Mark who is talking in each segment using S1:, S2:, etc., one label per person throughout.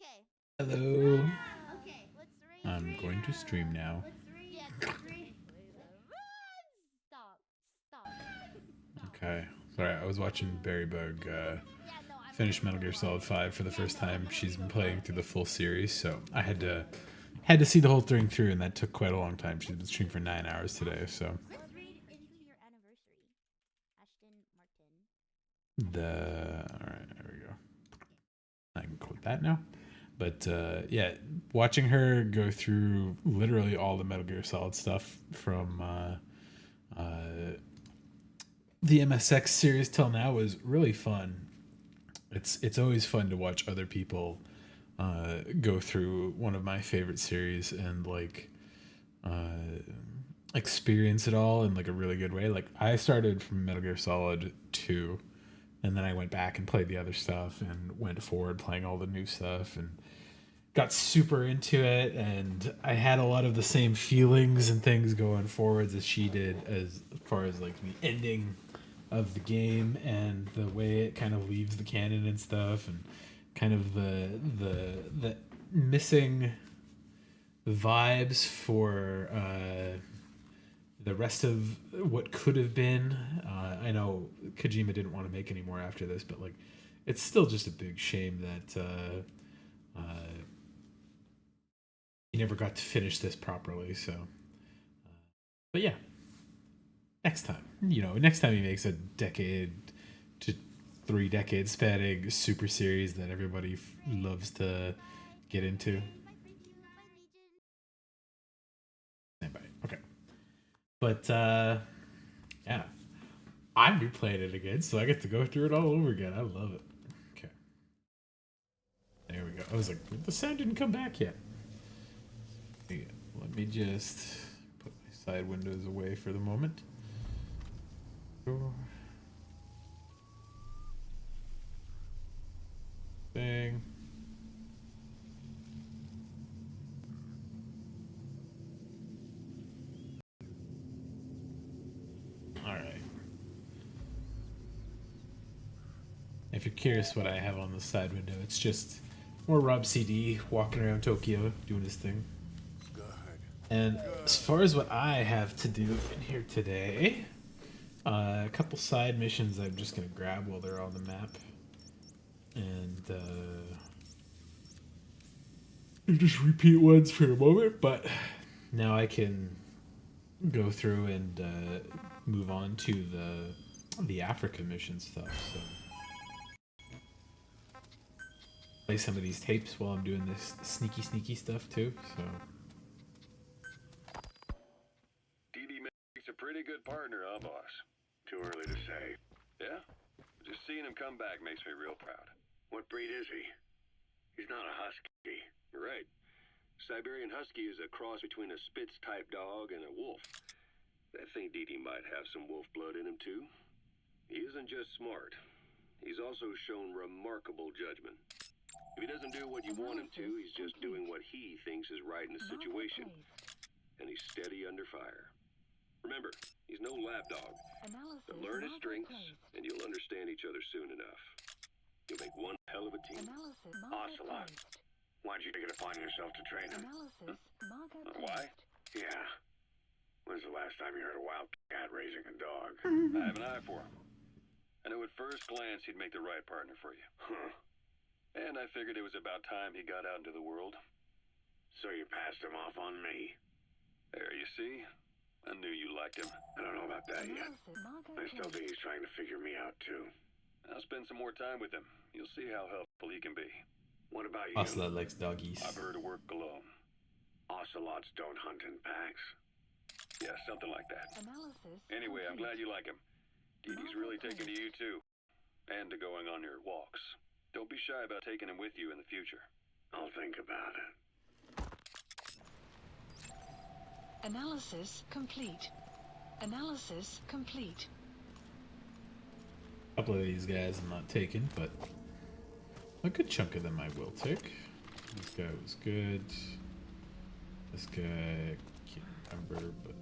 S1: Okay.
S2: Hello.
S1: Okay. Let's raise.
S2: I'm going to stream now.
S1: Yeah. Stop. Stop.
S2: Okay. Sorry, I was watching Barry Bug
S1: Yeah. No. I'm
S2: finish
S1: gonna
S2: Metal Gear
S1: go
S2: Solid
S1: live.
S2: 5 for the
S1: Yeah.
S2: first
S1: No. I'm
S2: time.
S1: gonna
S2: She's been
S1: go
S2: playing
S1: live.
S2: through the full series, so I had to see the whole thing through, and that took quite a long time. She's been streaming for 9 hours today, so
S1: Let's read into your anniversary, Ashton Martin.
S2: all right, there we go. I can quote that now. But yeah, watching her go through literally all the Metal Gear Solid stuff from the MSX series till now was really fun. It's always fun to watch other people go through one of my favorite series and like uh, experience it all in like a really good way. Like I started from Metal Gear Solid 2, and then I went back and played the other stuff and went forward playing all the new stuff and got super into it, and I had a lot of the same feelings and things going forwards as she did, as far as like the ending of the game and the way it kind of leaves the canon and stuff, and kind of the missing vibes for the rest of what could have been. I know Kojima didn't want to make any more after this, but like it's still just a big shame that he never got to finish this properly. So, but yeah, next time, next time he makes a decade to 3 decade spanning super series that everybody loves to get into. Okay, but yeah, I'm replaying it again, so I get to go through it all over again. I love it. Okay, there we go. I was like, the sound didn't come back yet. Let me just put my side windows away for the moment. Thing. All right. If you're curious what I have on the side window, it's just more Rob CD walking around Tokyo doing his thing. And as far as what I have to do in here today, a couple side missions I'm just gonna grab while they're on the map, and just repeat ones for a moment. But now I can go through and move on to the Africa mission stuff. So play some of these tapes while I'm doing this sneaky stuff too. So
S3: DD makes a pretty good partner, huh, boss?
S4: Too early to say.
S3: Yeah? Just seeing him come back makes me real proud.
S4: What breed is he? He's not a husky.
S3: You're right. Siberian Husky is a cross between a Spitz-type dog and a wolf. I think DD might have some wolf blood in him, too. He isn't just smart. He's also shown remarkable judgment. If he doesn't do what you want him to, he's just doing what he thinks is right in the situation. And he's steady under fire. Remember, he's no lapdog. So learn his strengths, and you'll understand each other soon enough. You'll make one hell of a team.
S4: Ocelot. Why'd you take it upon yourself to train him?
S3: Why?
S4: Yeah. When's the last time you heard a wildcat raising a dog?
S3: I have an eye for him. I knew at first glance he'd make the right partner for you.
S4: Huh.
S3: And I figured it was about time he got out into the world.
S4: So you passed him off on me.
S3: There, you see? I knew you liked him.
S4: I don't know about that yet. I still think he's trying to figure me out, too.
S3: I'll spend some more time with him. You'll see how helpful he can be.
S4: What about you?
S2: Ocelot likes doggies.
S3: I prefer to work alone.
S4: Ocelots don't hunt in packs.
S3: Yeah, something like that. Anyway, I'm glad you like him. DD's really taken to you, too. And to going on your walks. Don't be shy about taking him with you in the future.
S4: I'll think about it.
S5: Analysis complete. Analysis complete.
S2: A couple of these guys I'm not taking, but a good chunk of them I will take. This guy was good. This guy, can't remember, but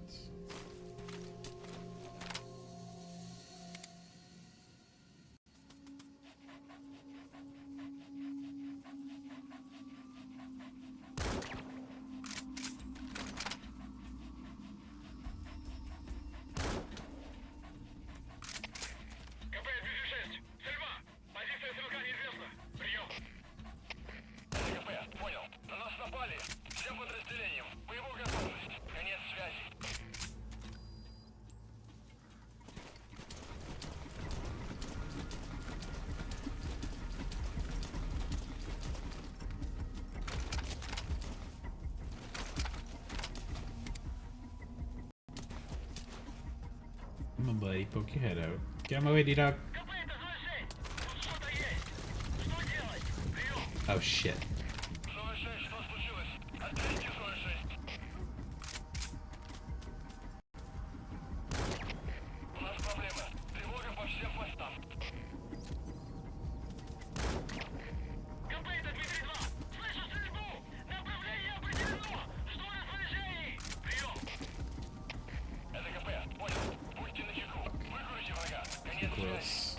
S2: Come on, buddy. Poke your head out. Get out of my way, D-Dog. Oh, shit. Gross.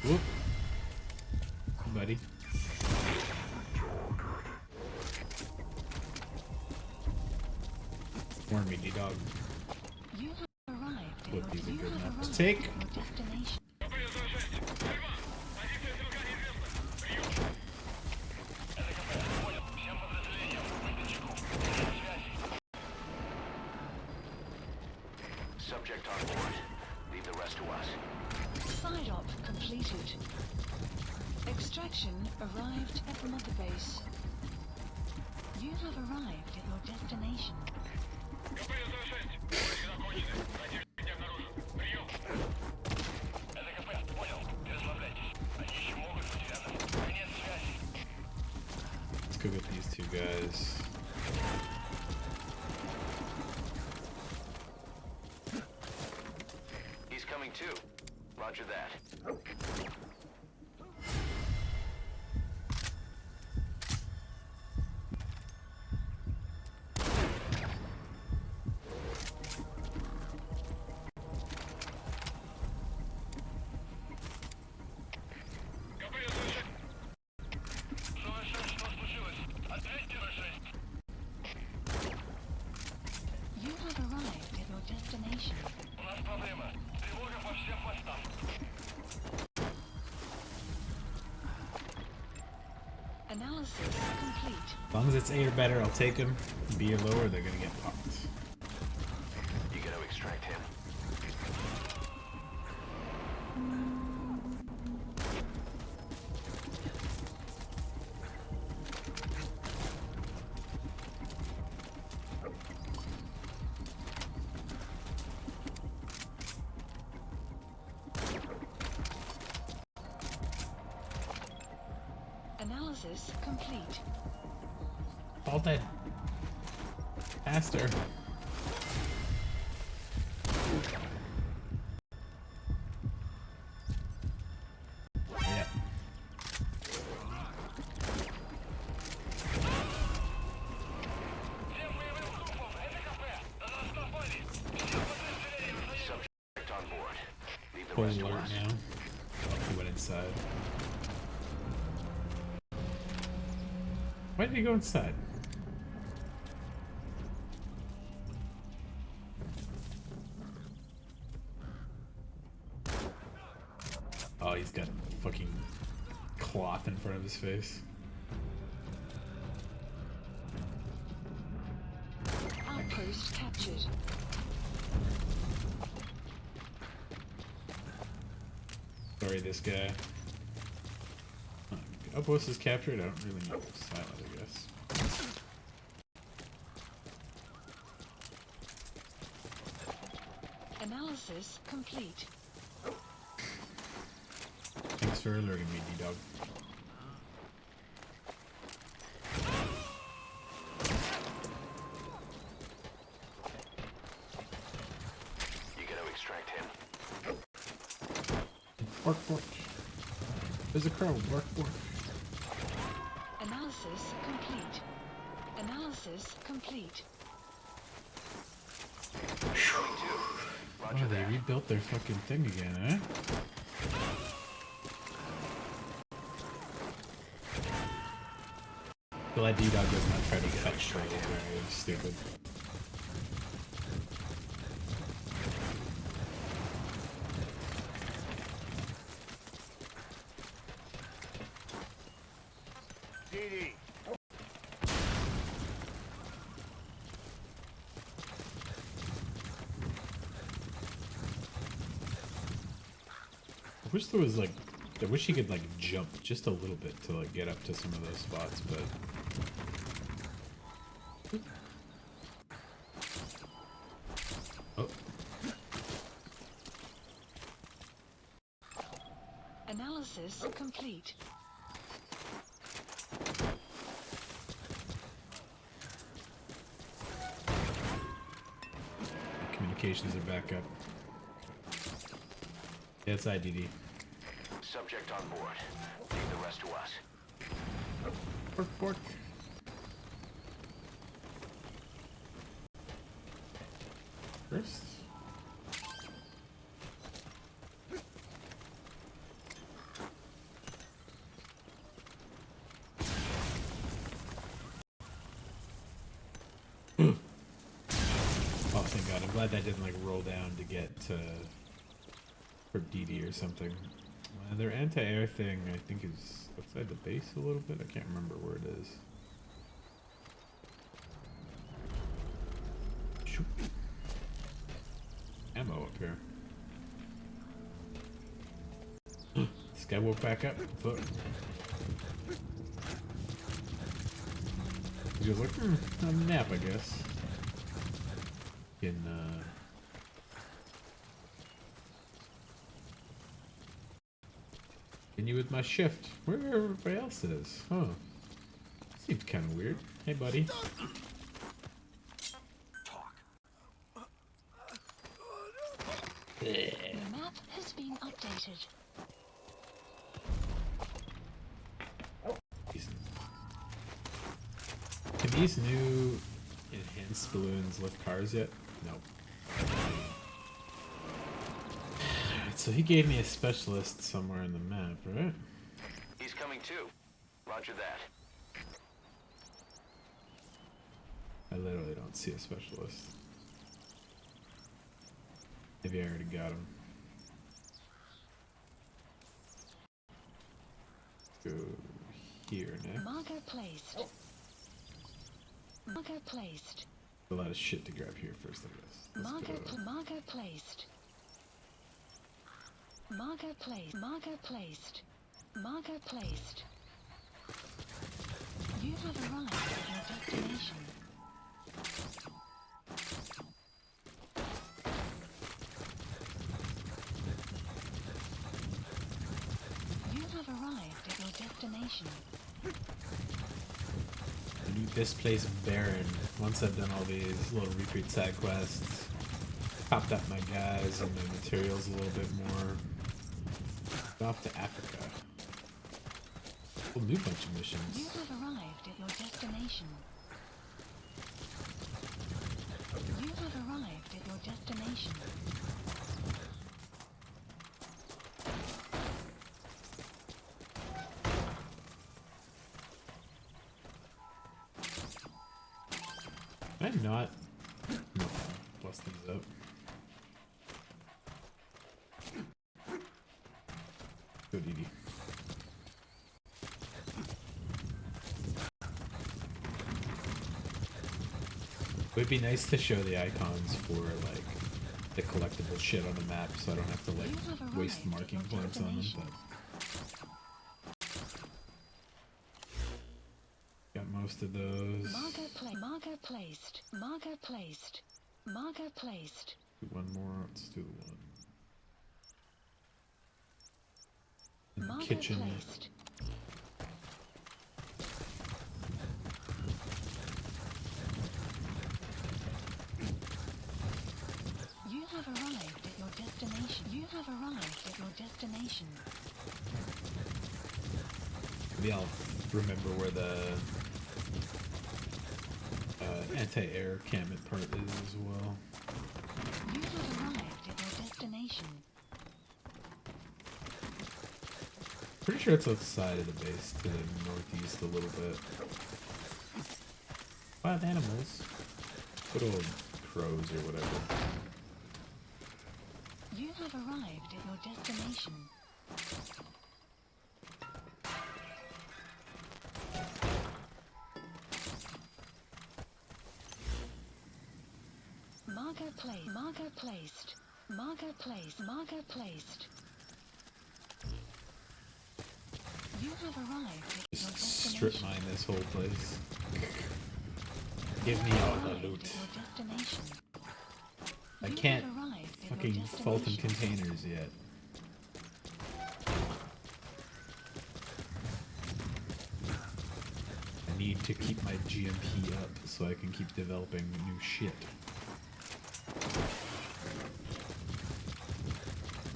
S2: Whoop. Buddy. Warn me, D-Dog.
S5: You have arrived at
S2: Hope these are
S5: you
S2: good
S5: have
S2: enough to
S5: arrived
S2: take.
S5: at your destination.
S4: Subject on board. Leave the rest to us.
S5: Side op completed. Extraction arrived at Mother Base. You have arrived at your destination.
S2: Let's go get these two guys.
S4: He's coming too. Roger that.
S5: You have arrived at your destination. Analysis complete.
S2: As long as it's 8 or better, I'll take them. B or lower, they're gonna get popped.
S4: You gotta extract him.
S5: Analysis complete.
S2: All dead. Faster. Yeah.
S4: Subject on board. Leave the
S2: Full
S4: rest to
S2: alert
S4: us.
S2: now. He went inside. Why did he go inside? Oh, he's got fucking cloth in front of his face.
S5: Outpost captured.
S2: Sorry, this guy. Outpost is captured. I don't really need to silent, I guess.
S5: Analysis complete.
S2: Thanks for alerting me, D-Dog.
S4: You gotta extract him.
S2: Bark, bark. There's a crow. Bark, bark.
S5: Analysis complete. Analysis complete.
S4: Coming too.
S2: Oh,
S4: Roger
S2: they
S4: that.
S2: rebuilt their fucking thing again, eh? Glad D-Dog does not try to fetch straight over. It's stupid. wish there was like, I wish he could like jump just a little bit to like get up to some of those spots, but. Oh.
S5: Analysis complete.
S2: Communications are back up. Yeah, it's IDD.
S4: Subject on board. Leave the rest to us.
S2: Bork, bork. First. Oh, thank God. I'm glad that didn't like roll down to get for DD or something. Their anti-air thing, I think, is outside the base a little bit. I can't remember where it is. Shoop. Ammo up here. This guy woke back up. Look. He goes like, a nap, I guess. Continue with my shift. Where everybody else is? Huh. Seems kind of weird. Hey, buddy.
S5: The map has been updated.
S2: Can these new enhanced balloons lift cars yet? No. So he gave me a specialist somewhere in the map, right?
S4: He's coming too. Roger that.
S2: I literally don't see a specialist. Maybe I already got him. Go here next.
S5: Marker placed. Marker placed.
S2: A lot of shit to grab here first, I guess.
S5: Marker placed. Marker placed. Marker placed. Marker placed. You have arrived at your destination. You have arrived at your destination.
S2: I need this place barren. Once I've done all these little retreat side quests, topped up my guys and my materials a little bit more. Off to Africa. A new bunch of missions.
S5: You have arrived at your destination. You have arrived at your destination.
S2: Can I not? No, bust these up. Go DD. It would be nice to show the icons for like the collectible shit on the map, so I don't have to like waste marking points on them. But got most of those.
S5: Marker placed. Marker placed. Marker placed.
S2: Do one more. Let's do the one. In the
S5: Marker
S2: kitchen.
S5: placed. You have arrived at your destination. You have arrived at your destination.
S2: Maybe I'll remember where the anti-air cammit part is as well.
S5: You have arrived at your destination.
S2: Pretty sure it's outside of the base to the northeast a little bit. Wild animals. Good old crows or whatever.
S5: You have arrived at your destination. Marker placed. Marker placed. Marker placed. Marker placed. have arrived at your
S2: Just
S5: destination.
S2: strip mine this whole place. Give me all the
S5: Arrived
S2: loot.
S5: at your destination.
S2: I
S5: You
S2: can't
S5: have arrived at your
S2: fucking Fulton
S5: destination.
S2: containers yet. I need to keep my GMP up so I can keep developing new shit.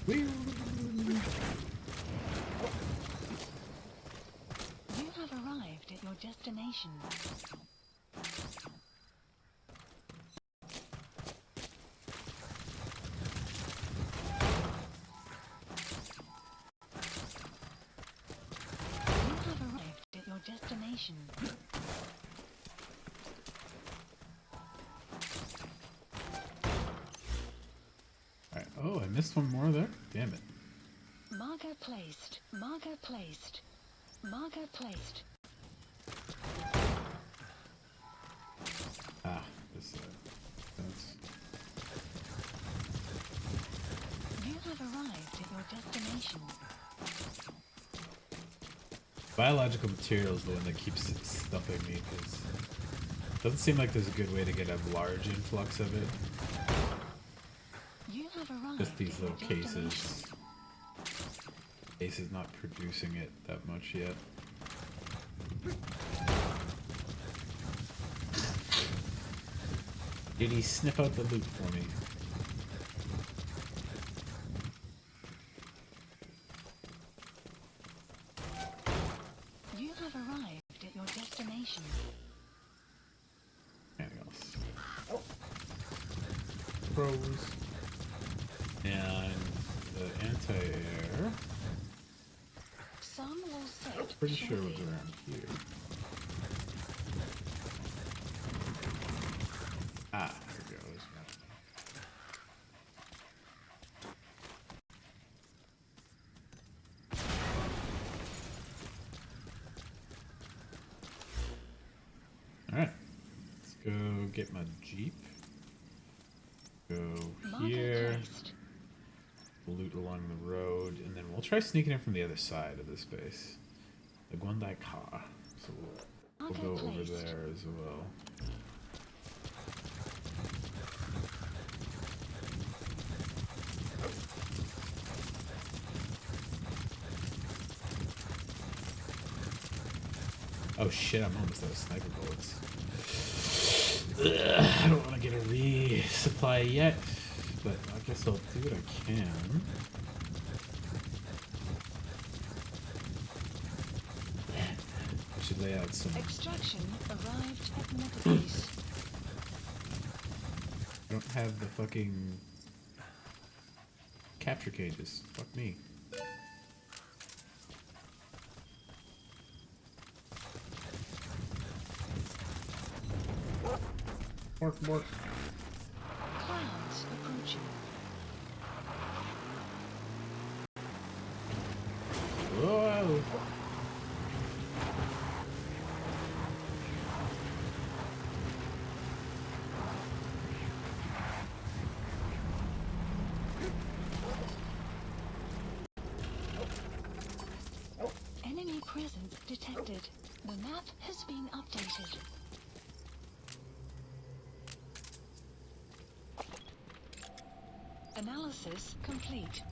S2: Whee!
S5: You have arrived at your destination. You have arrived at your destination.
S2: Alright. Oh, I missed one more there? Damn it.
S5: Marker placed. Marker placed. Marker placed.
S2: Ah, this that's
S5: You have arrived at your destination.
S2: biological material is the one that keeps stuffing me because it doesn't seem like there's a good way to get a large influx of it.
S5: You have arrived
S2: Just these
S5: at your
S2: little
S5: destination.
S2: cases. Case is not producing it that much yet. Did he sniff out the loot for me?
S5: You have arrived at your destination.
S2: Anything else? Pros. And the anti-air.
S5: Sun will set.
S2: Pretty sure it was
S5: shortly.
S2: around here. Ah, there we go. There's one. Alright. Let's go get my Jeep. Go
S5: Marker
S2: here.
S5: placed.
S2: Loot along the road, and then we'll try sneaking in from the other side of this base. The Guandai Ka. So we'll
S5: Marker
S2: go over
S5: placed.
S2: there as well. Oh shit, I'm almost out of sniper bullets. Ugh, I don't want to get a resupply yet, but I guess I'll do what I can. I should lay out some.
S5: Extraction arrived at Mother Base.
S2: I don't have the fucking capture cages. Fuck me. Mork.
S5: Clouds approaching.
S2: Whoa!
S5: Enemy presence detected. The map has been updated. Analysis complete.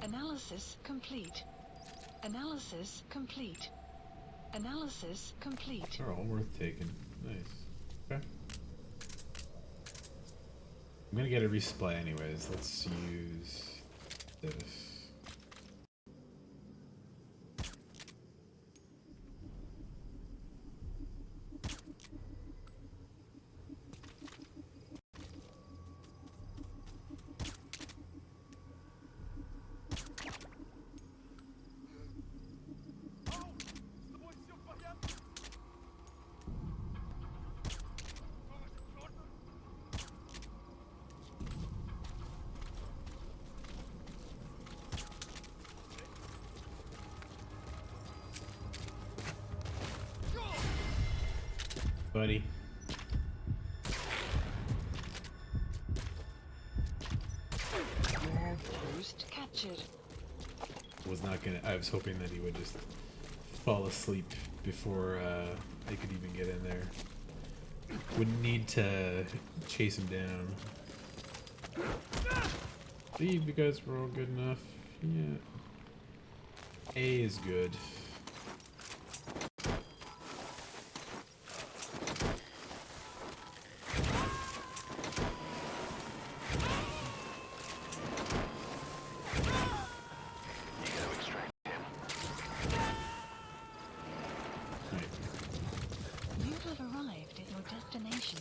S5: Analysis complete. Analysis complete. Analysis complete.
S2: They're all worth taking. Nice. Okay. I'm gonna get a resupply anyways. Let's use this. Buddy.
S5: Boost captured.
S2: Was not gonna. I was hoping that he would just fall asleep before they could even get in there. Wouldn't need to chase him down. B, because we're all good enough. Yeah. A is good. Right.
S5: You have arrived at your destination.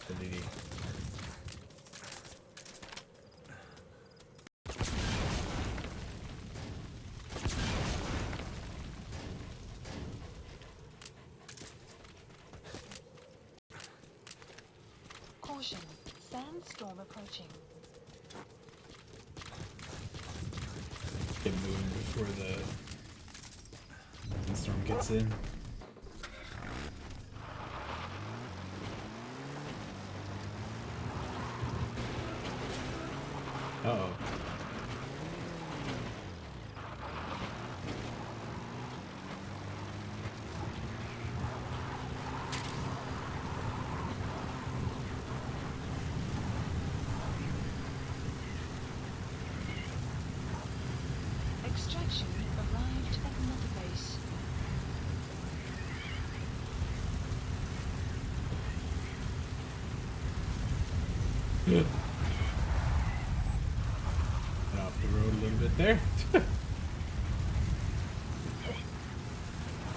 S2: The lady.
S5: Caution, sandstorm approaching.
S2: Get moving before the storm gets in. Uh-oh.
S5: Extraction arrived at another base.
S2: Yeah. Went off the road a little bit there.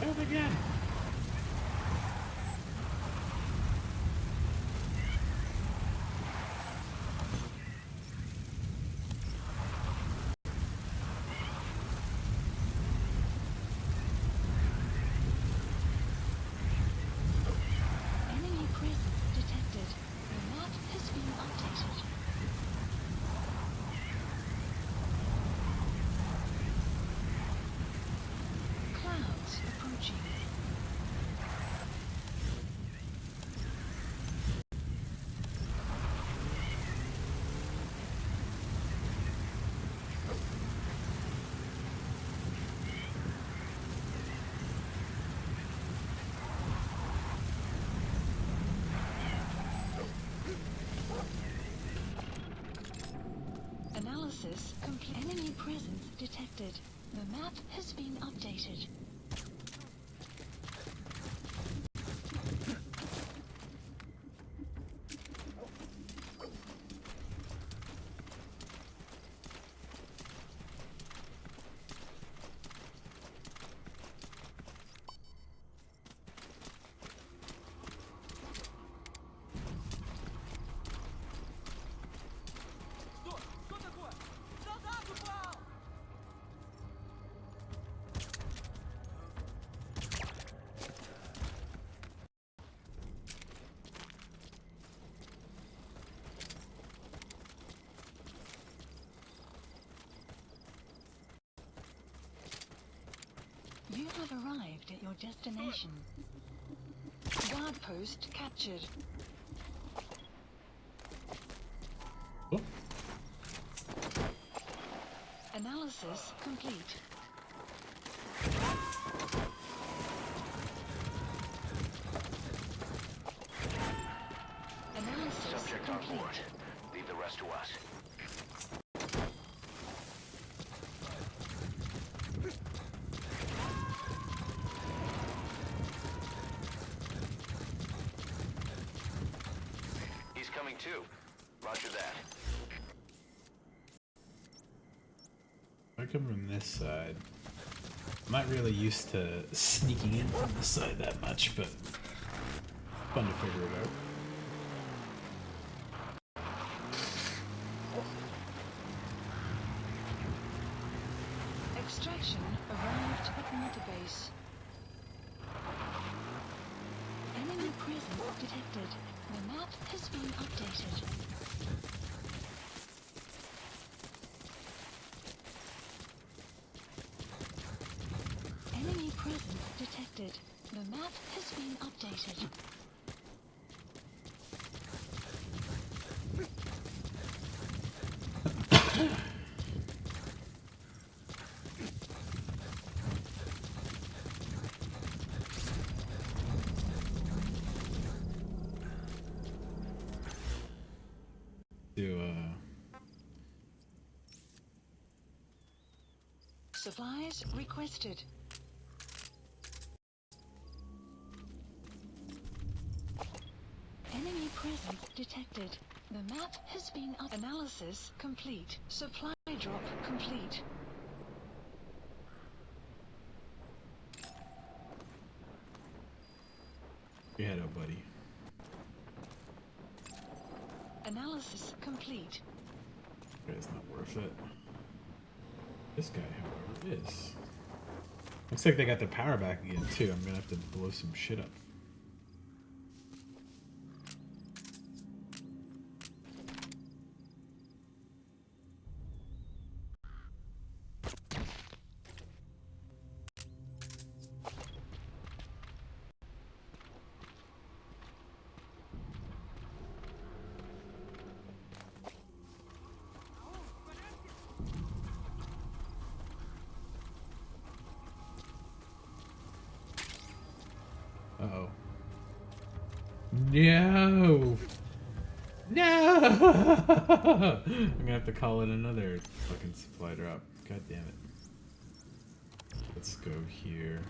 S2: Out again.
S5: Enemy presence detected. The map has been updated. Clouds approaching. Analysis complete. Enemy presence detected. The map has been updated. You have arrived at your destination. Guard post captured.
S2: Oh,
S5: Analysis complete. Analysis
S4: Subject on
S5: complete.
S4: board. Leave the rest to us. He's coming too. Roger that.
S2: I come from this side. I'm not really used to sneaking in from this side that much, but fun to figure it out.
S5: Extraction arrived at another base. Enemy presence detected. The map has been updated. Enemy presence detected. The map has been updated. Supplies requested. Enemy presence detected. The map has been up. Analysis complete. Supply drop complete.
S2: Your head up, buddy.
S5: Analysis complete.
S2: It's not worth it. This guy, however, is. Looks like they got the power back again, too. I'm gonna have to blow some shit up. Uh-oh. No! No! I'm gonna have to call in another fucking supply drop. God damn it. Let's go here.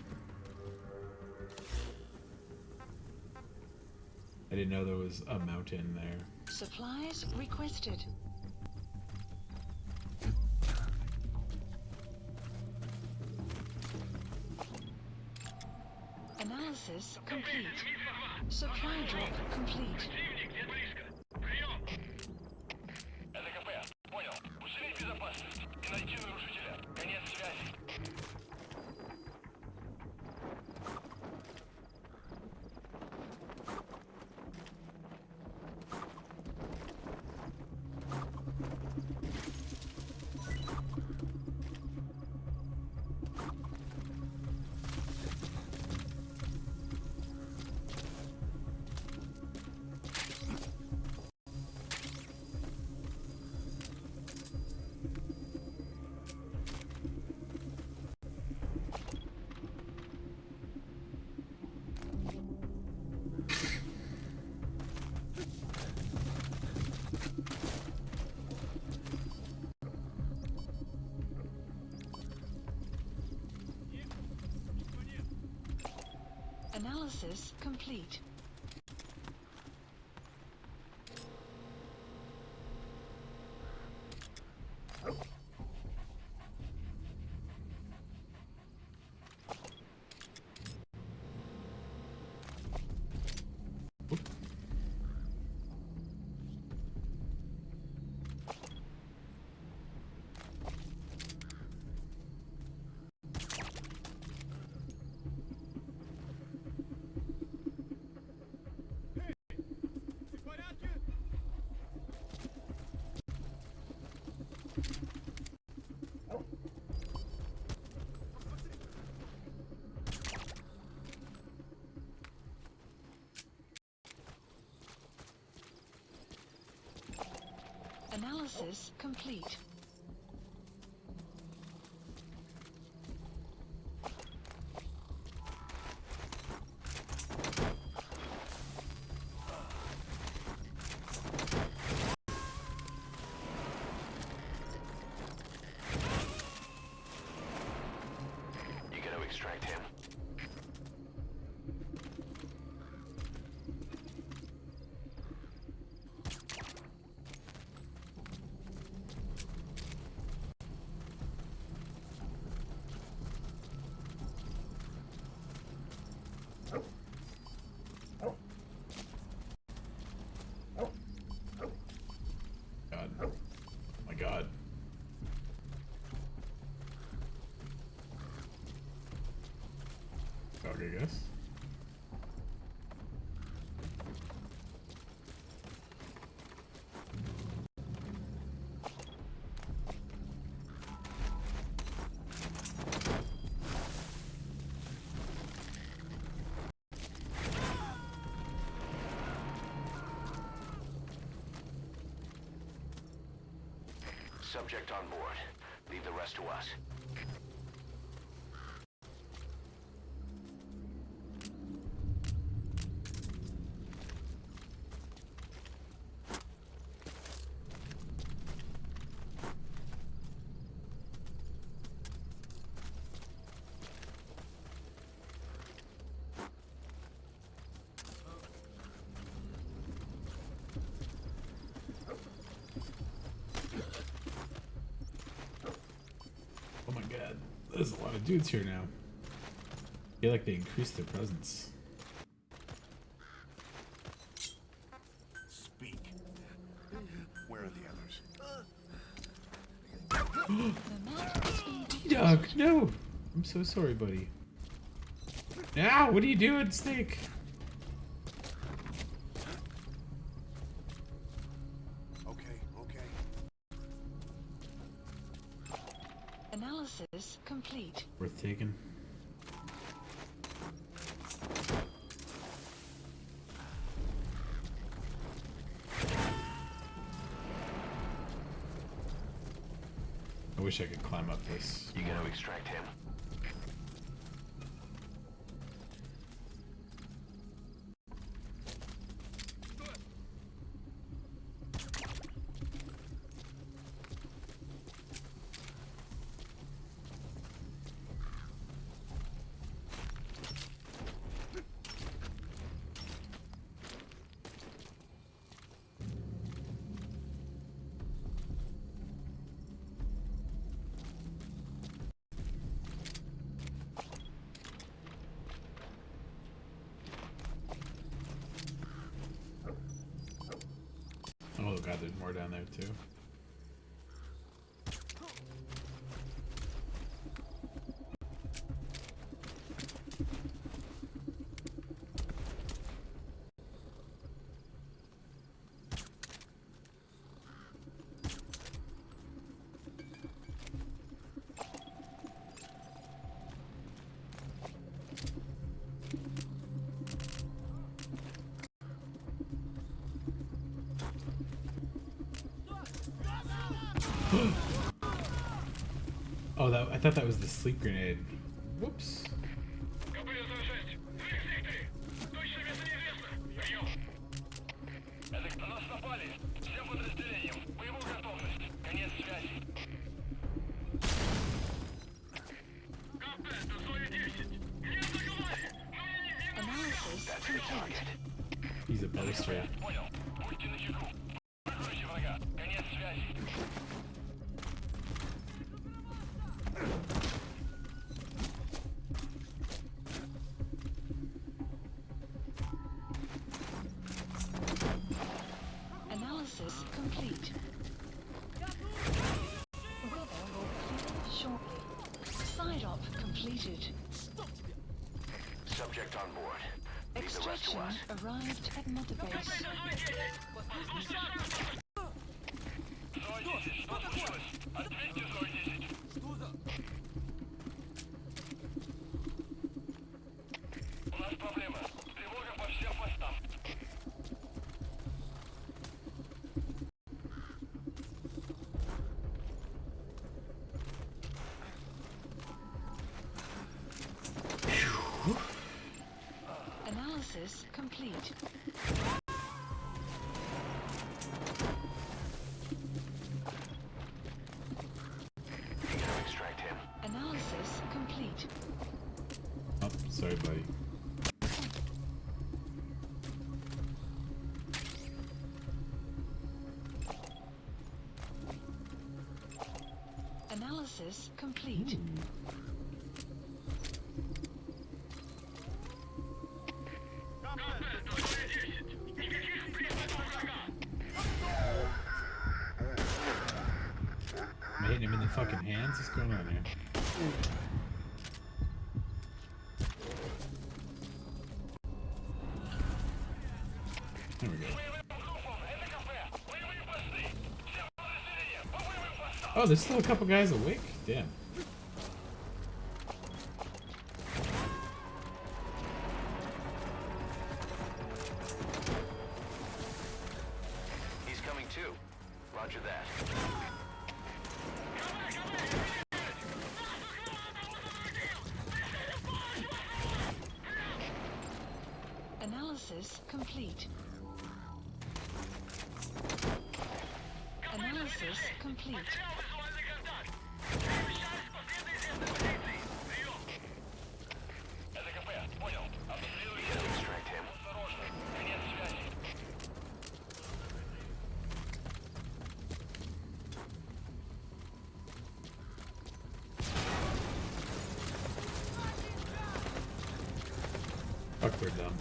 S2: I didn't know there was a mountain there.
S5: Supplies requested. Analysis complete. Supply drop complete. Analysis complete. Analysis complete.
S4: You gonna extract him?
S2: God. Oh my God. Dog, I guess.
S4: Subject on board. Leave the rest to us.
S2: There's a lot of dudes here now. I feel like they increased their presence.
S4: Speak. Where are the others?
S5: The map has been
S2: T-Dog, no! I'm so sorry, buddy. Ah, what are you doing, Snake?
S4: Okay, okay.
S5: Analysis complete.
S2: Worth taking. I wish I could climb up this.
S3: You gotta extract him.
S2: Oh god, there's more down there too. Oh, I thought that was the sleep grenade. Whoops.
S5: Analysis complete.
S2: He's a boaster.
S5: Analysis complete. Weather will clear shortly. Side op completed.
S3: Subject on board. Leave the rest to
S5: Extraction
S3: us.
S5: arrived at Mother Base. Analysis complete.
S3: You gotta extract him.
S5: Analysis complete.
S2: Oh, sorry, buddy.
S5: Analysis complete.
S2: Am I hitting him in the fucking hands? What's going on here? There we go. Oh, there's still a couple guys awake? Damn.
S3: He's coming too. Roger that.
S5: Analysis complete. Analysis complete.
S3: You gotta extract him.
S2: Fuck, we're dumb.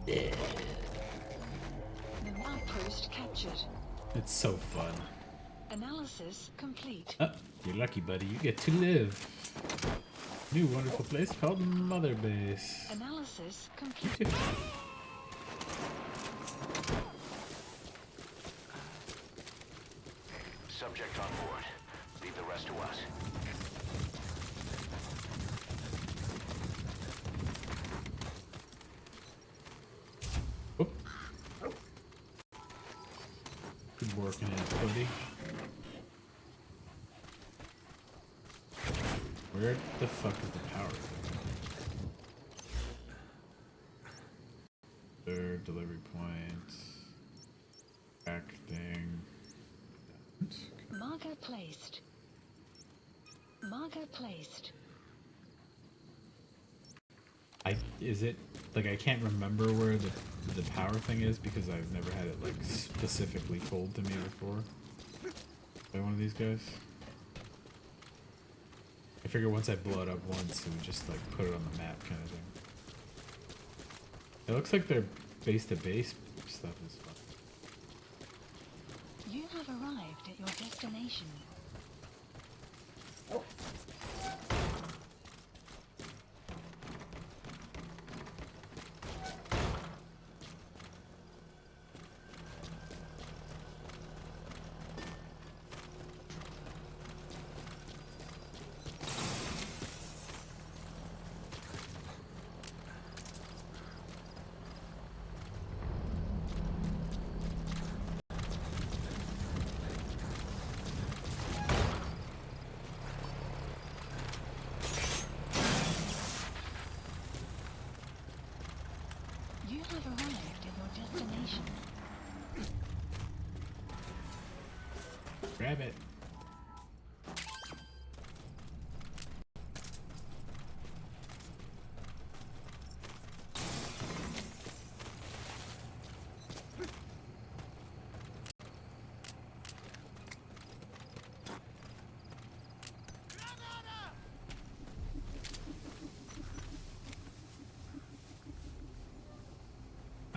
S5: The outpost captured.
S2: It's so fun.
S5: Analysis complete.
S2: Oh, you're lucky, buddy. You get to live. New wonderful place called Mother Base.
S5: Analysis complete.
S4: Subject on board. Leave the rest to us.
S2: Oop. Good working it, buddy. Where the fuck is the power thing? Third delivery point. Back thing.
S5: Marker placed. Marker placed.
S2: Is it like I can't remember where the power thing is because I've never had it like specifically told to me before by one of these guys. I figure once I blow it up once, it would just like put it on the map kind of thing. It looks like their base to base stuff is fun.
S5: You have arrived at your destination. You have arrived at your destination.
S2: Grab it.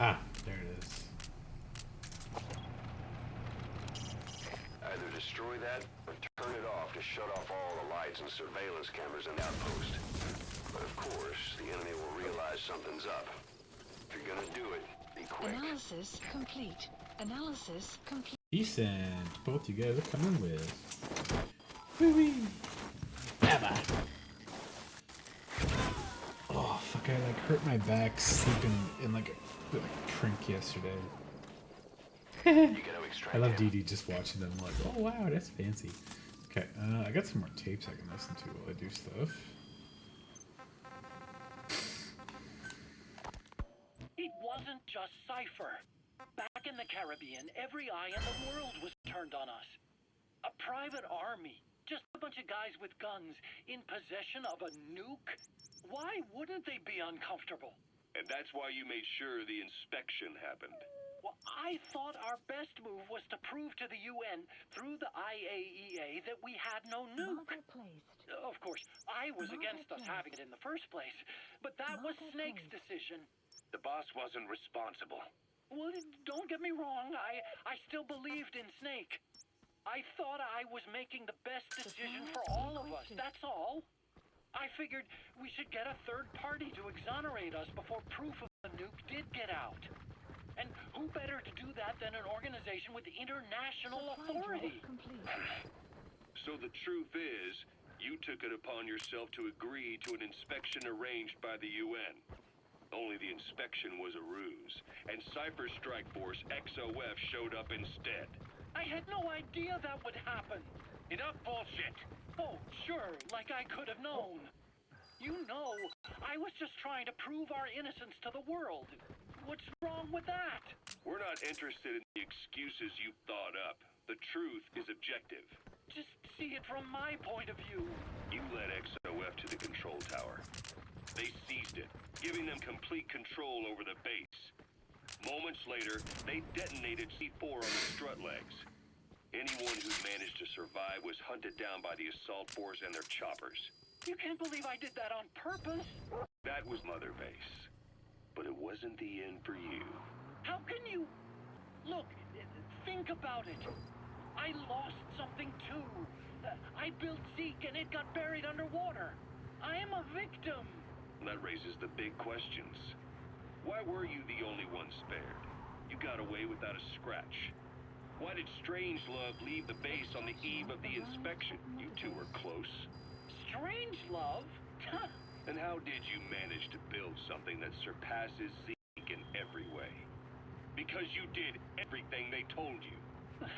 S2: Ah, there it is.
S4: Either destroy that or turn it off to shut off all the lights and surveillance cameras in the outpost. But of course, the enemy will realize something's up. If you're gonna do it, be quick.
S5: Analysis complete. Analysis complete.
S2: Decent. Both you guys are coming with. Wee-wee. Bye-bye. Oh, fuck, I like hurt my back sleeping in like a trink yesterday.
S4: You gotta extract
S2: I love
S4: him.
S2: Dee Dee just watching them like, oh wow, that's fancy. Okay, I got some more tapes I can listen to while I do stuff.
S6: It wasn't just Cypher. Back in the Caribbean, every eye in the world was turned on us. A private army, just a bunch of guys with guns, in possession of a nuke? Why wouldn't they be uncomfortable?
S3: And that's why you made sure the inspection happened.
S6: Well, I thought our best move was to prove to the UN through the IAEA that we had no nuke.
S5: Marker placed.
S6: Of course, I was
S5: Marker
S6: against us
S5: placed.
S6: having it in the first place, but that was
S5: Marker
S6: Snake's
S5: placed.
S6: decision.
S3: The boss wasn't responsible.
S6: Well, don't get me wrong, I still believed in Snake. I thought I was making the best decision for all of us, that's all. I figured we should get a third party to exonerate us before proof of the nuke did get out. And who better to do that than an organization with international
S5: Supply
S6: authority?
S5: drop complete.
S3: So the truth is, you took it upon yourself to agree to an inspection arranged by the UN. Only the inspection was a ruse, and Cypher Strike Force XOF showed up instead.
S6: I had no idea that would happen.
S3: Enough bullshit!
S6: Oh, sure, like I could have known. You know, I was just trying to prove our innocence to the world. What's wrong with that?
S3: We're not interested in the excuses you thought up. The truth is objective.
S6: Just see it from my point of view.
S3: You let XOF left to the control tower. They seized it, giving them complete control over the base. Moments later, they detonated C4 on the strut legs. Anyone who managed to survive was hunted down by the assault force and their choppers.
S6: You can't believe I did that on purpose.
S3: That was Mother Base. But it wasn't the end for you.
S6: How can you... Look, think about it. I lost something too. I built Zeke and it got buried underwater. I am a victim.
S3: That raises the big questions. Why were you the only one spared? You got away without a scratch. Why did Strangelove leave the base on the eve of the inspection? You two were close.
S6: Strangelove?
S3: And how did you manage to build something that surpasses Zeke in every way? Because you did everything they told you.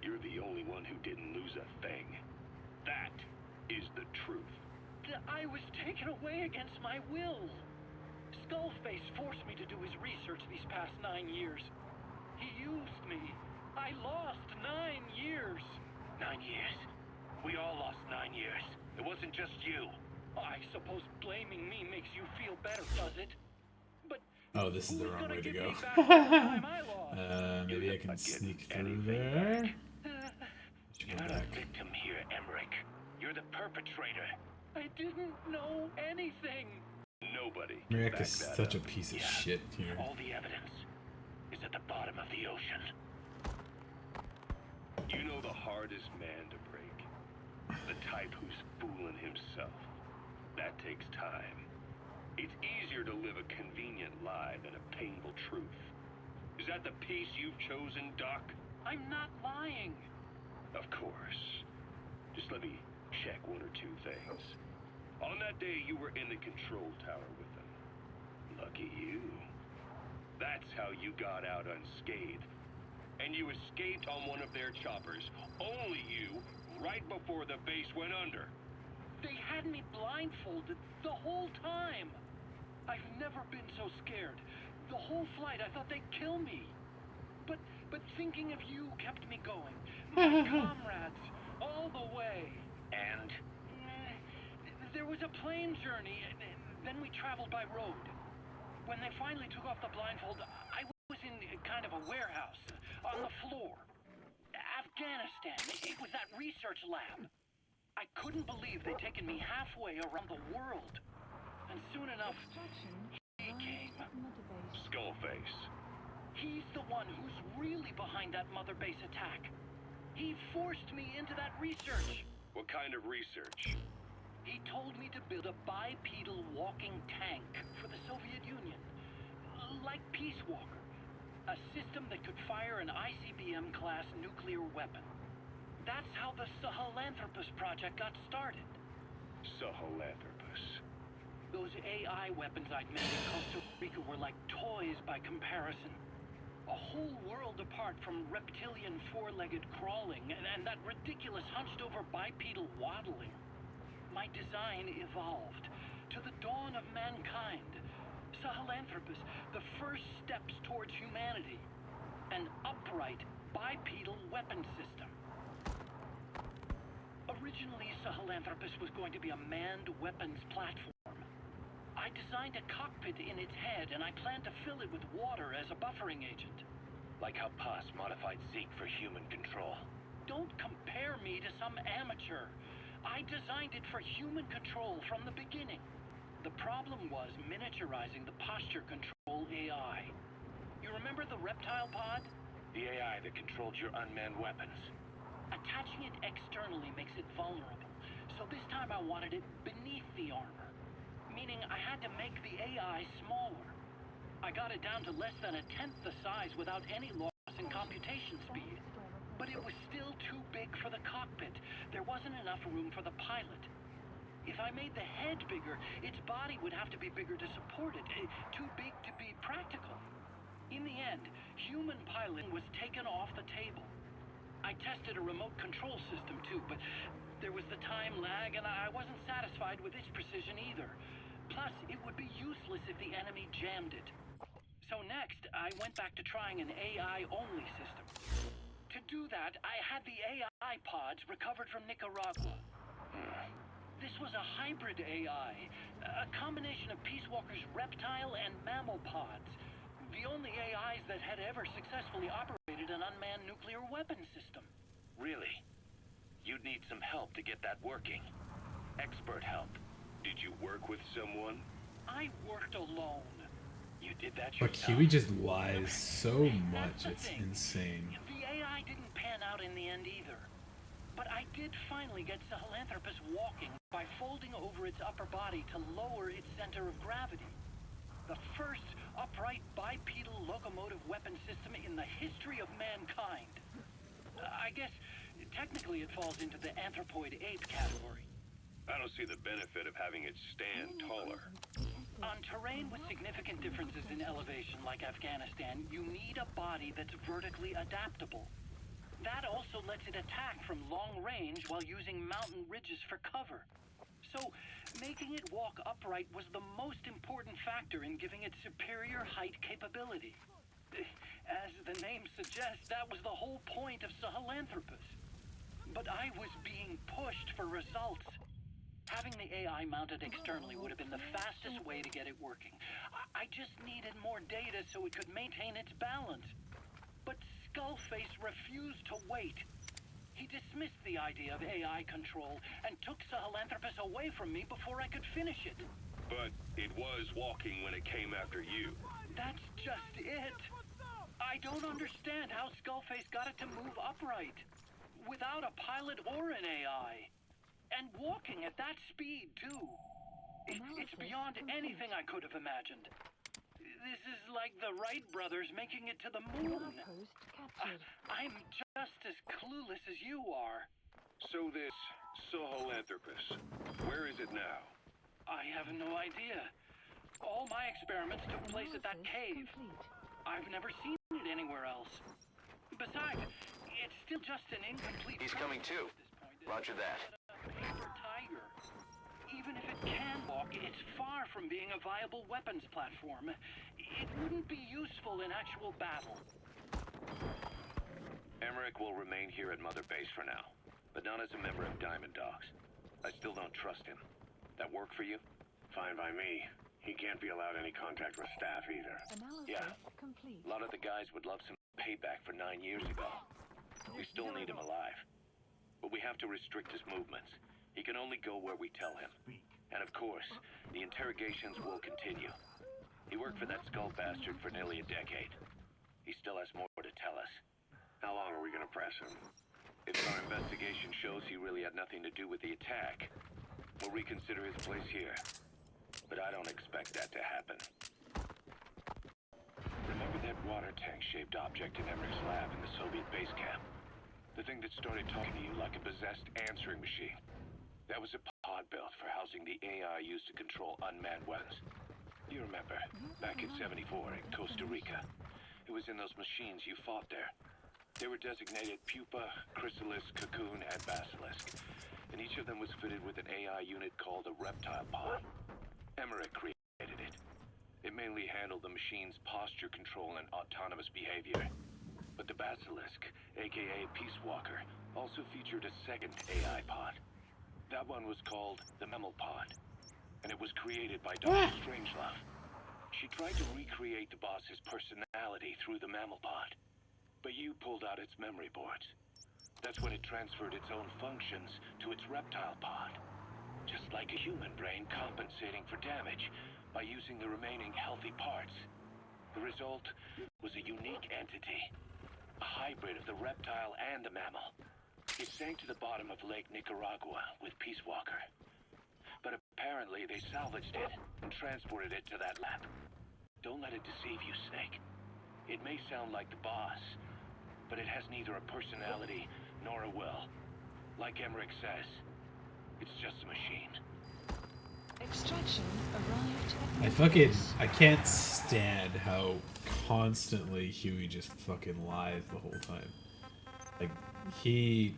S3: You're the only one who didn't lose a thing. That is the truth.
S6: I was taken away against my will. Skullface forced me to do his research these past 9 years. He used me. I lost 9 years.
S3: 9 years? We all lost 9 years. It wasn't just you.
S6: I suppose blaming me makes you feel better, does it? But
S2: Oh, this is the
S6: who's
S2: wrong
S6: gonna
S2: way to
S6: give
S2: go.
S6: me back all the time I lost?
S2: Maybe I can sneak through there.
S3: You're not a victim here, Emmerich. You're the perpetrator.
S6: I didn't know anything.
S3: Nobody.
S2: Rick is such a piece of shit here.
S3: All the evidence is at the bottom of the ocean. You know the hardest man to break? The type who's fooling himself. That takes time. It's easier to live a convenient lie than a painful truth. Is that the piece you've chosen, Doc?
S6: I'm not lying.
S3: Of course. Just let me check one or two things. On that day, you were in the control tower with them. Lucky you. That's how you got out unscathed. And you escaped on one of their choppers. Only you, right before the base went under.
S6: They had me blindfolded the whole time. I've never been so scared. The whole flight, I thought they'd kill me. But thinking of you kept me going. My comrades, all the way.
S3: And?
S6: There was a plane journey, and then we traveled by road. When they finally took off the blindfold, I was in kind of a warehouse, on the floor. Afghanistan, it was that research lab. I couldn't believe they'd taken me halfway around the world. And soon enough, he came.
S3: Skullface.
S6: He's the one who's really behind that Mother Base attack. He forced me into that research.
S3: What kind of research?
S6: He told me to build a bipedal walking tank for the Soviet Union. Like Peace Walker. A system that could fire an ICBM-class nuclear weapon. That's how the Sahelanthropus project got started.
S3: Sahelanthropus.
S6: Those AI weapons I'd made in Costa Rica were like toys by comparison. A whole world apart from reptilian four-legged crawling and that ridiculous hunched-over bipedal waddling. My design evolved. To the dawn of mankind. Sahelanthropus, the first steps towards humanity. An upright bipedal weapon system. Originally, Sahelanthropus was going to be a manned weapons platform. I designed a cockpit in its head, and I planned to fill it with water as a buffering agent.
S3: Like how Paz modified Zeke for human control.
S6: Don't compare me to some amateur. I designed it for human control from the beginning. The problem was miniaturizing the posture control AI. You remember the reptile pod?
S3: The AI that controlled your unmanned weapons.
S6: Attaching it externally makes it vulnerable, so this time I wanted it beneath the armor. Meaning I had to make the AI smaller. I got it down to less than 1/10 the size without any loss in computation speed. But it was still too big for the cockpit. There wasn't enough room for the pilot. If I made the head bigger, its body would have to be bigger to support it. Too big to be practical. In the end, human piloting was taken off the table. I tested a remote control system too, but there was the time lag and I wasn't satisfied with its precision either. Plus, it would be useless if the enemy jammed it. So next, I went back to trying an AI-only system. To do that, I had the AI pods recovered from Nicaragua. This was a hybrid AI, a combination of Peace Walker's reptile and mammal pods. The only AIs that had ever successfully operated an unmanned nuclear weapon system.
S7: Really? You'd need some help to get that working. Expert help.
S3: Did you work with someone?
S6: I worked alone.
S7: You did that
S2: But
S7: yourself?
S2: Huey just lies so much.
S6: That's the
S2: It's
S6: thing.
S2: insane.
S6: The AI didn't pan out in the end either. But I did finally get Sahelanthropus walking by folding over its upper body to lower its center of gravity. The first upright bipedal locomotive weapon system in the history of mankind. I guess technically it falls into the anthropoid ape category.
S3: I don't see the benefit of having it stand taller.
S6: On terrain with significant differences in elevation like Afghanistan, you need a body that's vertically adaptable. That also lets it attack from long range while using mountain ridges for cover. So, making it walk upright was the most important factor in giving it superior height capability. As the name suggests, that was the whole point of Sahelanthropus. But I was being pushed for results. Having the AI mounted externally would have been the fastest way to get it working. I just needed more data so it could maintain its balance. But Skullface refused to wait. He dismissed the idea of AI control and took Sahelanthropus away from me before I could finish it.
S3: But it was walking when it came after you.
S6: That's just it. I don't understand how Skullface got it to move upright, without a pilot or an AI. And walking at that speed, too. It's beyond anything I could have imagined. This is like the Wright brothers making it to the moon.
S5: Outpost captured.
S6: I'm just as clueless as you are.
S3: So this Sahelanthropus, where is it now?
S6: I have no idea. All my experiments took place at that cave.
S5: Complete.
S6: I've never seen it anywhere else. Besides, it's still just an incomplete
S4: He's coming too.
S6: at this point.
S4: Roger that.
S6: A paper tiger. Even if it can walk, it's far from being a viable weapons platform. It wouldn't be useful in actual battle.
S7: Emmerich will remain here at Mother Base for now, but not as a member of Diamond Dogs. I still don't trust him. That work for you?
S3: Fine by me. He can't be allowed any contact with staff either.
S5: Analysis
S7: Yeah.
S5: complete.
S7: A lot of the guys would love some payback for 9 years ago. We still need him alive. But we have to restrict his movements. He can only go where we tell him. And of course, the interrogations will continue. He worked for that skull bastard for nearly a decade. He still has more to tell us.
S3: How long are we gonna press him?
S7: If our investigation shows he really had nothing to do with the attack, we'll reconsider his place here. But I don't expect that to happen. Remember that water tank-shaped object in Emmerich's lab in the Soviet base camp? The thing that started talking to you like a possessed answering machine. That was a pod built for housing the AI used to control unmanned weapons. You remember, back in '74 in Costa Rica. It was in those machines you fought there. They were designated Pupa, Chrysalis, Cocoon, and Basilisk. And each of them was fitted with an AI unit called a reptile pod. Emmerich created it. It mainly handled the machine's posture control and autonomous behavior. But the Basilisk, aka Peace Walker, also featured a second AI pod. That one was called the Mammal Pod, and it was created by Dr. Strangelove. She tried to recreate the boss's personality through the Mammal Pod, but you pulled out its memory boards. That's when it transferred its own functions to its reptile pod. Just like a human brain compensating for damage by using the remaining healthy parts. The result was a unique entity, a hybrid of the reptile and the mammal. It sank to the bottom of Lake Nicaragua with Peace Walker. But apparently they salvaged it and transported it to that lab. Don't let it deceive you, Snake. It may sound like the boss, but it has neither a personality nor a will. Like Emmerich says, it's just a machine.
S5: Extraction arrived at
S2: I can't stand how constantly Huey just fucking lies the whole time. Like, he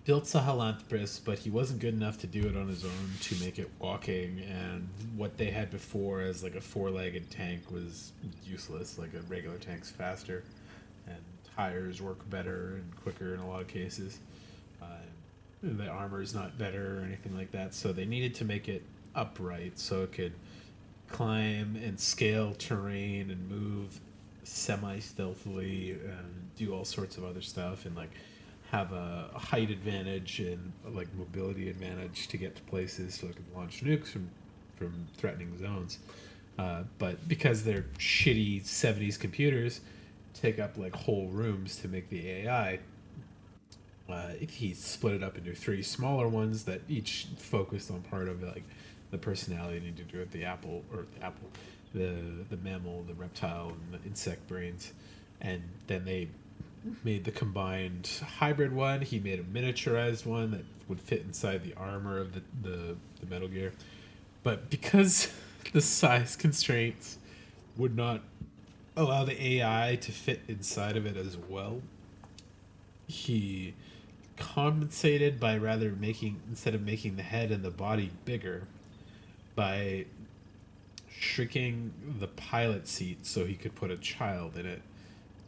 S2: built Sahelanthropus, but he wasn't good enough to do it on his own to make it walking, and what they had before as like a four-legged tank was useless. Like, a regular tank's faster, and tires work better and quicker in a lot of cases. the armor is not better or anything like that. So they needed to make it upright so it could climb and scale terrain and move semi stealthily and do all sorts of other stuff and like have a height advantage and like mobility advantage to get to places so it can launch nukes from threatening zones. But because they're shitty 70s computers take up like whole rooms to make the AI, he split it up into 3 smaller ones that each focused on part of like the personality needed to do with the mammal, the reptile, and the insect brains, and then they made the combined hybrid one. He made a miniaturized one that would fit inside the armor of the Metal Gear, but because the size constraints would not allow the AI to fit inside of it as well, he compensated by instead of making the head and the body bigger, by shrinking the pilot seat so he could put a child in it,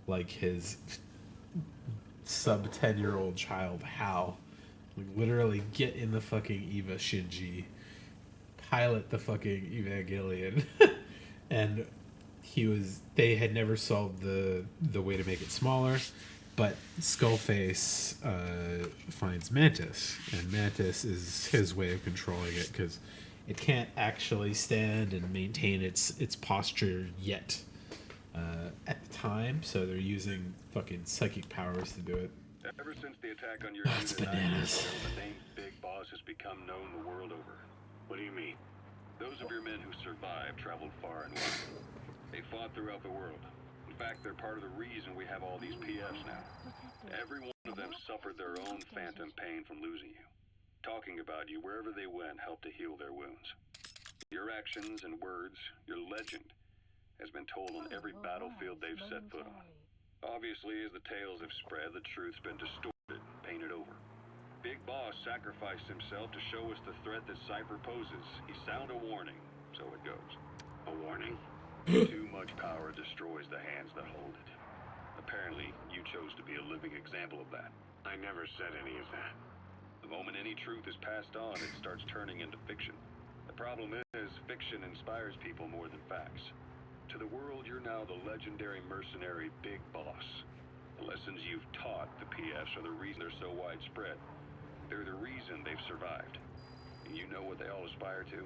S2: like his sub 10-year-old child Hal. Like literally get in the fucking Eva Shinji, pilot the fucking Evangelion. And they had never solved the way to make it smaller, but Skullface finds Mantis, and Mantis is his way of controlling it because it can't actually stand and maintain its posture yet at the time, so they're using fucking psychic powers to do it.
S3: Ever since the attack on your
S2: It's
S3: unit,
S2: bananas.
S3: the name Big Boss has become known the world over. What do you mean? Those of your men who survived traveled far and wide. They fought throughout the world. In fact, they're part of the reason we have all these PFs now. Every one of them suffered their own phantom pain from losing you. Talking about you wherever they went helped to heal their wounds. Your actions and words, your legend, has been told on every battlefield they've set foot on. Obviously, as the tales have spread, the truth's been distorted, painted over. Big Boss sacrificed himself to show us the threat that Cypher poses. He sounded a warning, so it goes. A warning? Too much power destroys the hands that hold it. Apparently, you chose to be a living example of that. I never said any of that. The moment any truth is passed on, it starts turning into fiction. The problem is, fiction inspires people more than facts. To the world, you're now the legendary mercenary Big Boss. The lessons you've taught the PFs are the reason they're so widespread. They're the reason they've survived. And you know what they all aspire to?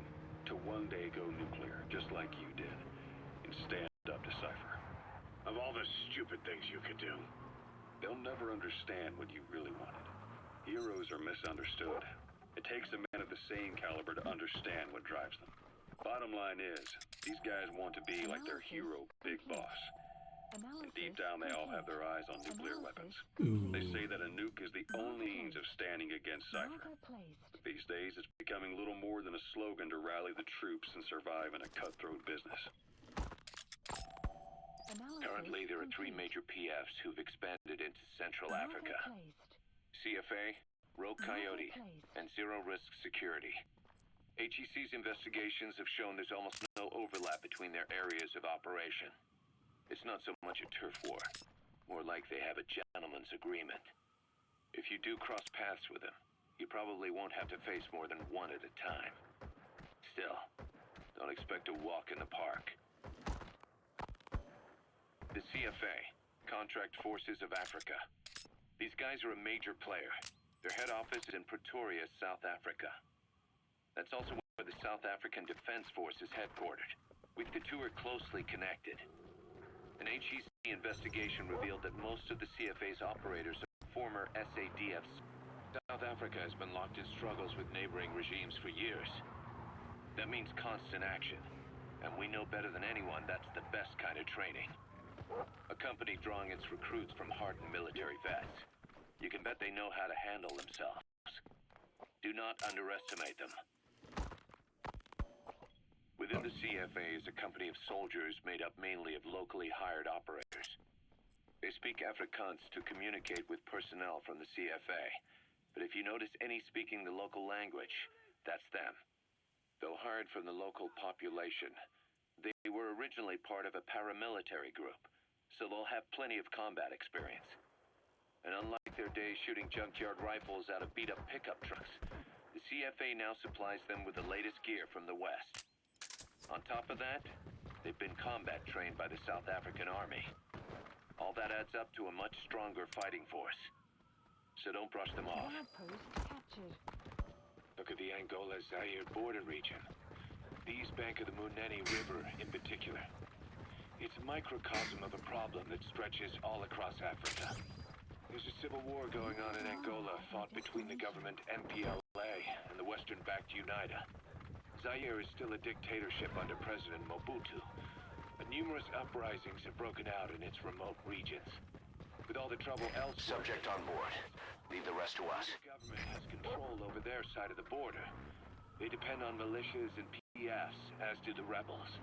S3: To one day go nuclear, just like you did, and stand up to Cypher. Of all the stupid things you could do, they'll never understand what you really wanted. Heroes are misunderstood. It takes a man of the same caliber to understand what drives them. Bottom line is, these guys want to be like their hero, Big Boss. And deep down, they all have their eyes on nuclear weapons. They say that a nuke is the only means of standing against Cypher. These days, it's becoming little more than a slogan to rally the troops and survive in a cutthroat business.
S7: Currently, there are 3 major PFs who've expanded into Central Africa. CFA, Rogue Coyote, and Zero Risk Security. HEC's investigations have shown there's almost no overlap between their areas of operation. It's not so much a turf war, more like they have a gentleman's agreement. If you do cross paths with them, you probably won't have to face more than one at a time. Still, don't expect a walk in the park. The CFA, Contract Forces of Africa. These guys are a major player. Their head office is in Pretoria, South Africa. That's also where the South African Defense Force is headquartered. The 2 are closely connected. An HEC investigation revealed that most of the CFA's operators are former SADFs. South Africa has been locked in struggles with neighboring regimes for years. That means constant action. And we know better than anyone that's the best kind of training. A company drawing its recruits from hardened military vets. You can bet they know how to handle themselves. Do not underestimate them. Within the CFA is a company of soldiers made up mainly of locally hired operators. They speak Afrikaans to communicate with personnel from the CFA. But if you notice any speaking the local language, that's them. Though hired from the local population, they were originally part of a paramilitary group, so they'll have plenty of combat experience. And unlike their days shooting junkyard rifles out of beat-up pickup trucks. The CFA now supplies them with the latest gear from the West. On top of that, they've been combat trained by the South African Army. All that adds up to a much stronger fighting force. So don't brush them off.
S5: Outpost captured.
S7: Look at the Angola-Zaire border region. The east bank of the Munene River in particular. It's a microcosm of a problem that stretches all across Africa. There's a civil war going on in Angola, fought between the government MPLA and the Western-backed UNITA. Zaire is still a dictatorship under President Mobutu, but numerous uprisings have broken out in its remote regions. With all the trouble elsewhere...
S4: Subject on board. Leave the rest to us.
S7: The government has control over their side of the border. They depend on militias and PFs, as do the rebels.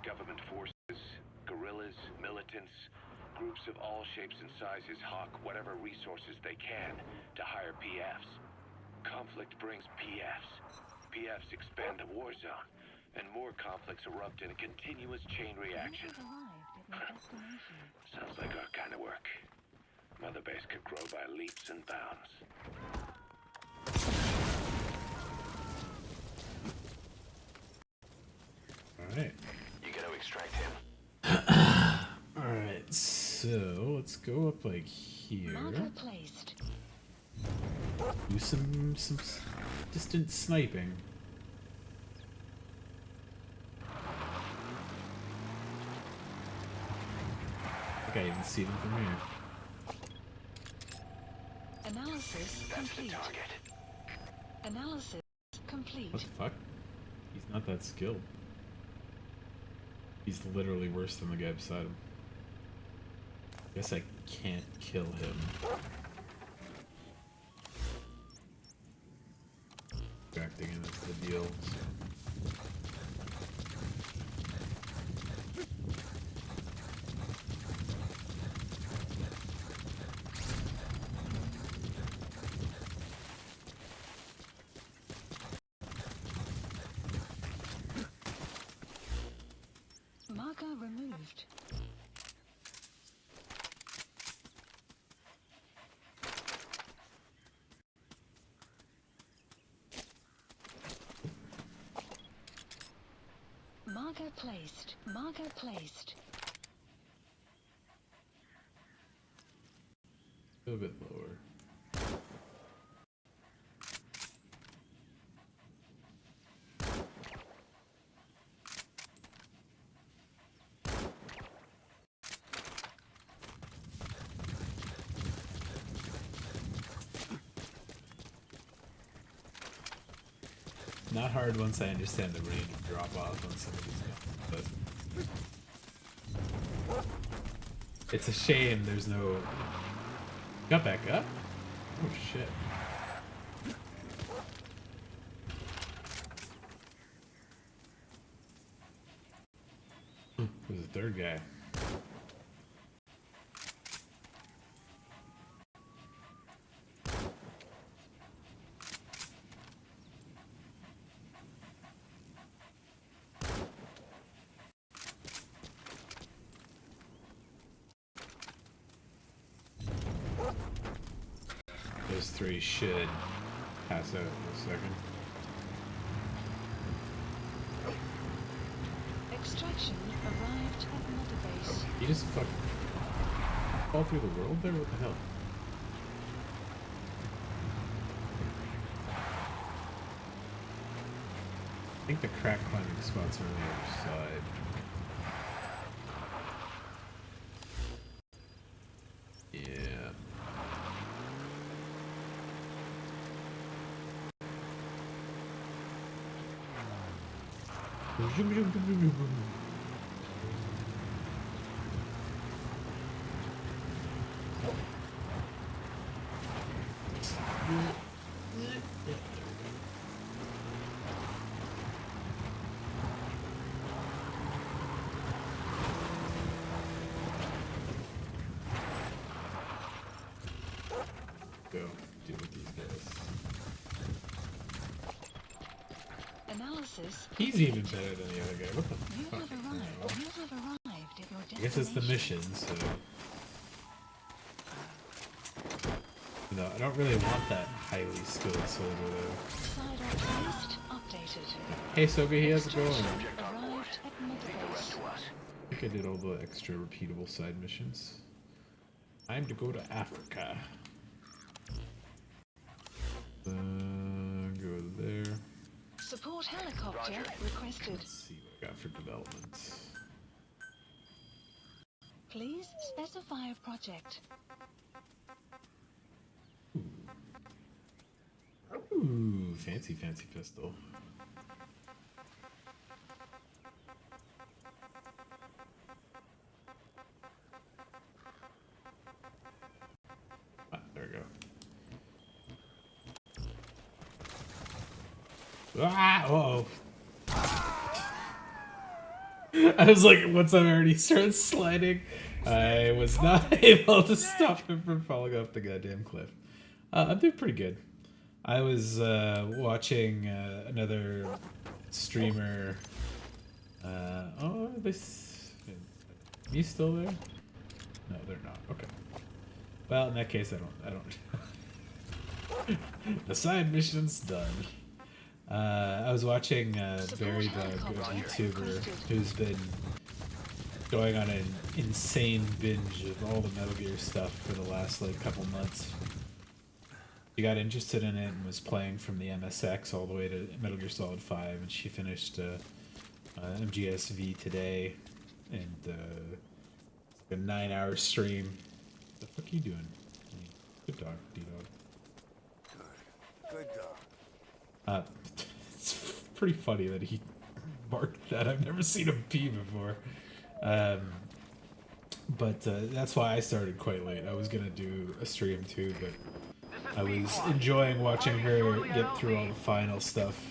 S7: Government forces, guerrillas, militants, groups of all shapes and sizes hawk whatever resources they can to hire PFs. Conflict brings PFs. PFs expand the war zone, and more conflicts erupt in a continuous chain reaction.
S5: You've arrived at your destination.
S7: Sounds like our kind of work. Mother Base could grow by leaps and bounds.
S2: Alright.
S4: You gotta extract him.
S2: Alright, so let's go up like here.
S5: Marker placed.
S2: Do some distant sniping. I think I even see them from here.
S5: Analysis
S4: That's the
S5: complete.
S4: target.
S5: Analysis complete.
S2: What the fuck? He's not that skilled. He's literally worse than the guy beside him. Guess I can't kill him. Acting in is the deal.
S5: Marker removed. Marker placed. Marker placed.
S2: A bit lower. Not hard once I understand the range of drop off on some of these guns, but it's a shame there's no. Got back up? Oh shit. There's a third guy. Those three should pass out in a second.
S5: Extraction arrived at Mother Base.
S2: He just fucking fall through the world there? What the hell? I think the crack climbing spots are on the other side. Yeah. Go deal with these guys.
S5: Analysis.
S2: He's even better than the other guy. What the
S5: You
S2: fuck?
S5: have arrived. You have arrived at your destination.
S2: I guess it's the mission, so. No, I don't really want that highly skilled soldier though.
S5: Side outpost updated.
S2: Hey Sogi, how's it going?
S5: Arrived at Mother Base.
S2: I think I did all the extra repeatable side missions. Time to go to Africa. Go there.
S5: Support helicopter requested.
S2: Let's see what I got for development.
S5: Please specify a project.
S2: Ooh, fancy pistol. Ah, there we go. Ah, uh-oh. I was like, once I already started sliding, I was not able to stop him from falling off the goddamn cliff. I'm doing pretty good. I was watching another streamer. Oh, this. You still there? No, they're not. Okay. Well, in that case, I don't. The side mission's done. I was watching Barry Dog, a YouTuber who's been going on an insane binge of all the Metal Gear stuff for the last like couple months. She got interested in it and was playing from the MSX all the way to Metal Gear Solid 5, and she finished MGSV today, and it's like a 9-hour stream. What the fuck are you doing? Good dog, D-Dog.
S4: Good dog.
S2: It's pretty funny that he barked that. I've never seen him pee before. But that's why I started quite late. I was gonna do a stream too, but I was enjoying watching her get through all the final stuff.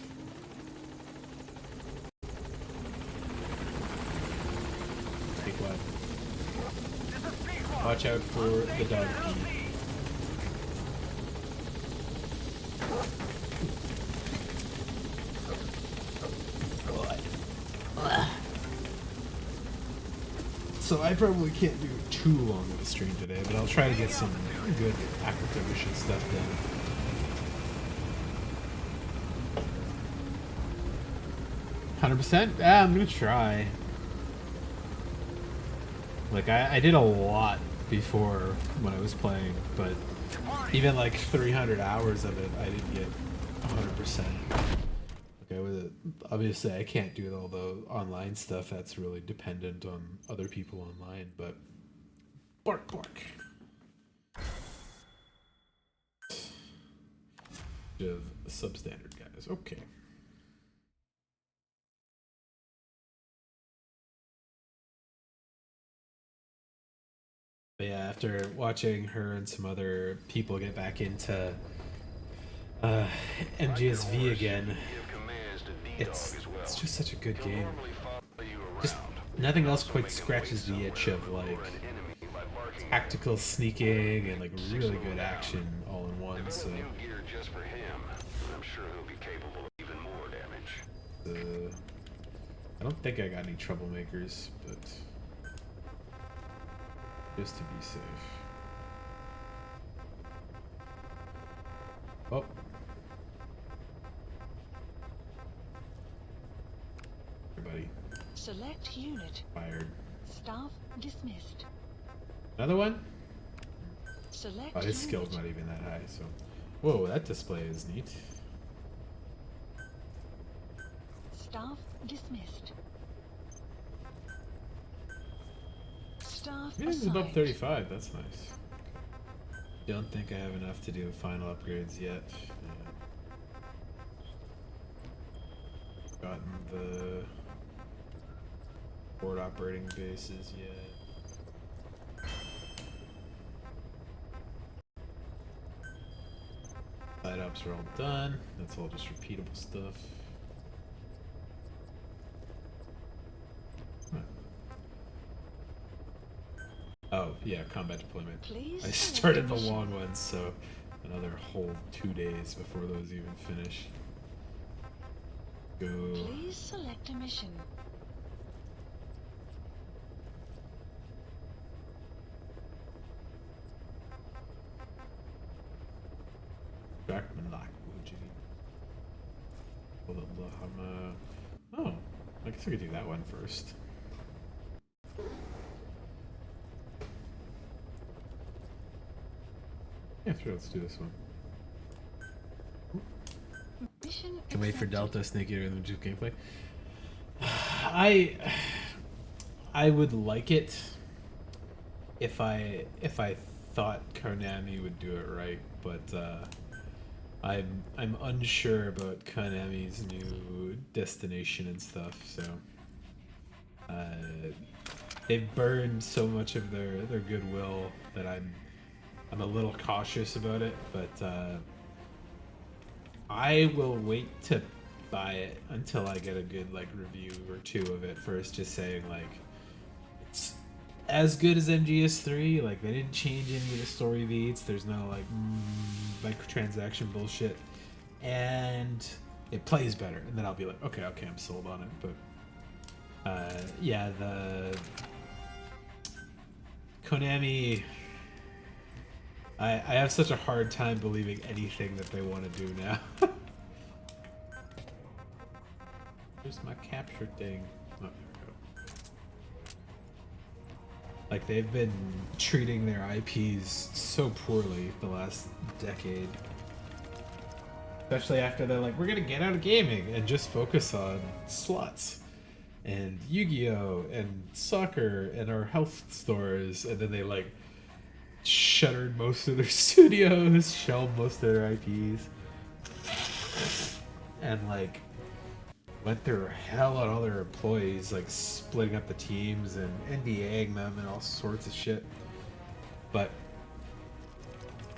S2: Take one. Watch out for the dog pee. So I probably can't do too long of a stream today, but I'll try to get some good Africa mission stuff done. %? Yeah, I'm gonna try. Like, I did a lot before when I was playing, but even like 300 hours of it, I didn't get 100%. Okay, with it, obviously I can't do all the online stuff. That's really dependent on other people online, but bark bark. Of substandard guys. Okay. But yeah, after watching her and some other people get back into MGSV again, it's just such a good game. Just nothing else quite scratches the itch of like tactical sneaking and like really good action all in one. So I don't think I got any troublemakers, but just to be safe. Oh. Everybody.
S5: Select unit.
S2: Fired.
S5: Staff dismissed.
S2: Another one?
S5: Select
S2: Oh, his skill's not even that high, so. Whoa, that display is neat.
S5: Staff dismissed. Staff
S2: It is above
S5: assigned.
S2: 35, that's nice. Don't think I have enough to do final upgrades yet. Gotten the board operating bases yet. Side ups are all done. That's all just repeatable stuff. Huh. Oh, yeah, combat deployment.
S5: Please
S2: I
S5: select
S2: started the
S5: mission.
S2: long ones, so another whole 2 days before those even finish. Go.
S5: Please select a mission.
S2: Oh, I guess I could do that one first. Yeah, sure, let's do this one.
S5: Mission
S2: Can wait for
S5: accepted.
S2: Delta, Snake Eater, and the Juke gameplay. I would like it if I thought Konami would do it right, but I'm unsure about Konami's new destination and stuff. So they've burned so much of their goodwill that I'm a little cautious about it. But I will wait to buy it until I get a good like review or two of it first, just saying like it's as good as MGS3. Like they didn't change any of the story beats. There's no like microtransaction bullshit, and it plays better. And then I'll be like, okay, I'm sold on it. But yeah, the Konami. I have such a hard time believing anything that they want to do now. Where's my capture thing? Oh, there we go. Like, they've been treating their IPs so poorly the last decade. Especially after they're like, we're gonna get out of gaming and just focus on slots and Yu-Gi-Oh! And soccer and our health stores, and then they like shuttered most of their studios, shelved most of their IPs, and like went through hell on all their employees, like splitting up the teams and NDAing them and all sorts of shit. But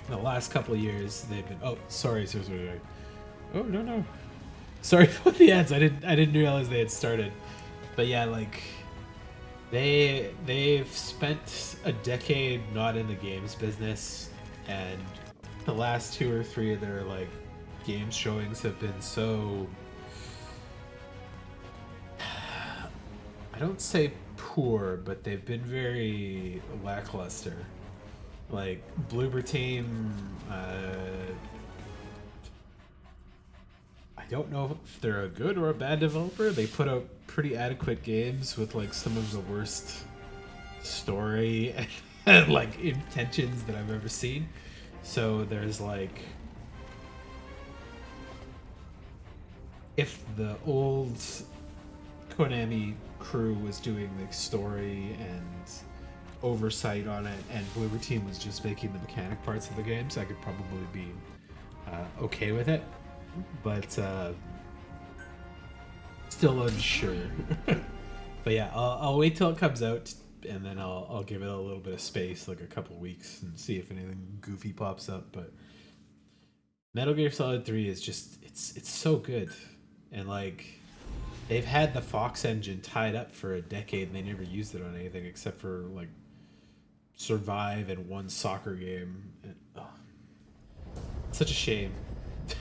S2: in the last couple of years, they've been sorry. Oh no, sorry about the ads. I didn't realize they had started. But yeah, like they've spent a decade not in the games business, and the last 2 or 3 of their like game showings have been so, I don't say poor, but they've been very lackluster. Like Bloober Team, I don't know if they're a good or a bad developer. They put out pretty adequate games with like some of the worst story and like intentions that I've ever seen. So there's like, if the old Konami crew was doing the story and oversight on it, and Bloober Team was just making the mechanic parts of the games, I could probably be okay with it. But still unsure. But yeah, I'll wait till it comes out, and then I'll give it a little bit of space, like a couple weeks, and see if anything goofy pops up. But Metal Gear Solid 3 is just it's so good, and like they've had the Fox engine tied up for a decade, and they never used it on anything except for like Survive and one soccer game. And, such a shame.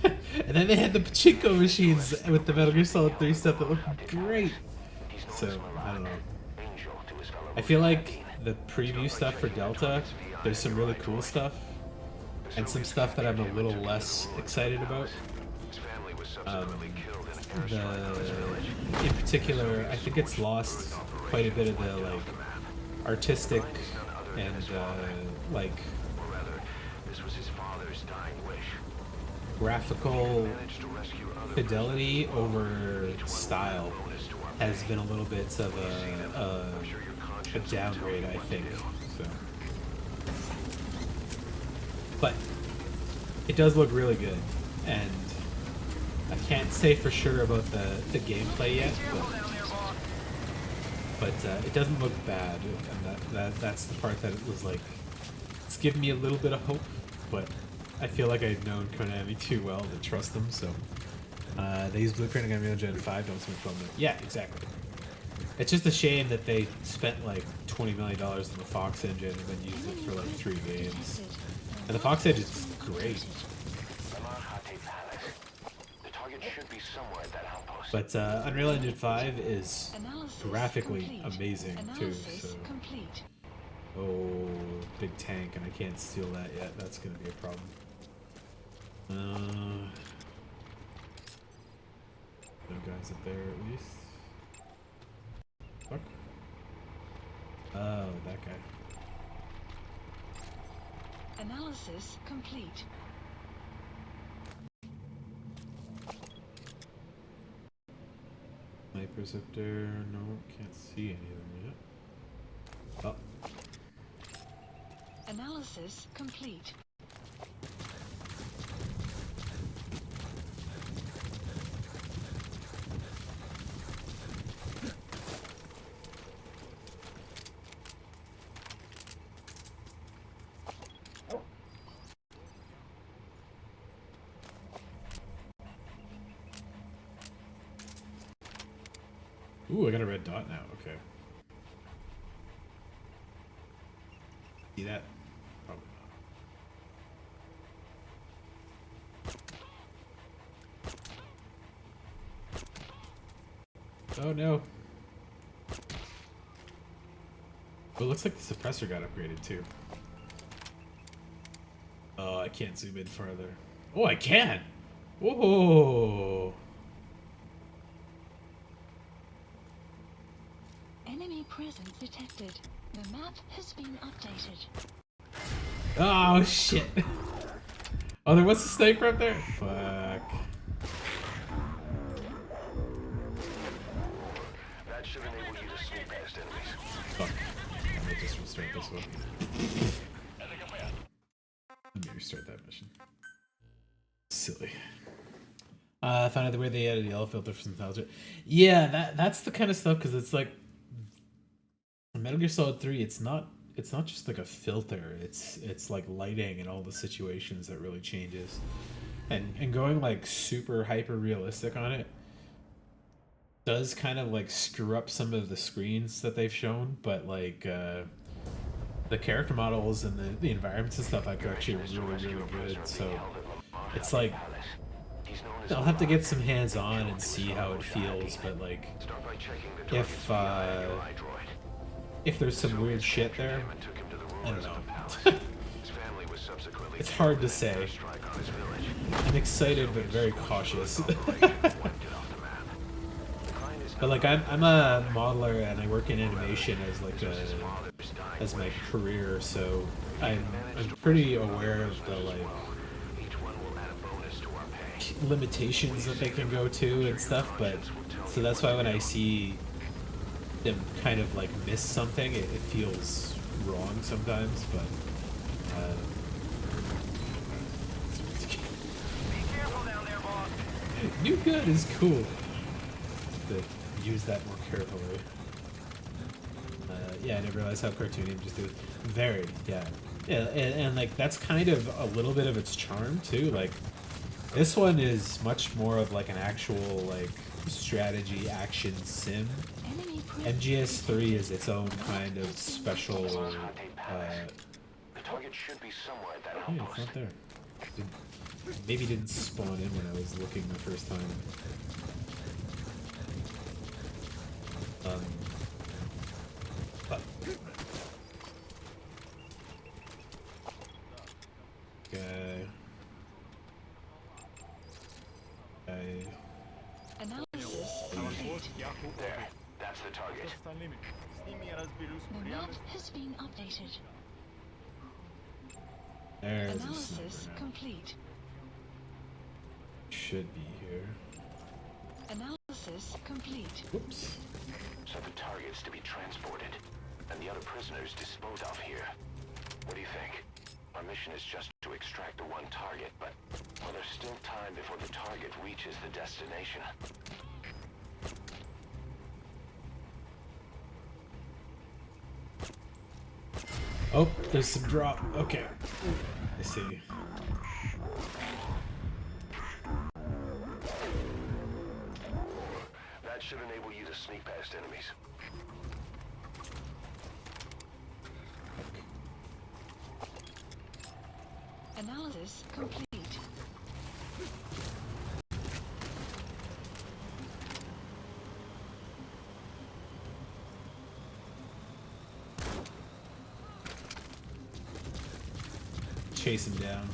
S2: And then they had the pachinko machines with the Metal Gear Solid 3 stuff that looked great. So, I don't know. I feel like the preview stuff for Delta, there's some really cool stuff, and some stuff that I'm a little less excited about. In particular, I think it's lost quite a bit of the like artistic and like graphical fidelity over style has been a little bit of a downgrade, I think. So, but it does look really good, and I can't say for sure about the gameplay yet, but it doesn't look bad, and that's the part that it was like, it's giving me a little bit of hope, but I feel like I've known Konami too well to trust them, so they use Blueprinting on Unreal Engine 5, don't switch from it. Yeah, exactly. It's just a shame that they spent like $20 million on the Fox engine and then used it for like 3 games. And the Fox engine is great. But Unreal Engine 5 is graphically amazing too. So. Oh, big tank, and I can't steal that yet. That's gonna be a problem. Is it there at least? Fuck. Oh, that guy.
S5: Analysis complete.
S2: Snipers up there. No, can't see any of them yet. Oh.
S5: Analysis complete.
S2: Ooh, I got a red dot now. Okay. See that? Probably not. Oh no. But it looks like the suppressor got upgraded too. Oh, I can't zoom in farther. Oh, I can! Whoa!
S5: Enemy presence detected. The map has been updated.
S2: Oh shit! Oh, there was a sniper up there? Fuck.
S4: That should enable you to sneak past enemies.
S2: Fuck. Let me just restart this one. Let me restart that mission. Silly. I found out the way they added yellow filter for some tiles. Yeah, that's the kind of stuff, because it's like Metal Gear Solid 3, it's not just like a filter, it's like lighting and all the situations that really changes. And going like super hyper realistic on it does kind of like screw up some of the screens that they've shown, but like the character models and the environments and stuff like are actually really good. So it's like I'll have to get some hands on and see how it feels, but like if there's some weird shit there, I don't know. It's hard to say. I'm excited but very cautious. But like I'm a modeler and I work in animation as like as my career, so I'm pretty aware of the like limitations that they can go to and stuff. But so that's why when I see them kind of like miss something, it feels wrong sometimes. But new gun is cool. To use that more carefully. Yeah, I never realized how cartoony it just do it. Very, yeah. Yeah, and like that's kind of a little bit of its charm too. Like this one is much more of like an actual like strategy action sim. MGS3 is its own kind of special.
S4: The target should be somewhere at that
S2: Yeah, it's not there. Maybe didn't spawn in when I was looking the first time. But okay.
S5: Analysis complete.
S4: There. That's the target.
S5: The map has been updated.
S2: There's a
S5: Analysis
S2: sniper now.
S5: complete.
S2: Should be here.
S5: Analysis complete.
S2: Whoops.
S4: So the target's to be transported, and the other prisoners disposed of here. What do you think? Our mission is just to extract the one target, but well, there's still time before the target reaches the destination.
S2: Oh, there's some drop. Okay. I see.
S4: That should enable you to sneak past enemies.
S5: Analysis complete.
S2: Chase him down.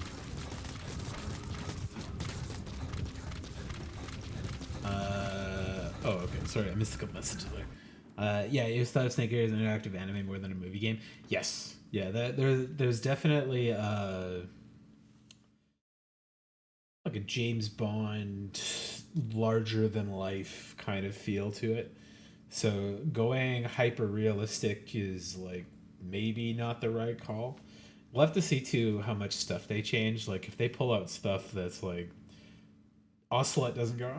S2: Oh, okay. Sorry, I missed a couple messages there. Yeah, you thought of Snake as an interactive anime more than a movie game. Yes. Yeah, there's definitely like a James Bond larger than life kind of feel to it. So going hyper realistic is like maybe not the right call. We'll have to see too how much stuff they change. Like if they pull out stuff that's like Ocelot doesn't go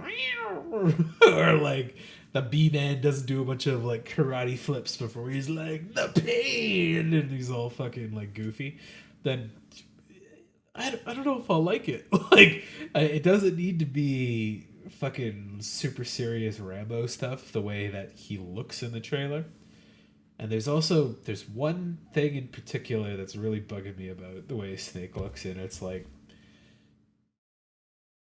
S2: or like the B-Man doesn't do a bunch of like karate flips before he's like the pain and he's all fucking like goofy, then I don't know if I'll like it. Like it doesn't need to be fucking super serious Rambo stuff the way that he looks in the trailer. And there's one thing in particular that's really bugging me about the way Snake looks, and it's like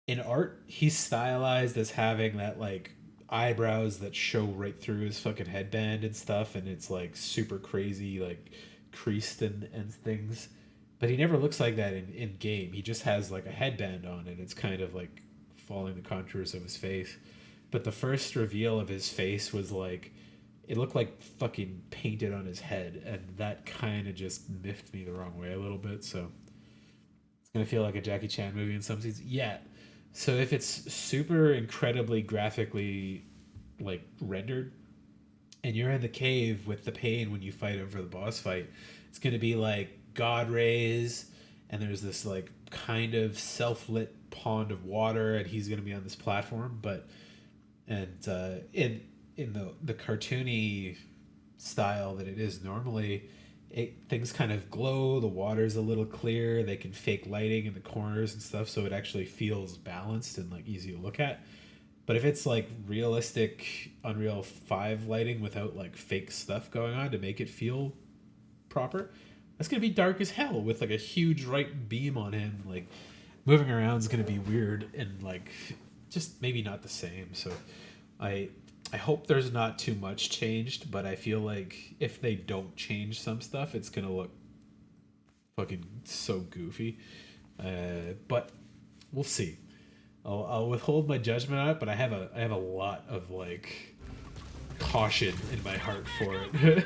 S2: in art he's stylized as having that like eyebrows that show right through his fucking headband and stuff, and it's like super crazy like creased and things. But he never looks like that in game. He just has like a headband on and it's kind of like following the contours of his face. But the first reveal of his face was like, it looked like fucking painted on his head, and that kind of just miffed me the wrong way a little bit. So it's gonna feel like a Jackie Chan movie in some scenes. Yeah. So if it's super incredibly graphically like rendered, and you're in the cave with the pain when you fight him for the boss fight, it's gonna be like God rays, and there's this like kind of self-lit pond of water, and he's gonna be on this platform. But in the cartoony style that it is normally, things kind of glow, the water's a little clear, they can fake lighting in the corners and stuff, so it actually feels balanced and like easy to look at. But if it's like realistic Unreal 5 lighting without like fake stuff going on to make it feel proper, that's gonna be dark as hell with like a huge right beam on him. Like moving around is gonna be weird and like just maybe not the same. So I hope there's not too much changed, but I feel like if they don't change some stuff, it's gonna look fucking so goofy. But we'll see. I'll withhold my judgment on it, but I have a lot of like caution in my heart for it.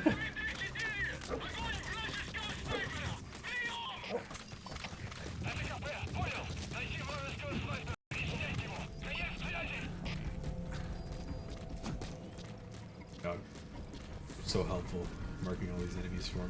S2: God, so helpful marking all these enemies for me.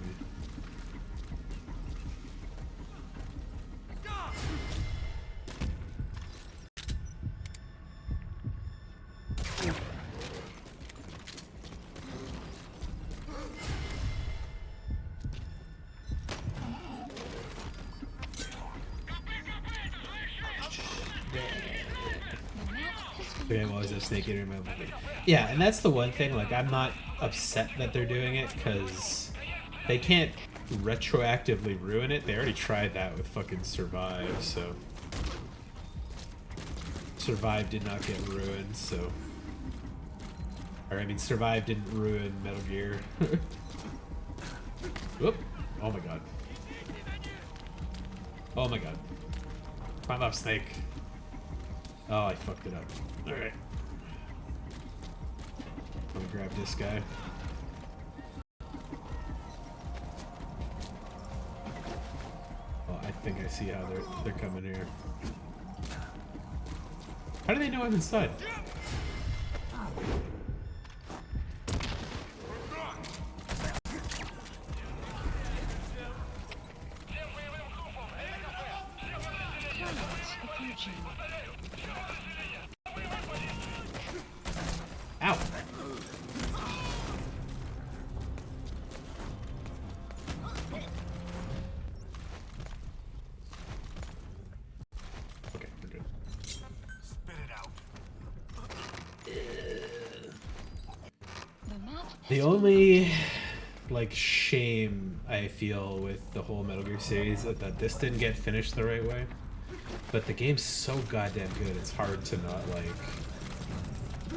S2: I'm always a snake eater in my movie. Yeah, and that's the one thing, like, I'm not upset that they're doing it, because they can't retroactively ruin it. They already tried that with fucking Survive, so... Survive did not get ruined, so... Or, I mean, Survive didn't ruin Metal Gear. Whoop! Oh my god. Oh my god. Climb up, Snake. Oh, I fucked it up. Alright. I'm gonna grab this guy. Oh, I think I see how they're coming here. How do they know I'm inside? Ow! Okay, we're good.
S4: Spit it out.
S2: The only like shame I feel with the whole Metal Gear series is that this didn't get finished the right way. But the game's so goddamn good, it's hard to not like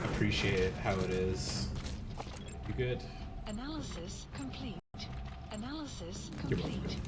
S2: appreciate how it is. You good?
S5: Analysis complete. Analysis
S2: You're
S5: complete.
S2: welcome.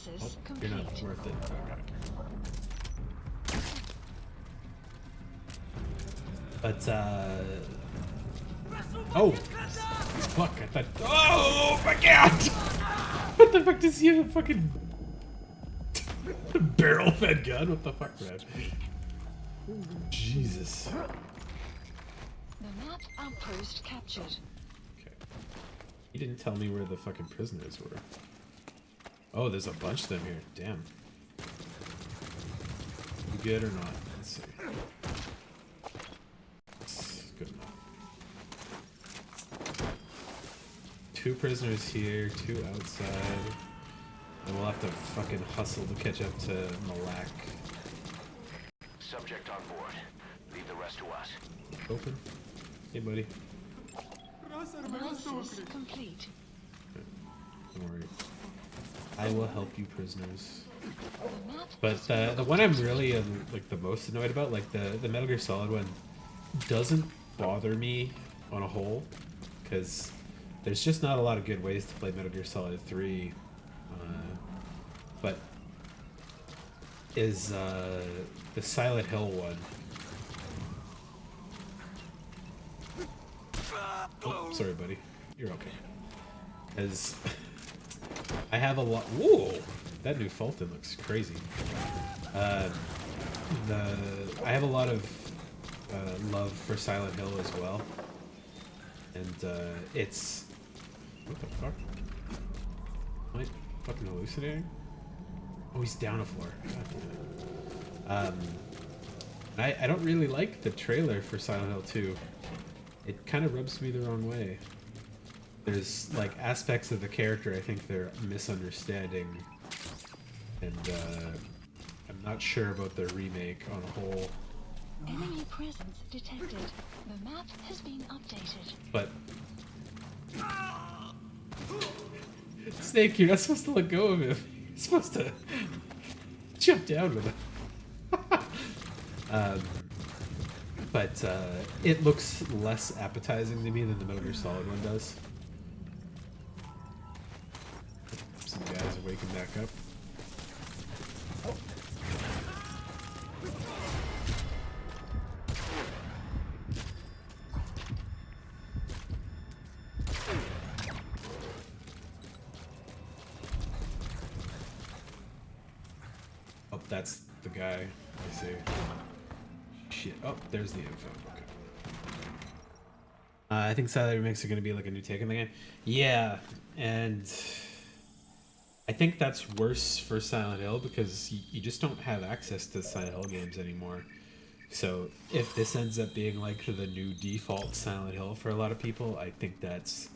S5: Analysis
S2: You're
S5: complete.
S2: not worth it. Okay. But, oh! Fuck, I thought. Oh my god! What the fuck does he have a fucking barrel fed gun? What the fuck, man? Jesus.
S5: The map outpost captured.
S2: Okay. He didn't tell me where the fucking prisoners were. Oh, there's a bunch of them here. Damn. You good or not? Let's see. It's good enough. 2 prisoners here, 2 outside. And we'll have to fucking hustle to catch up to Malak.
S4: Subject on board. Leave the rest to us.
S2: Open. Hey, buddy.
S5: Analysis complete.
S2: Don't worry. I will help you, prisoners.
S5: The map
S2: But the one I'm really like the most annoyed about, like the Metal Gear Solid one, doesn't bother me on a whole, because there's just not a lot of good ways to play Metal Gear Solid 3. But is the Silent Hill one. Oh, sorry, buddy. You're okay. As I have a lot. Whoa, that new Fulton looks crazy. I have a lot of love for Silent Hill as well, and it's what the fuck? Am I fucking hallucinating? Oh, he's down a floor. God damn it. I don't really like the trailer for Silent Hill 2. It kind of rubs me the wrong way. There's like aspects of the character I think they're misunderstanding, and I'm not sure about the remake on a whole.
S5: enemy presence detected. The map has been updated.
S2: But Snake, you're not supposed to let go of him. You're supposed to jump down with him. But it looks less appetizing to me than the Metal Gear Solid one does. Some guys are waking back up. Oh. Oh, that's the guy. I see. Shit. Oh, there's the info. Okay. I think Silent remakes are going to be like a new take on the game. Yeah, and I think that's worse for Silent Hill because you just don't have access to Silent Hill games anymore. So if this ends up being like the new default Silent Hill for a lot of people, I think that's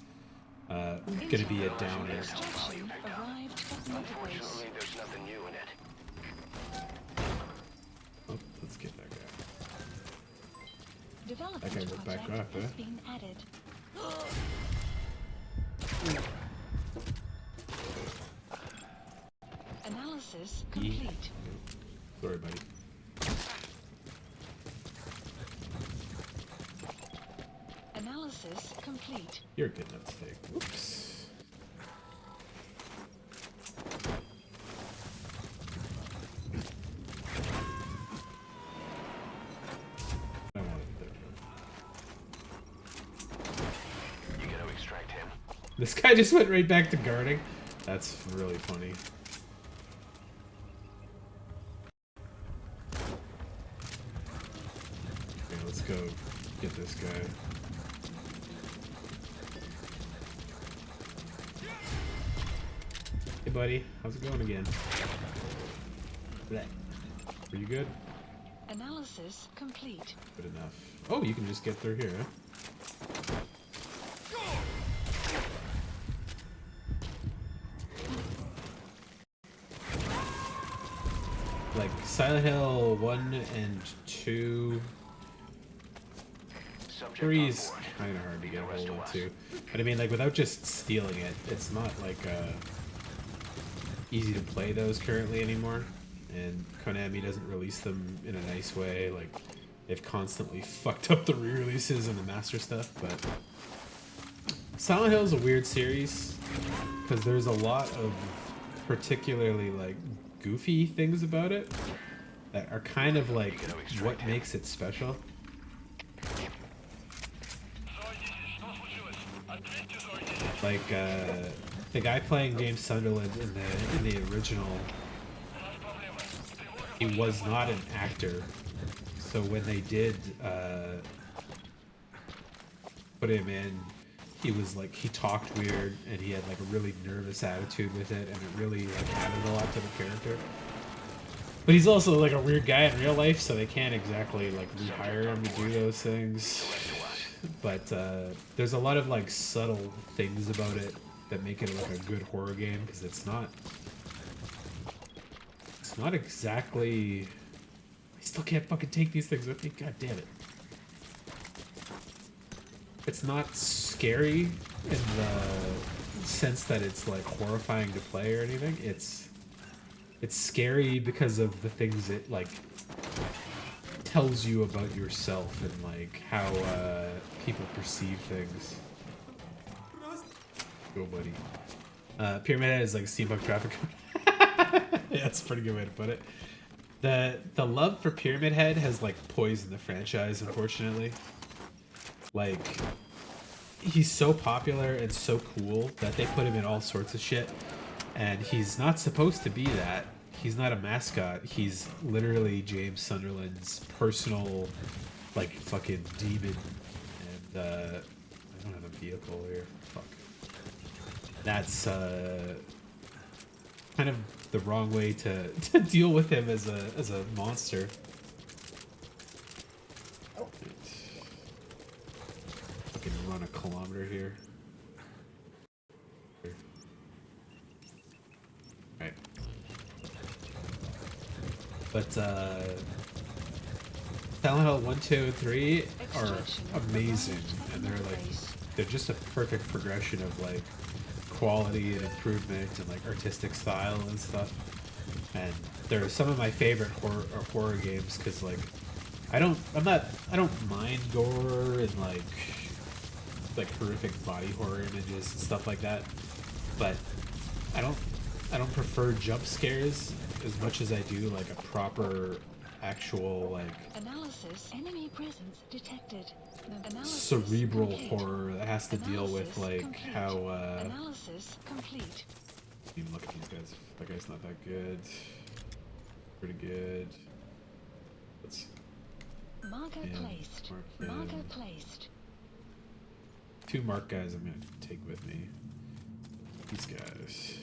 S2: going to be a downer.
S5: Extraction arrived at Mother Base.
S4: Unfortunately, there's nothing new in it.
S2: Oh, let's get that guy.
S5: Development
S2: That guy went back
S5: project
S2: up,
S5: has
S2: eh?
S5: been added. Analysis complete.
S2: Sorry, buddy.
S5: Analysis complete.
S2: You're good enough to take. Whoops. I wanted to.
S4: You gotta extract him.
S2: This guy just went right back to guarding. That's really funny. Okay, let's go get this guy. Hey buddy, how's it going again? Bleh. Are you good?
S5: Analysis complete.
S2: Good enough. Oh, you can just get through here, huh? Like Silent Hill 1 and 2.
S4: Subject
S2: 3
S4: on
S2: is
S4: board.
S2: kind of hard to
S4: Leave
S2: get
S4: the
S2: a
S4: rest
S2: hold
S4: to
S2: of
S4: us.
S2: too. But I mean, like without just stealing it, it's not like easy to play those currently anymore. And Konami doesn't release them in a nice way. Like they've constantly fucked up the re-releases and the master stuff. But Silent Hill is a weird series because there's a lot of particularly like goofy things about it that are kind of like what makes it special. Like the guy playing James Sunderland in the original, he was not an actor. So when they did put him in, he was like, he talked weird and he had like a really nervous attitude with it, and it really like added a lot to the character. But he's also like a weird guy in real life, so they can't exactly like rehire him to do those things. But there's a lot of like subtle things about it that make it like a good horror game, because it's not exactly. I still can't fucking take these things with me. God damn it. It's not scary in the sense that it's like horrifying to play or anything. It's scary because of the things it like tells you about yourself and like how people perceive things. Go, buddy. Pyramid Head is like steampunk traffic. Yeah, that's a pretty good way to put it. The love for Pyramid Head has like poisoned the franchise, unfortunately. Like, he's so popular and so cool that they put him in all sorts of shit, and he's not supposed to be that. He's not a mascot. He's literally James Sunderland's personal, like, fucking demon. And I don't have a vehicle here. Fuck. That's kind of the wrong way to deal with him as a monster. Fucking run a kilometer here. Right. But Silent Hill 1, 2, and 3 are amazing, and they're just a perfect progression of like quality and improvement and like artistic style and stuff. And they're some of my favorite horror games because like I don't mind gore and like horrific body horror images and stuff like that, but I don't prefer jump scares as much as I do like a proper actual like
S5: Analysis. Enemy presence detected. Analysis
S2: cerebral
S5: complete.
S2: horror that has to deal with like
S5: Complete.
S2: how
S5: Analysis complete.
S2: look at these guys. That guy's not that good. Pretty good. Let's
S5: Marker
S2: Yeah,
S5: placed.
S2: mark
S5: Marker
S2: him.
S5: placed.
S2: 2 mark guys I'm gonna take with me. These guys.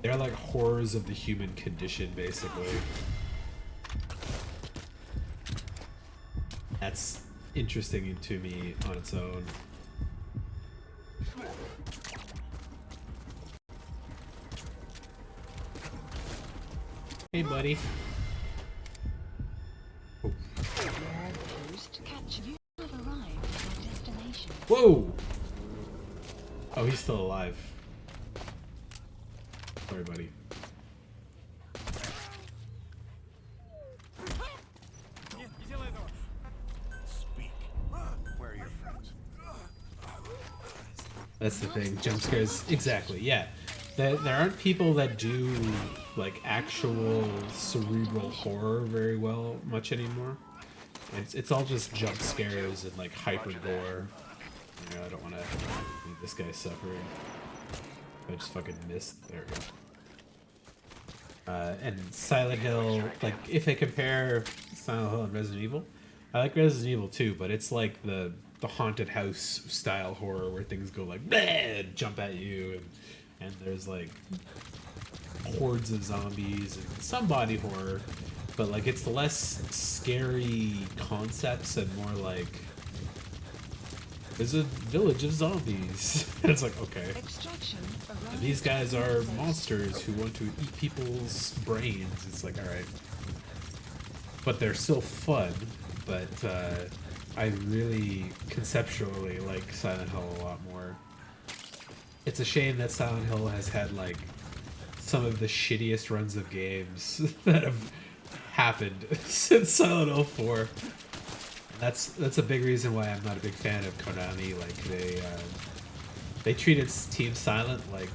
S2: They're like horrors of the human condition, basically. That's interesting to me on its own. Hey, buddy. Oh.
S5: Post capture. You have arrived at your destination.
S2: Whoa! Oh, he's still alive. Sorry, buddy.
S7: Speak. Where are your friends?
S2: That's the thing. Jump scares. Exactly, yeah. There aren't people that do, like, actual cerebral horror very well much anymore. It's all just jump scares and, like, hyper gore. You know, I don't want to leave this guy suffering. I just fucking missed. There we go. And Silent Hill, like, if I compare Silent Hill and Resident Evil, I like Resident Evil too, but it's like the haunted house style horror where things go like, bleh, and jump at you, and there's like hordes of zombies and some body horror, but like it's less scary concepts and more like, there's a village of zombies. And it's like, okay.
S5: Extraction.
S2: And these guys are monsters who want to eat people's brains. It's like, alright. But they're still fun, but I really conceptually like Silent Hill a lot more. It's a shame that Silent Hill has had like some of the shittiest runs of games that have happened since Silent Hill 4. And that's a big reason why I'm not a big fan of Konami. Like they treated Team Silent like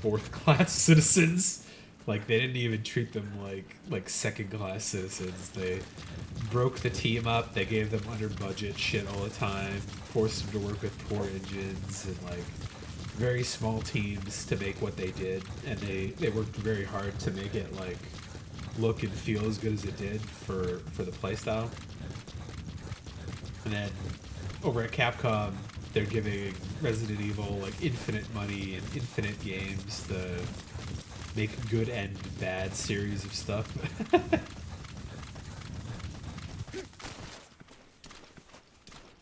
S2: fourth class citizens. Like they didn't even treat them like second class citizens. They broke the team up. They gave them under budget shit all the time. Forced them to work with poor engines and like very small teams to make what they did. And they worked very hard to make it like look and feel as good as it did for the playstyle. And then over at Capcom, they're giving Resident Evil like infinite money and infinite games to make good and bad series of stuff.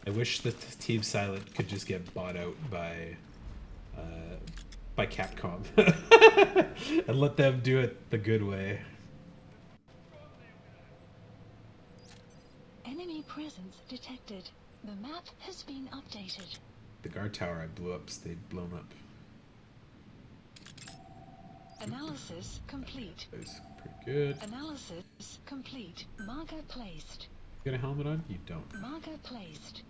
S2: I wish that Team Silent could just get bought out by Capcom and let them do it the good way.
S5: Enemy presence detected. The map has been updated.
S2: The guard tower I blew up stayed blown up.
S5: Analysis complete.
S2: That was pretty good.
S5: Analysis complete. Marker placed.
S2: You got a helmet on? You don't.
S5: Marker placed.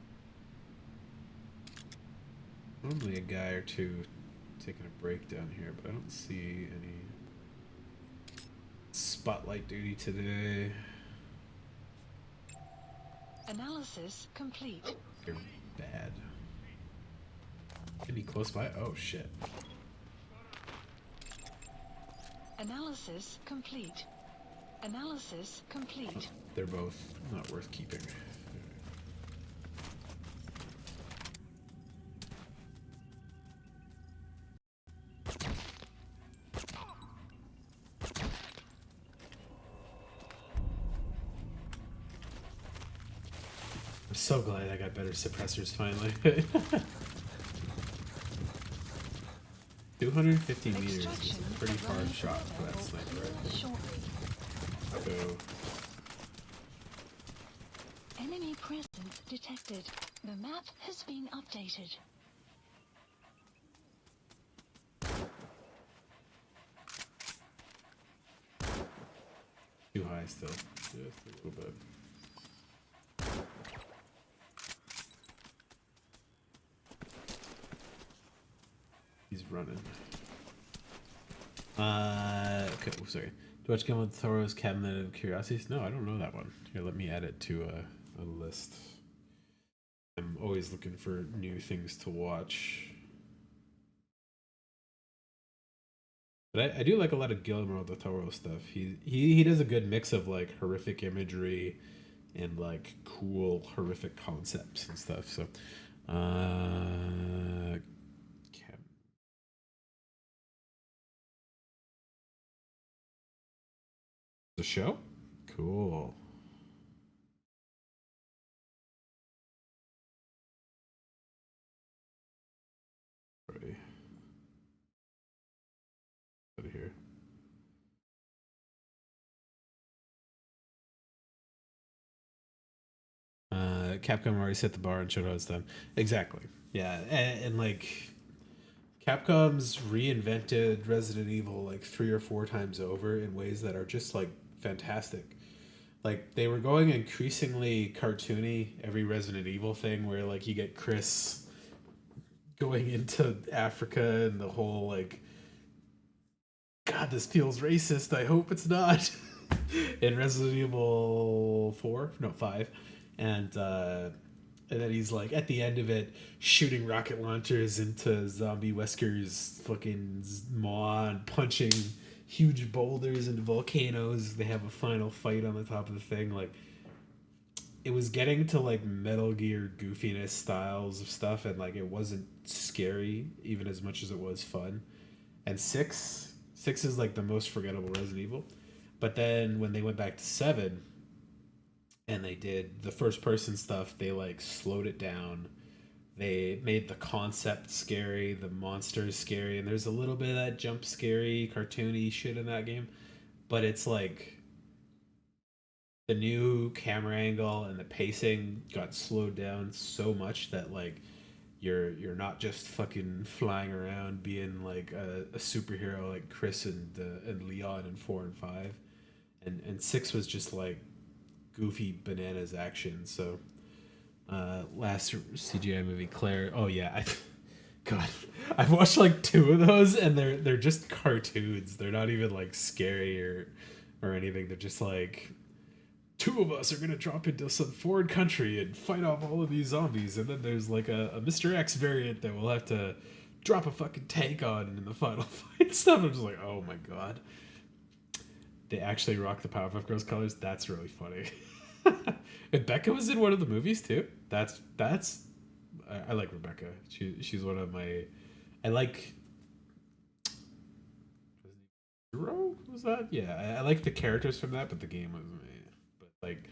S2: Normally a guy or two taking a break down here, but I don't see any spotlight duty today.
S5: Analysis complete.
S2: You're bad. Can be close by? Oh shit.
S5: Analysis complete. Analysis complete.
S2: They're both not worth keeping. I'm so glad I got better suppressors finally. 250 meters is a pretty far shot for that sniper rifle. So
S5: Enemy presence detected. The map has been updated.
S2: too high still. Just a little bit. He's running. Okay, oh, sorry. Do watch Guillermo del Toro's Cabinet of Curiosities? No, I don't know that one. Here, let me add it to a list. I'm always looking for new things to watch. But I do like a lot of Guillermo del Toro stuff. He does a good mix of like horrific imagery and like cool horrific concepts and stuff. So, the show? Cool. Alrighty. Out of here. Capcom already set the bar and showed how it's done. Exactly. Yeah, and like Capcom's reinvented Resident Evil like 3 or 4 times over in ways that are just like fantastic. Like they were going increasingly cartoony every Resident Evil thing, where like you get Chris going into Africa and the whole like, God, this feels racist. I hope it's not. In Resident Evil 4, no 5, and then he's like at the end of it shooting rocket launchers into Zombie Wesker's fucking maw and punching huge boulders into volcanoes. They have a final fight on the top of the thing. Like it was getting to like Metal Gear goofiness styles of stuff, and like it wasn't scary even as much as it was fun. And 6 is like the most forgettable Resident Evil. But then when they went back to 7 and they did the first person stuff, they like slowed it down. They made the concept scary, the monsters scary, and there's a little bit of that jump scary, cartoony shit in that game. But it's like the new camera angle and the pacing got slowed down so much that like you're not just fucking flying around being like a superhero like Chris and Leon in 4 and 5, and 6 was just like goofy bananas action. So last CGI movie, Claire. Oh yeah, God, I've watched like 2 of those, and they're just cartoons. They're not even like scary or anything. They're just like, 2 of us are gonna drop into some foreign country and fight off all of these zombies, and then there's like a Mr. X variant that we'll have to drop a fucking tank on in the final fight stuff. I'm just like, oh my god. They actually rock the Powerpuff Girls colors. That's really funny. And Becca was in one of the movies too. That's I like Rebecca. She's one of my. I like. Zero, was that? Yeah, I like the characters from that, but the game was. But like,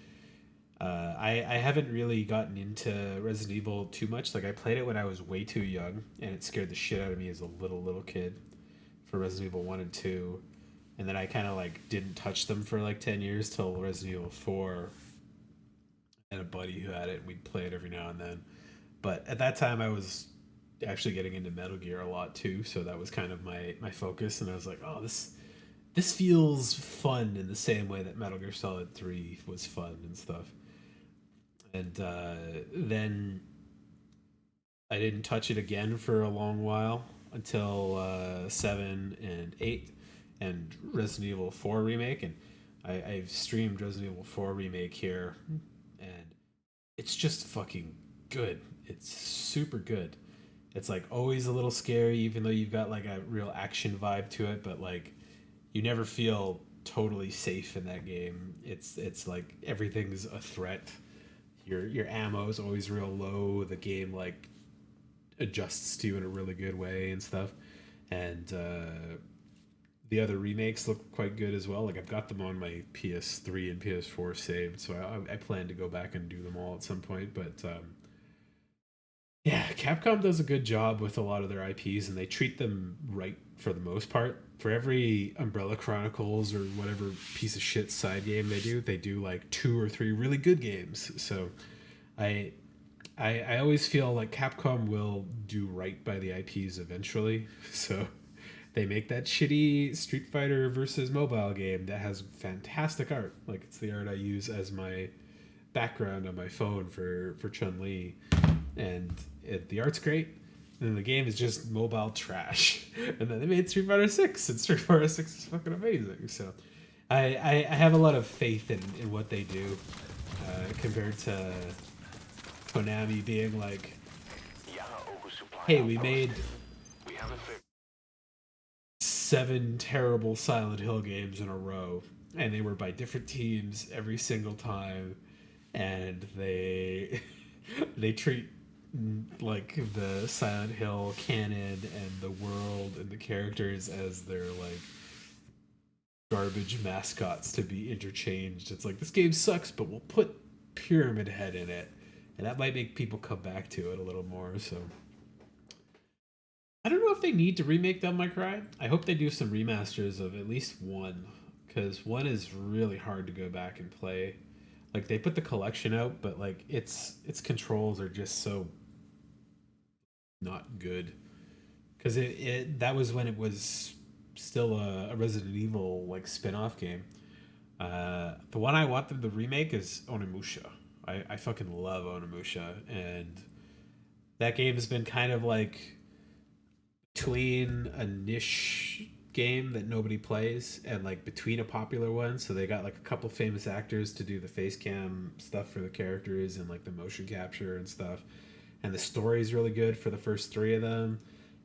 S2: I haven't really gotten into Resident Evil too much. Like I played it when I was way too young, and it scared the shit out of me as a little kid. For Resident Evil 1 and 2, and then I kind of like didn't touch them for like 10 years till Resident Evil 4. And a buddy who had it, and we'd play it every now and then. But at that time, I was actually getting into Metal Gear a lot too, so that was kind of my focus. And I was like, oh, this feels fun in the same way that Metal Gear Solid 3 was fun and stuff. And then I didn't touch it again for a long while until 7 and 8 and Resident Evil 4 Remake. And I've streamed Resident Evil 4 Remake here, and it's just fucking good. It's super good. It's like always a little scary, even though you've got like a real action vibe to it, but like you never feel totally safe in that game. It's like everything's a threat. Your ammo is always real low. The game like adjusts to you in a really good way and stuff. And the other remakes look quite good as well. Like I've got them on my PS3 and PS4 saved, so I plan to go back and do them all at some point. But yeah, Capcom does a good job with a lot of their IPs, and they treat them right for the most part. For every Umbrella Chronicles or whatever piece of shit side game they do like 2 or 3 really good games. So I always feel like Capcom will do right by the IPs eventually. So they make that shitty Street Fighter versus mobile game that has fantastic art. Like it's the art I use as my background on my phone for Chun-Li, and the art's great. And then the game is just mobile trash. And then they made Street Fighter 6, and Street Fighter 6 is fucking amazing. So I have a lot of faith in what they do compared to Konami being like, hey, we made 7 terrible Silent Hill games in a row, and they were by different teams every single time, and they treat like the Silent Hill canon and the world and the characters as their like garbage mascots to be interchanged. It's like, this game sucks, but we'll put Pyramid Head in it, and that might make people come back to it a little more. So I don't know if they need to remake Devil May Cry. I hope they do some remasters of at least 1, because 1 is really hard to go back and play. Like they put the collection out, but like its controls are just so not good, because that was when it was still a Resident Evil like spin-off game. The one I want them to remake is Onimusha. I fucking love Onimusha, and that game has been kind of like between a niche game that nobody plays and like between a popular one. So they got like a couple famous actors to do the face cam stuff for the characters and like the motion capture and stuff, and the story is really good for the first 3 of them.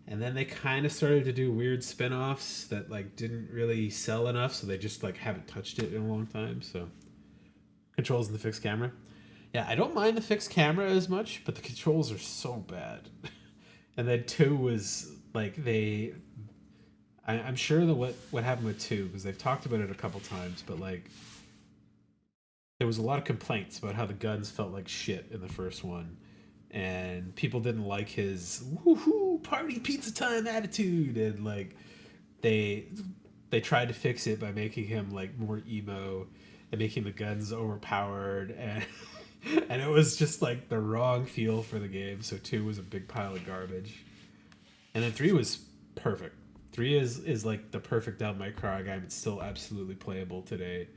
S2: And then they kind of started to do weird spin-offs that like didn't really sell enough, so they just like haven't touched it in a long time. So controls and the fixed camera, yeah, I don't mind the fixed camera as much, but the controls are so bad. And then 2 was like I'm sure that what happened with 2, because they've talked about it a couple times, but like there was a lot of complaints about how the guns felt like shit in the first one, and people didn't like his woohoo party pizza time attitude, and like they they tried to fix it by making him like more emo and making the guns overpowered, and and it was just like the wrong feel for the game. So 2 was a big pile of garbage, and then 3 was perfect. 3 is like the perfect Devil May Cry game. It's still absolutely playable today,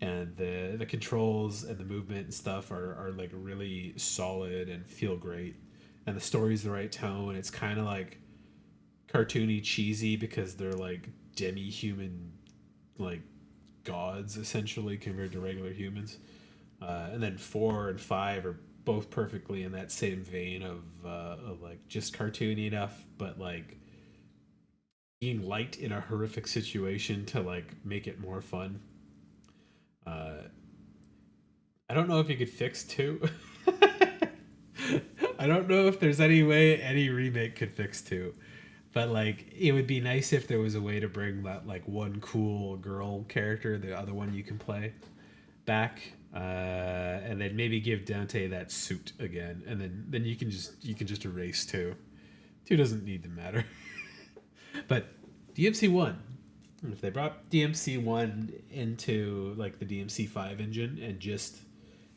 S2: and the controls and the movement and stuff are like really solid and feel great, and the story's the right tone. It's kind of like cartoony, cheesy, because they're like demi-human, like gods essentially compared to regular humans. And then 4 and 5 are both perfectly in that same vein of like just cartoony enough, but like being light in a horrific situation to like make it more fun. I don't know if you could fix 2. I don't know if there's any way any remake could fix 2. But like, it would be nice if there was a way to bring that like one cool girl character, the other one you can play, back, and then maybe give Dante that suit again, and then you can just erase 2. 2 doesn't need to matter. But DMC 1, if they brought DMC 1 into like the DMC 5 engine and just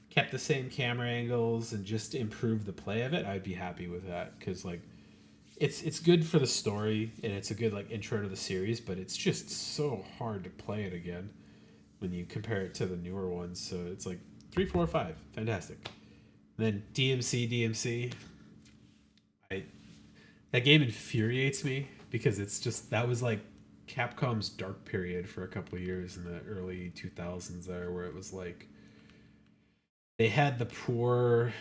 S2: kept the same camera angles and just improved the play of it, I'd be happy with that, because like it's good for the story and it's a good like intro to the series, but it's just so hard to play it again when you compare it to the newer ones. So it's like 3, 4, 5, fantastic. And then DMC, that game infuriates me because it's just, that was like Capcom's dark period for a couple of years in the early 2000s there, where it was like they had the poor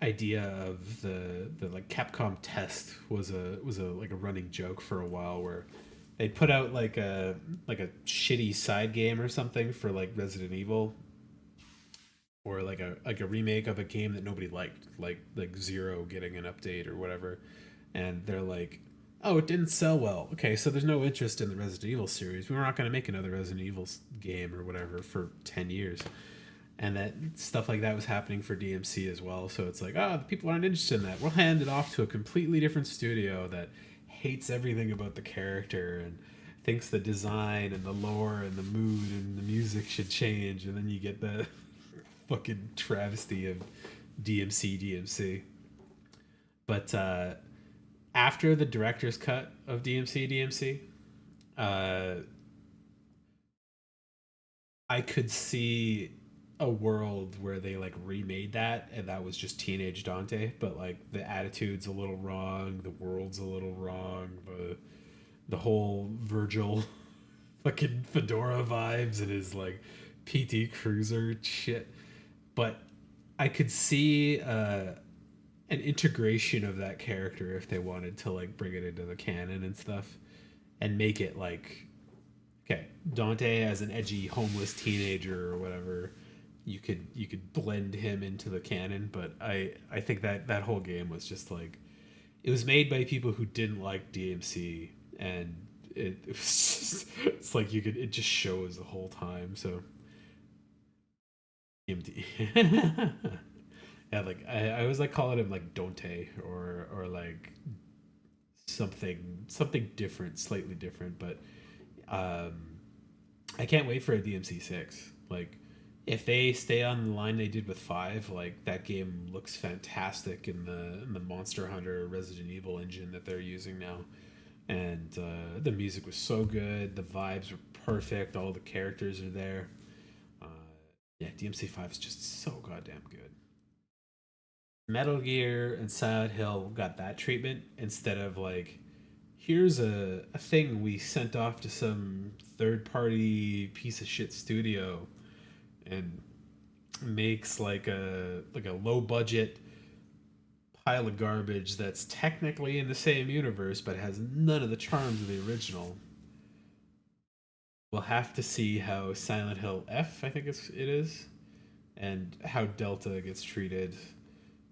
S2: idea of the like Capcom test was a like a running joke for a while, where they'd put out like a shitty side game or something for like Resident Evil, or like a remake of a game that nobody liked, like Zero getting an update or whatever, and they're like, oh, it didn't sell well. Okay, so there's no interest in the Resident Evil series. We're not going to make another Resident Evil game or whatever for 10 years. And that stuff like that was happening for DMC as well. So it's like, the people aren't interested in that. We'll hand it off to a completely different studio that hates everything about the character and thinks the design and the lore and the mood and the music should change. And then you get the fucking travesty of DMC. But after the director's cut of DMC, I could see a world where they like remade that and that was just teenage Dante, but like the attitude's a little wrong, the world's a little wrong, the whole Virgil fucking fedora vibes and his like PT Cruiser shit. But I could see an integration of that character if they wanted to like bring it into the canon and stuff and make it like, okay, Dante as an edgy homeless teenager or whatever, you could blend him into the canon. But I think that whole game was just like, it was made by people who didn't like DMC, and it was just, it's like it just shows the whole time. So DMD. Yeah, like I always like calling him like Dante or like something different, slightly different. But I can't wait for a DMC 6. Like, if they stay on the line they did with 5, like that game looks fantastic in the Monster Hunter Resident Evil engine that they're using now, and the music was so good, the vibes were perfect, all the characters are there. Yeah, DMC 5 is just so goddamn good. Metal Gear and Silent Hill got that treatment instead of like, here's a thing we sent off to some third-party piece of shit studio and makes like a low-budget pile of garbage that's technically in the same universe but has none of the charms of the original. We'll have to see how Silent Hill F, I think it is, and how Delta gets treated.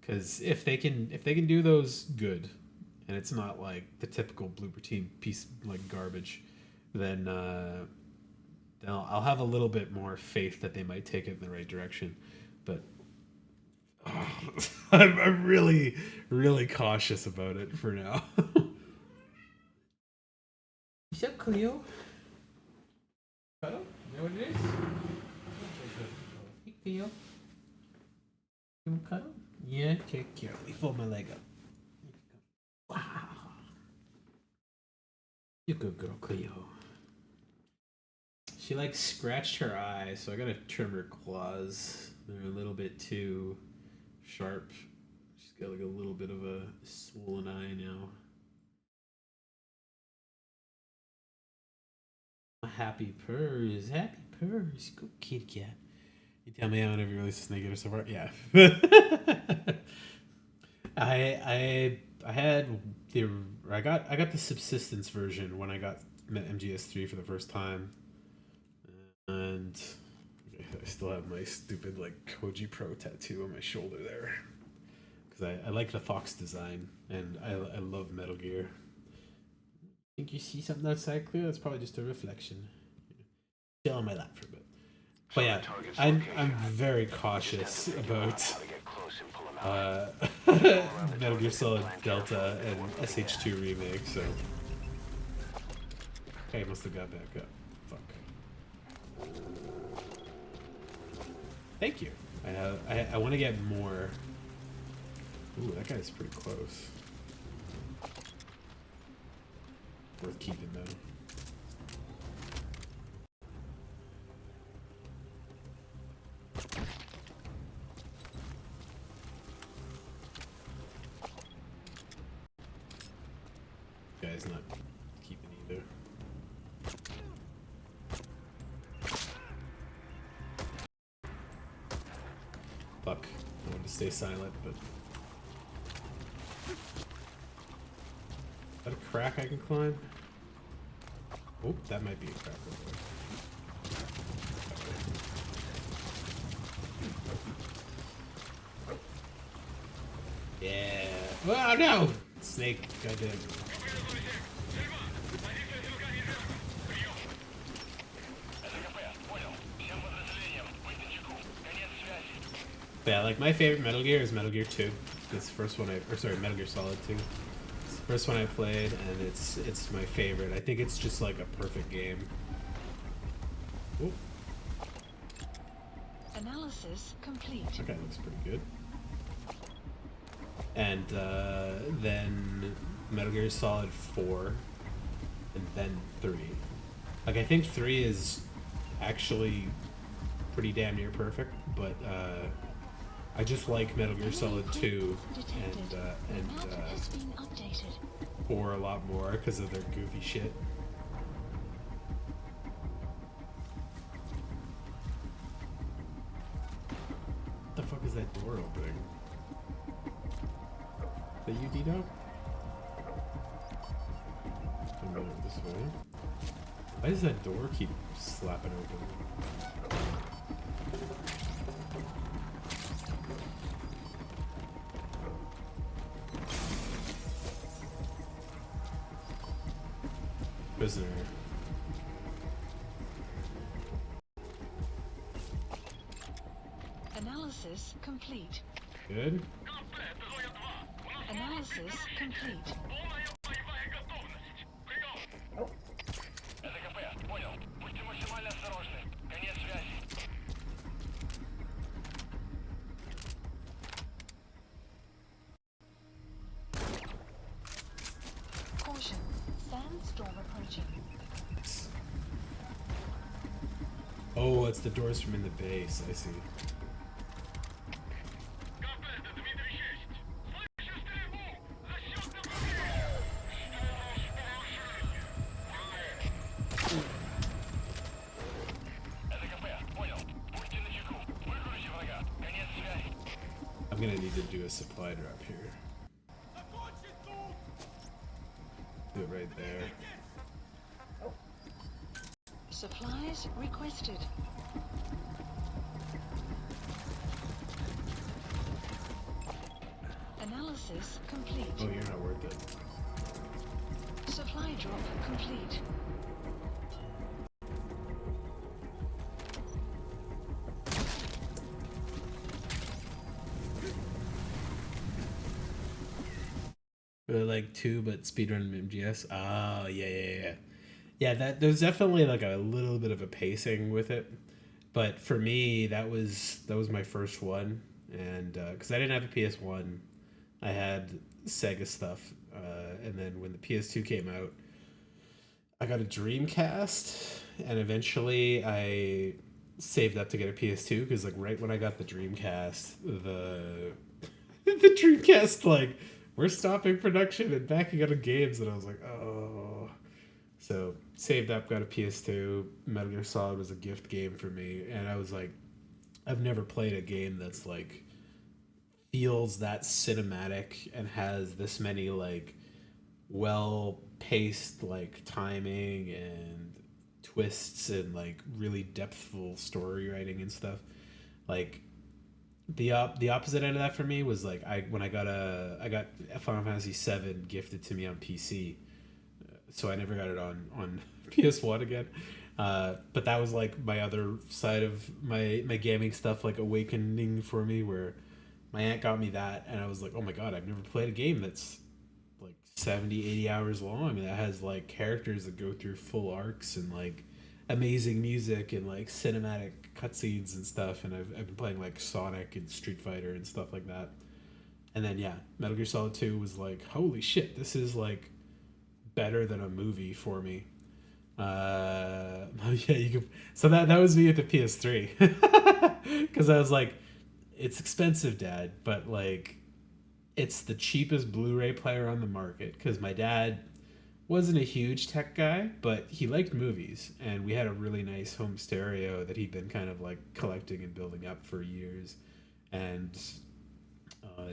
S2: Because if they can do those good, and it's not like the typical Bloober Team piece like garbage, then I'll have a little bit more faith that they might take it in the right direction. But I'm really, really cautious about it for now.
S8: So
S2: Cleo? Cuddle? You know what it is? Hey, Cleo. You want cuddle? Yeah, okay, here. Let me fold my leg up. Wow. You good girl, Cleo. She like scratched her eye, so I gotta trim her claws. They're a little bit too sharp. She's got like a little bit of a swollen eye now. Happy purrs, good kitty cat. You tell me how whenever you release a Snake Eater so far? Yeah. I got the subsistence version when I got MGS3 for the first time, and I still have my stupid like Koji Pro tattoo on my shoulder there because I like the fox design and I love Metal Gear. Think you see something outside, Cleo? That's probably just a reflection. Chill on my lap for a bit. But yeah, I'm very cautious about Metal Gear Solid Delta and SH2 Remake, so... Okay, I must have got back up. Fuck. Thank you. I want to get more... Ooh, that guy's pretty close. Worth keeping though. Guy's not keeping either. Fuck. I wanted to stay silent, but... Is that a crack I can climb? Oh, that might be a crack over there. Yeah. Oh no! Snake, goddamn. Yeah, like my favorite Metal Gear is Metal Gear 2. It's the first one Metal Gear Solid 2. It's the first one I played, and it's my favorite. I think it's just like a perfect game. Ooh.
S5: Analysis complete.
S2: That guy looks pretty good. And then Metal Gear Solid 4, and then 3. Like I think 3 is actually pretty damn near perfect, but I just like Metal Gear Solid 2 and 4 a lot more because of their goofy shit. What the fuck is that door opening? Is that you, Dino? Come over this way. Why does that door keep slapping open? Prisoner.
S5: Analysis complete.
S2: Good.
S5: Analysis complete. Caution. Sandstorm approaching.
S2: Oh, it's the doors from in the base. I see. I'm gonna need to do a supply drop here. Do it right there.
S5: Supplies requested. Analysis complete.
S2: Oh, you're not worth it.
S5: Supply drop complete.
S2: Like 2, but speedrun MGS. Ah, yeah. Yeah, that there's definitely like a little bit of a pacing with it, but for me that was my first one, and because I didn't have a PS1, I had Sega stuff, and then when the PS2 came out, I got a Dreamcast, and eventually I saved up to get a PS2 because like right when I got the Dreamcast, the Dreamcast like we're stopping production and backing out of games, and I was like, oh. So saved up, got a PS2. Metal Gear Solid was a gift game for me, and I was like, I've never played a game that's like feels that cinematic and has this many like well paced like timing and twists and like really depthful story writing and stuff. Like the opposite end of that for me was like I got Final Fantasy VII gifted to me on PC, so I never got it on PS1 again. But that was like my other side of my gaming stuff like awakening for me, where my aunt got me that and I was like, oh my god, I've never played a game that's like 70, 80 hours long and that has like characters that go through full arcs and like amazing music and like cinematic cutscenes and stuff. And I've been playing like Sonic and Street Fighter and stuff like that. And then yeah, Metal Gear Solid 2 was like, holy shit, this is like better than a movie for me. Yeah, you could. So that was me at the PS3 because I was like, it's expensive, Dad, but like, it's the cheapest Blu-ray player on the market. Because my dad wasn't a huge tech guy, but he liked movies, and we had a really nice home stereo that he'd been kind of like collecting and building up for years, and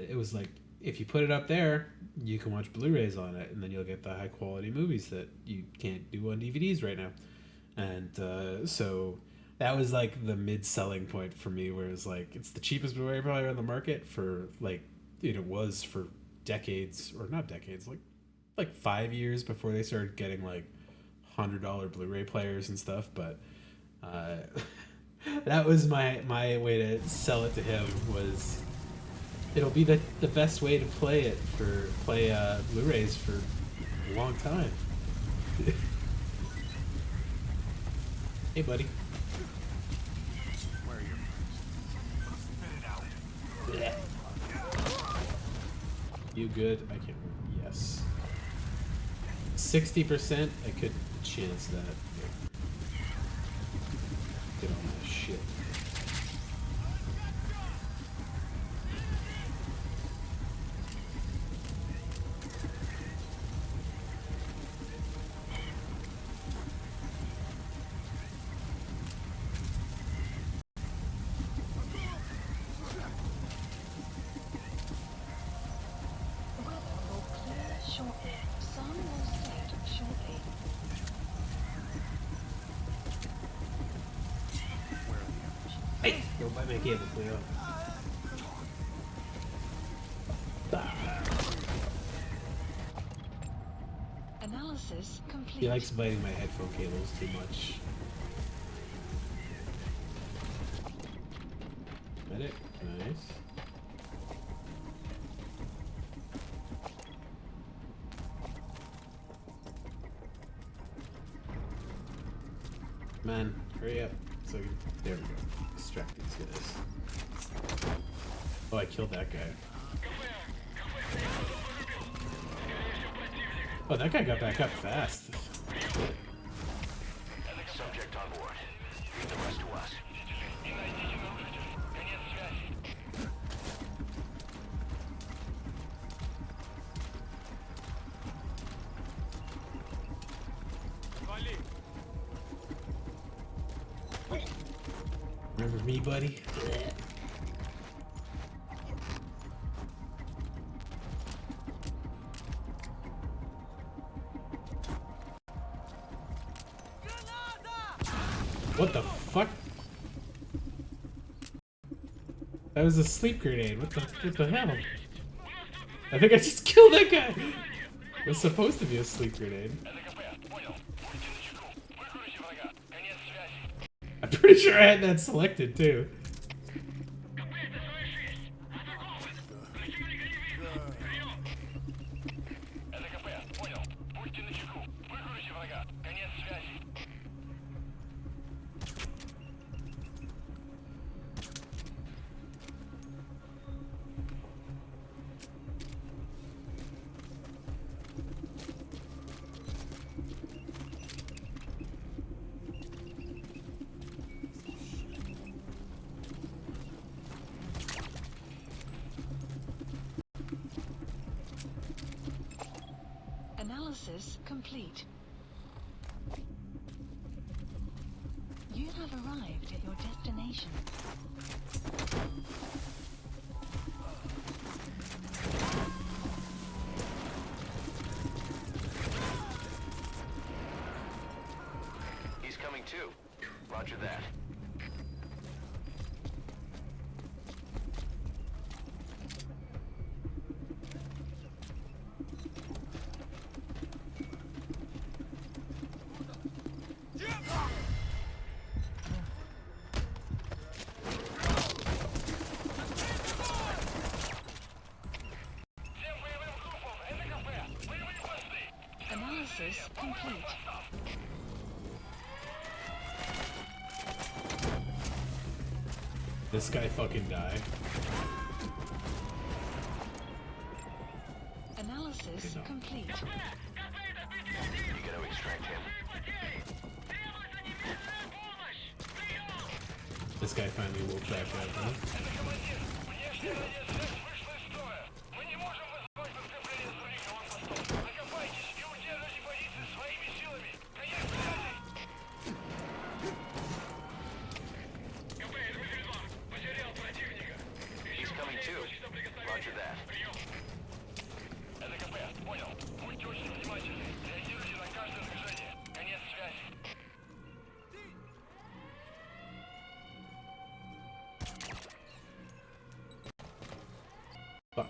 S2: it was like, if you put it up there, you can watch Blu-rays on it, and then you'll get the high quality movies that you can't do on DVDs right now. And so that was like the mid selling point for me, where it's like, it's the cheapest Blu-ray player on the market for like, it was for decades, or not decades, like 5 years before they started getting like $100 Blu-ray players and stuff. But that was my way to sell it to him, was it'll be the best way to play Blu-rays for a long time. Hey, buddy.
S7: Where are your Spit it out.
S2: You good? I can't remember. Yes. 60%. I could chance that. Get on that shit. Hey! Don't bite my cable, Cleo.
S5: Analysis complete.
S2: He likes biting my headphone cables too much. Medic, nice. Man, hurry up. So there we go. Extract these guys. Oh, I killed that guy. Oh, that guy got back up fast.
S4: Subject on board. Leave the rest to us.
S2: Remember me, buddy? What the fuck? That was a sleep grenade. What the hell? I think I just killed that guy! It was supposed to be a sleep grenade. I'm pretty sure I had that selected too.
S5: complete. You have arrived at your destination.
S4: He's coming too. Roger that.
S5: Analysis complete.
S2: This guy fucking die.
S5: Analysis
S2: No.
S5: complete.
S4: You gotta extract him.
S2: This guy finally woke back up, huh?
S4: He's coming too. Roger that.
S2: Fuck.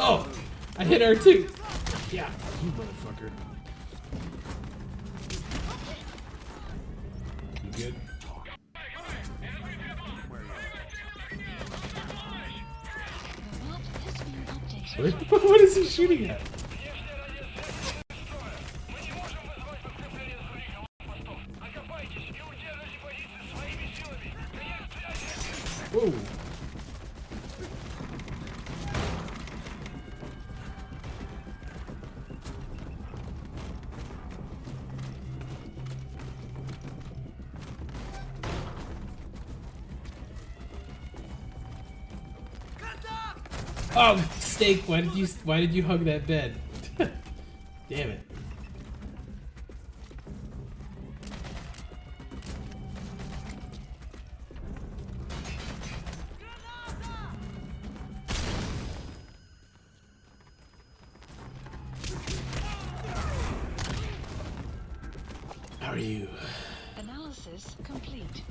S2: Oh! I hit R2! Yeah, you motherfucker. You good?
S5: The map has been updated.
S2: What is he shooting at? Whoa! Oh, Steak! Why did you hug that bed? Damn it! How are you?
S5: Analysis complete.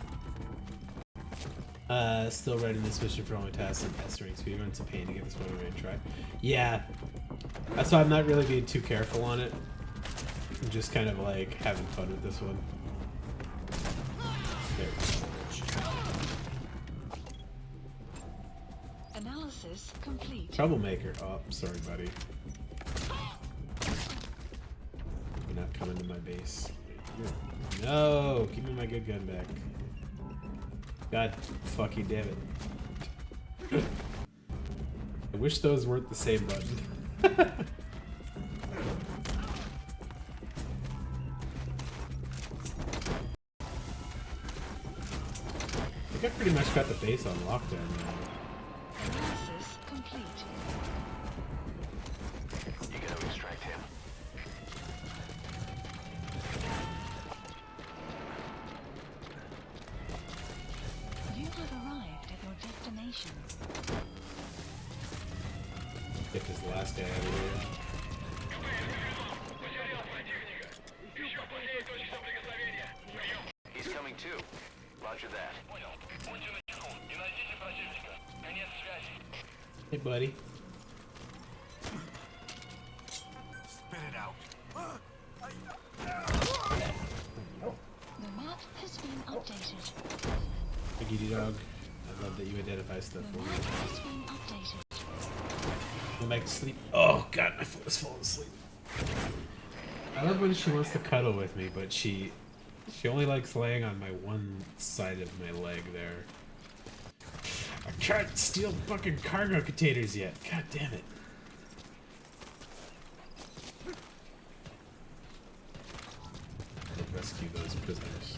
S2: Still writing this mission for only tasks and estimating speed. It's a pain to get this one ready to try. Yeah, that's why I'm not really being too careful on it. I'm just kind of like having fun with this one. There we go.
S5: Analysis complete.
S2: Troublemaker. Oh, sorry, buddy. You're not coming to my base. No, give me my good gun back. God fucking damn it. I wish those weren't the same button. I think I pretty much got the base on lockdown now.
S5: Analysis complete.
S4: You gotta extract him.
S5: You have arrived at your destination.
S2: Get this last guy out of here.
S4: He's coming too. Roger that.
S2: Hey, buddy.
S8: spit it out.
S5: The map has been updated.
S2: Giggity dog. I love that you identify stuff
S5: The
S2: for
S5: map
S2: me.
S5: has been updated.
S2: Go back to sleep. Oh god, my foot is falling asleep. I love when she wants to cuddle with me, but she only likes laying on my one side of my leg there. I can't steal fucking cargo containers yet. God damn it. I'll rescue those prisoners.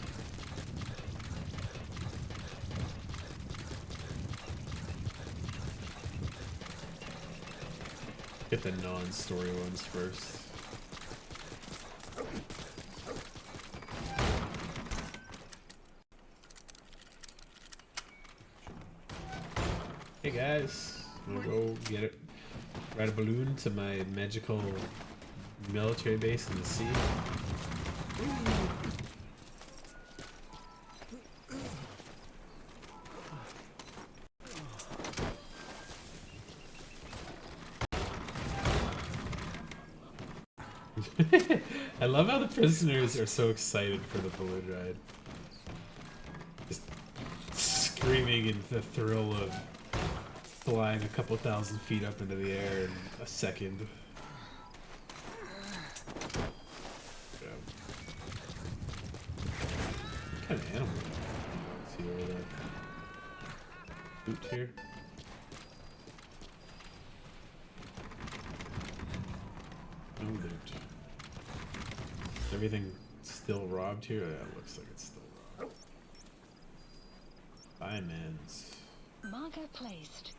S2: Get the non-story ones first. Hey guys, wanna go get it? Ride a balloon to my magical military base in the sea. I love how the prisoners are so excited for the balloon ride. Just screaming in the thrill of flying a couple thousand feet up into the air in a second. Yeah. What kind of animal is he over there? Boot here? No loot. Is everything still robbed here? Yeah, it looks like it's still robbed. Diamonds.
S5: Marker placed.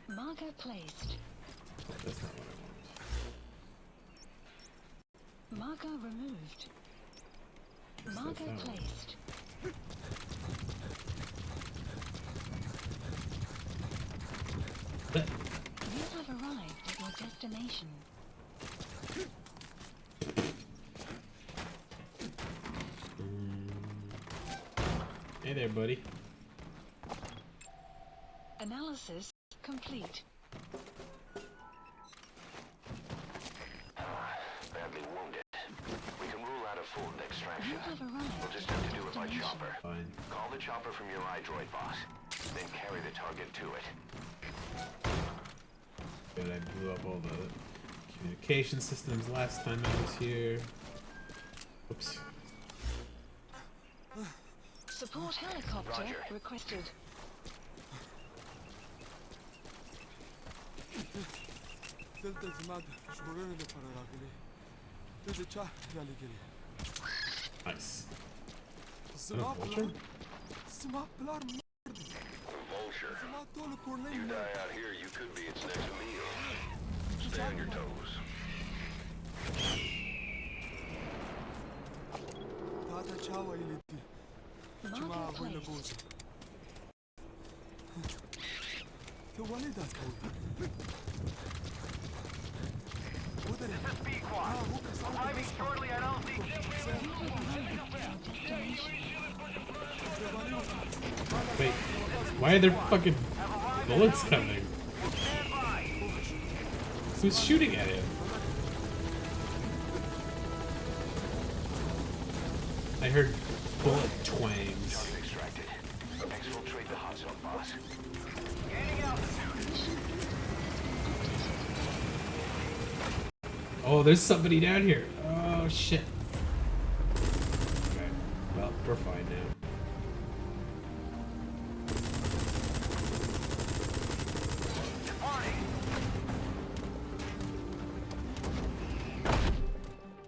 S5: Marker placed.
S2: Oh, that's not what I want.
S5: Marker removed. Marker
S2: found?
S5: placed. You have arrived at your destination.
S2: Hey there, buddy.
S5: Analysis complete.
S4: Badly wounded. We can rule out a full extraction.
S5: You have arrived
S4: We'll just
S5: at
S4: have to
S5: your
S4: do it by
S5: destination.
S4: chopper.
S2: Fine.
S4: Call the chopper from your iDroid boss. Then carry the target to it.
S2: Good, I blew up all the communication systems last time I was here. Oops.
S5: Support helicopter
S4: Roger.
S5: requested.
S2: Nice. Is that a vulture?
S3: Vulture. You die out here, you could be its next meal. Stay on your toes.
S5: Marker placed.
S2: Wait, why are there fucking bullets coming? Who's shooting at him? I heard bullet twangs.
S4: Target extracted. Exfiltrate the hot zone, boss.
S2: Oh, there's somebody down here. Oh shit. Okay, well, we're fine now.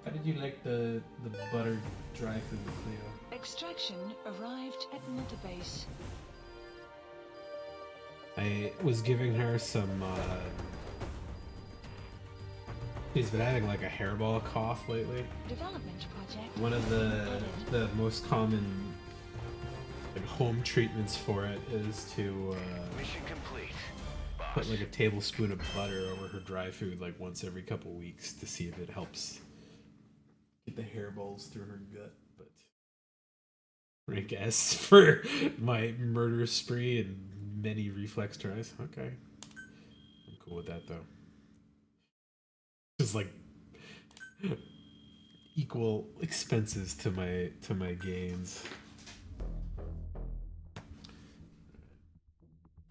S2: How did you like the butter dry food, Cleo?
S5: Extraction arrived at Mother Base.
S2: I was giving her some, she's been having like a hairball cough lately.
S5: Development project.
S2: One of the most common like home treatments for it is to
S4: Mission complete.
S2: put like a tablespoon of butter over her dry food like once every couple weeks to see if it helps get the hairballs through her gut. But rank S for my murder spree and many reflex tries. Okay, I'm cool with that though. Just like equal expenses to my gains.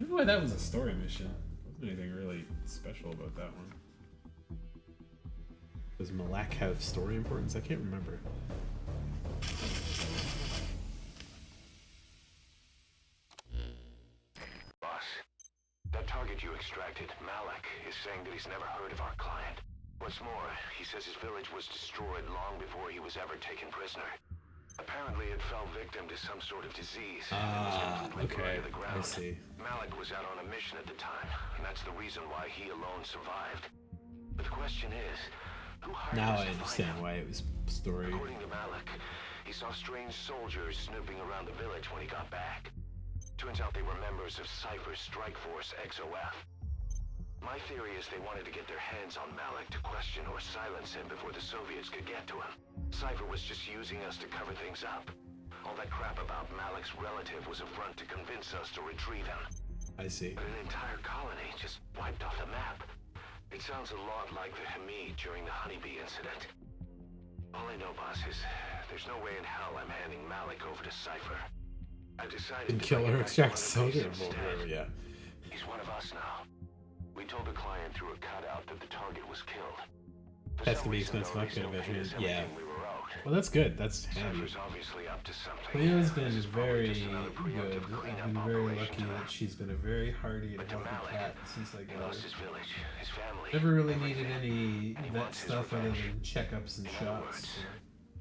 S2: I don't know why that was a story mission. Wasn't anything really special about that one. Does Malak have story importance? I can't remember.
S4: Boss, that target you extracted, Malik, is saying that he's never heard of our client. What's more, he says his village was destroyed long before he was ever taken prisoner. Apparently it fell victim to some sort of disease and was completely burned to the ground.
S2: I see.
S4: Malik was out on a mission at the time, and that's the reason why he alone survived. But the question is, who hired
S2: Now
S4: us
S2: I
S4: to find
S2: understand
S4: him?
S2: why it was story.
S4: According to Malik, he saw strange soldiers snooping around the village when he got back. Turns out they were members of Cypher's strike force, XOF. My theory is they wanted to get their hands on Malik to question or silence him before the Soviets could get to him. Cypher was just using us to cover things up. All that crap about Malik's relative was a front to convince us to retrieve him.
S2: I see.
S4: But an entire colony just wiped off the map. It sounds a lot like the Hamid during the Honeybee incident. All I know, boss, is there's no way in hell I'm handing Malik over to Cypher. I decided
S2: And
S4: to
S2: kill
S4: bring
S2: her,
S4: him back to
S2: extract
S4: Mother Base
S2: soldier.
S4: instead.
S2: Yeah.
S4: He's one of us now. We told the client through a cutout that the target was killed. For
S2: That's
S4: some
S2: gonna be
S4: reason,
S2: expensive
S4: though, they
S2: upgrade
S4: still paid
S2: eventually.
S4: us
S2: Yeah.
S4: everything we were owed.
S2: Well, that's good. That's handy.
S4: Cypher's obviously up to something.
S2: Cleo's been
S4: This is probably
S2: very
S4: just another
S2: good.
S4: preemptive
S2: I've
S4: cleanup
S2: been very
S4: operation
S2: lucky
S4: to
S2: that
S4: him.
S2: she's been a very hardy and
S4: But to
S2: healthy
S4: Malik,
S2: cat since I
S4: he
S2: got
S4: lost
S2: her.
S4: his village, his family.
S2: Never really needed
S4: everything.
S2: any
S4: And he
S2: vet
S4: wants his
S2: stuff other
S4: revenge.
S2: than checkups and
S4: In other
S2: shots.
S4: words,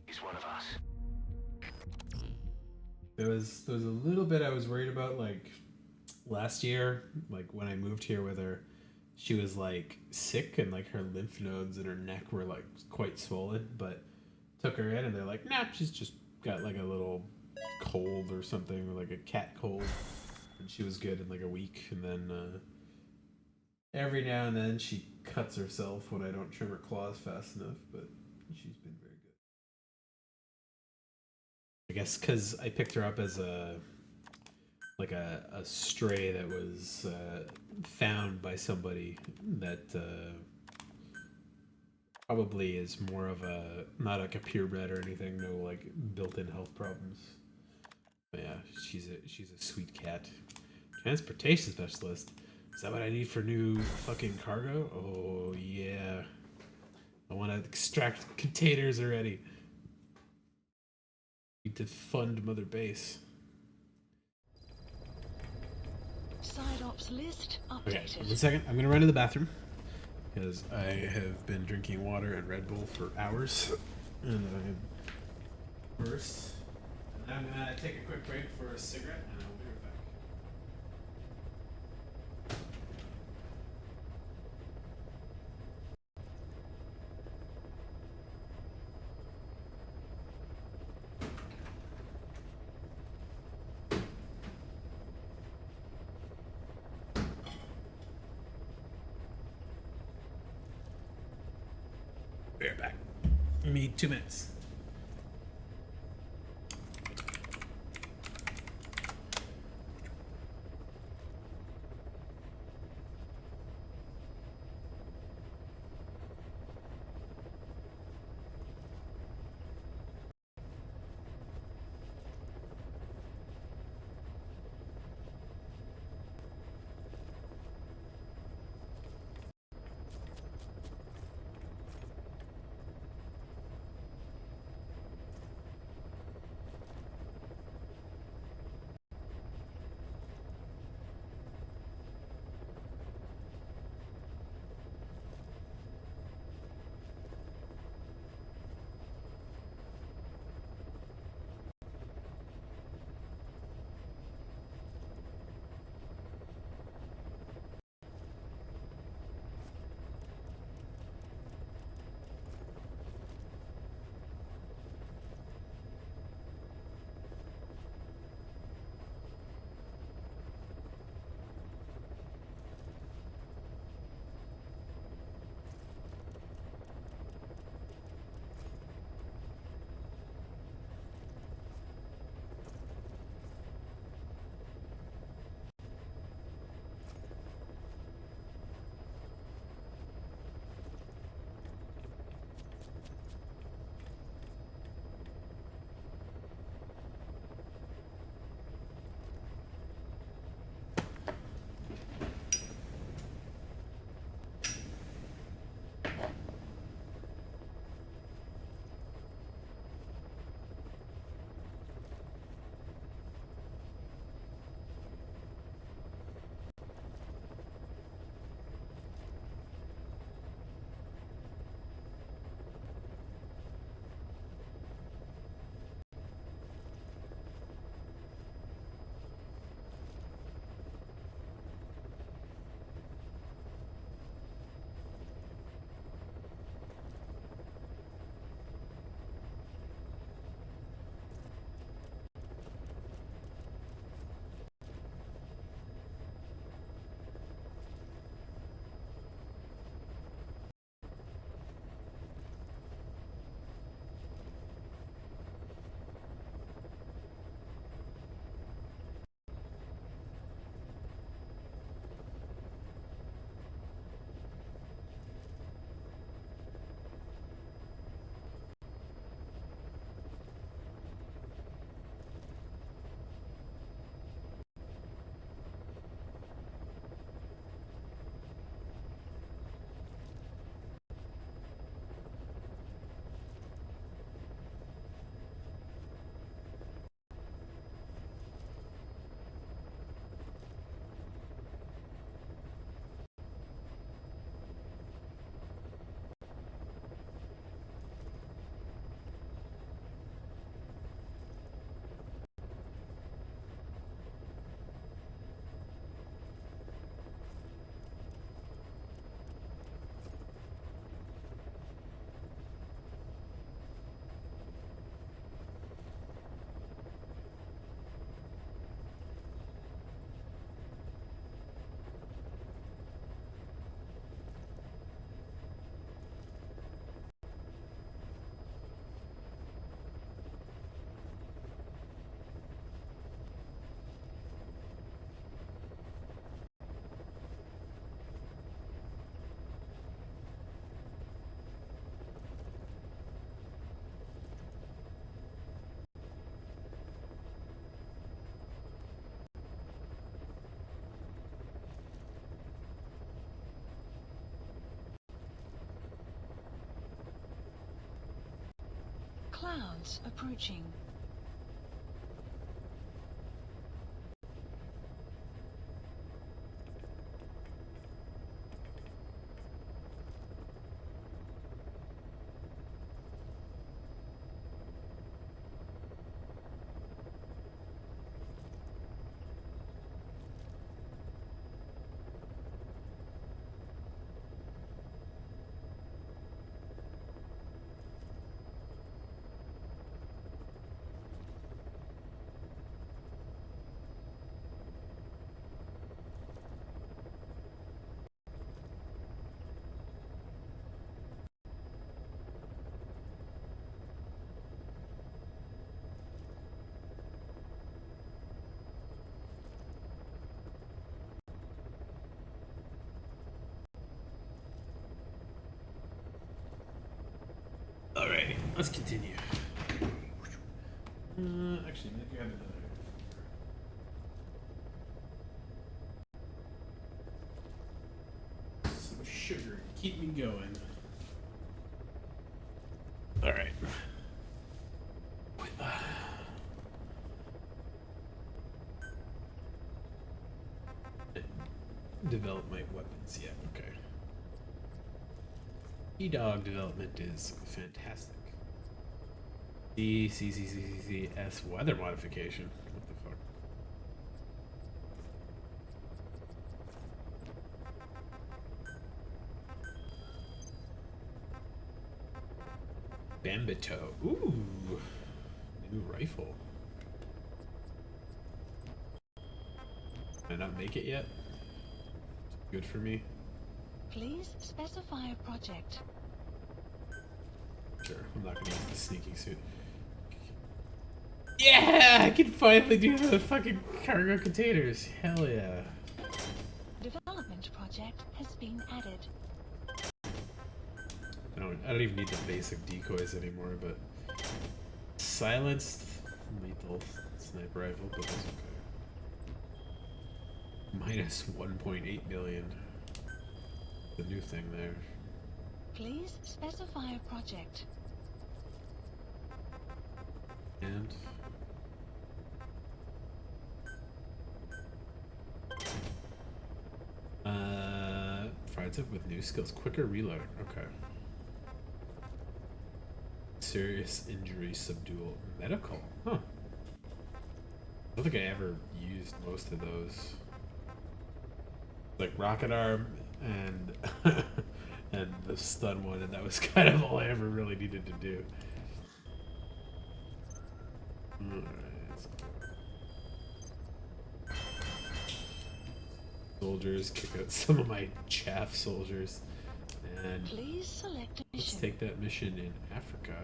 S4: he's one of us.
S2: There was a little bit I was worried about, like last year, like when I moved here with her, she was like sick and like her lymph nodes in her neck were like quite swollen, but took her in and they're like, nah, she's just got like a little cold or something, or like a cat cold, and she was good in like a week. And then every now and then she cuts herself when I don't trim her claws fast enough, but she's been very good. I guess because I picked her up as a stray that was found by somebody that probably is more of a, not like a purebred or anything, no like built-in health problems. But yeah, she's a sweet cat. Transportation specialist. Is that what I need for new fucking cargo? Oh yeah. I want to extract containers already. Need to fund Mother Base.
S5: Side ops list
S2: Okay,
S5: updated.
S2: 1 second. I'm gonna run to the bathroom because I have been drinking water and Red Bull for hours, and I'm first. And I'm gonna take a quick break for a cigarette, and I'll be right back. Be right back. Me 2 minutes.
S5: Clouds approaching.
S2: Alrighty, let's continue. Actually, maybe I have another. Some sugar, keep me going. Alright. Develop my weapons, yeah, okay. E-Dog development is fantastic. S weather modification. What the fuck? Bambito. Ooh. New rifle. Did I not make it yet? Good for me.
S5: Please specify a project.
S2: Sure, I'm not gonna use the sneaking suit. Yeah, I can finally do the fucking cargo containers. Hell yeah.
S5: Development project has been added.
S2: I don't even need the basic decoys anymore, but silenced lethal sniper rifle, but that's okay. Minus 1.8 million. The new thing there.
S5: Please specify a project.
S2: And provides it with new skills. Quicker reload. Okay. Serious injury subdual. Medical. Huh. I don't think I ever used most of those. Like rocket arm and and the stun one, and that was kind of all I ever really needed to do. Alright, let's go. Soldiers, kick out some of my chaff soldiers, and
S5: Please select a
S2: let's
S5: mission.
S2: take that mission in Africa.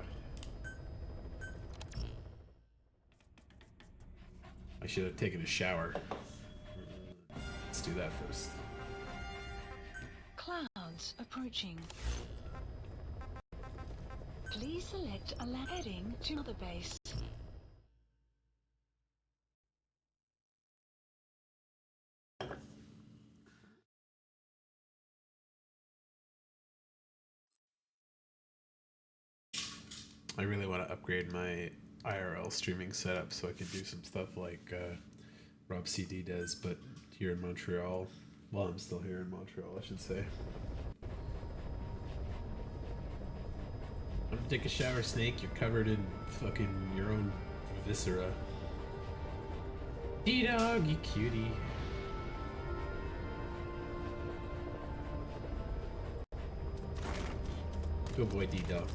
S2: I should have taken a shower. Let's do that first.
S5: Clouds approaching. Please select a heading to another base.
S2: I really want to upgrade my IRL streaming setup so I can do some stuff like Rob CD does, but here in Montreal. Well, I'm still here in Montreal, I should say. I'm gonna take a shower, Snake. You're covered in fucking your own viscera. D-Dog, you cutie. Good boy, D-Dog.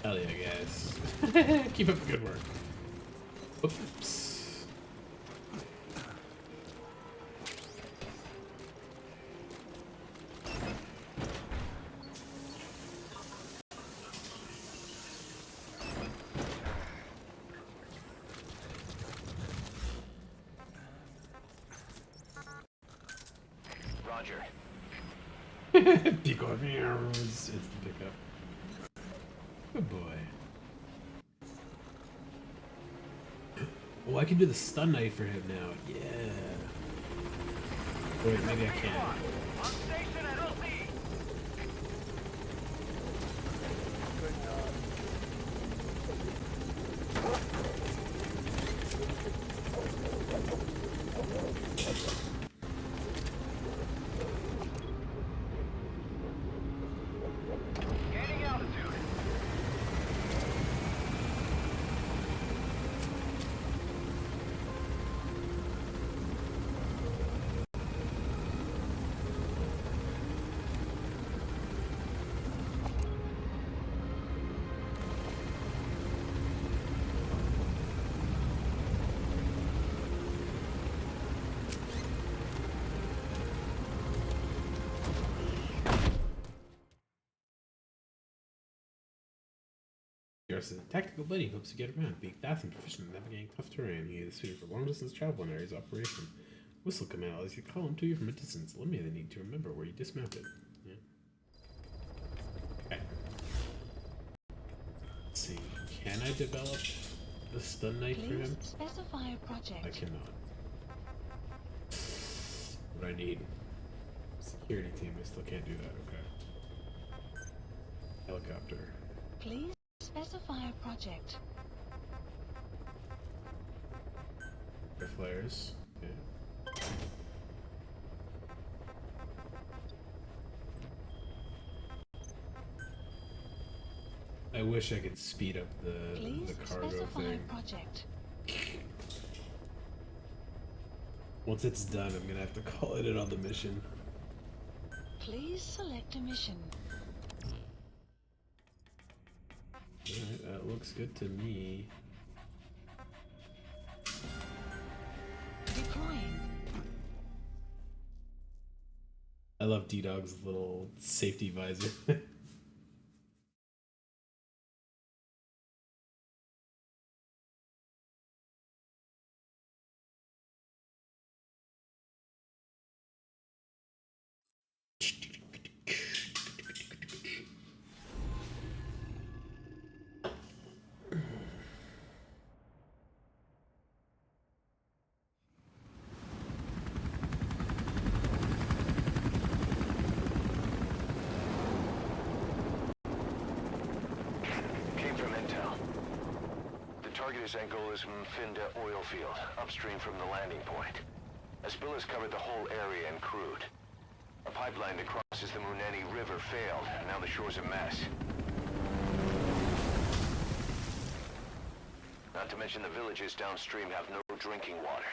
S2: Hell yeah, guys. Keep up the good work. Oops.
S4: Roger.
S2: Pickup. It's the pickup. Good boy. Oh, I can do the stun knife for him now. Yeah. Wait, maybe I can't.
S6: On station at OC. Gaining altitude.
S2: Garrison, tactical buddy, hopes to get around, being fast and proficient in navigating tough terrain. He is suited for long distance travel in areas of operation. Whistle command allows you to call him to you from a distance, eliminate the need to remember where you dismounted. Yeah. Okay. Let's see. Can I develop the stun knife for him?
S5: Please specify a
S2: I
S5: project.
S2: cannot. What I need? Security team. I still can't do that. Okay. Helicopter.
S5: Please specify a project.
S2: Air flares. Okay. I wish I could speed up
S5: Please
S2: the cargo
S5: specify
S2: thing.
S5: a project.
S2: Once it's done, I'm gonna have to call it in on the mission.
S5: Please select a mission.
S2: Alright, that looks good to me.
S5: Deploying.
S2: I love D-Dog's little safety visor.
S4: Came from intel. The target is Angola's Mfinda oil field, upstream from the landing point. A spill has covered the whole area and crude. A pipeline that crosses the Muneni River failed, and now the shore's a mess. Not to mention the villages downstream have no drinking water.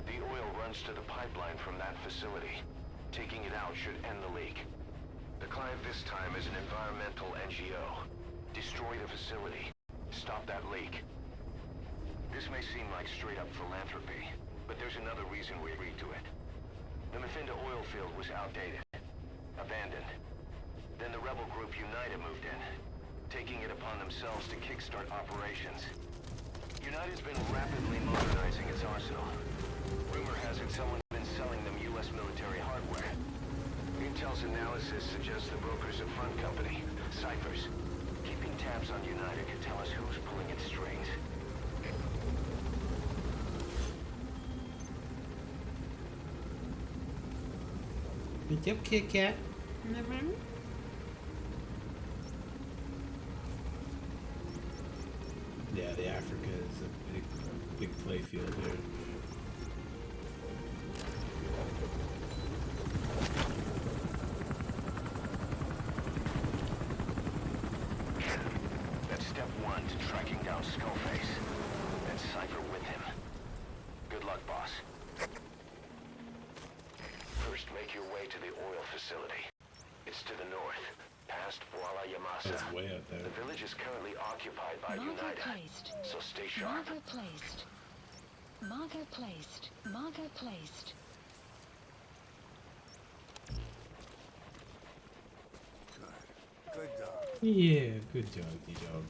S4: The oil runs to the pipeline from that facility. Taking it out should end the leak. The client this time is an environmental NGO. Destroy the facility. Stop that leak. This may seem like straight-up philanthropy, but there's another reason we agreed to it. The Mfinda oil field was outdated, abandoned. Then the rebel group United moved in, taking it upon themselves to kickstart operations. United's been rapidly modernizing its arsenal. Rumor has it someone's been selling them U.S. military hardware. Intel's analysis suggests the broker's a front company, Cyphers. Keeping tabs on United could tell us who's pulling its strings.
S2: Good job, Kit Kat. Yeah, the Africa is a big play field here.
S4: That's step one to tracking down Skullface. And Cypher with him. Good luck, boss. First, make your way to the oil facility. It's to the north, past Bwala Yamasa.
S2: That's way out there.
S4: The village is currently occupied by
S5: Marker
S4: United,
S5: placed.
S4: so stay sharp.
S5: Marker placed. Marker placed. Marker placed.
S8: Good dog.
S2: Yeah, good job, D-Dog.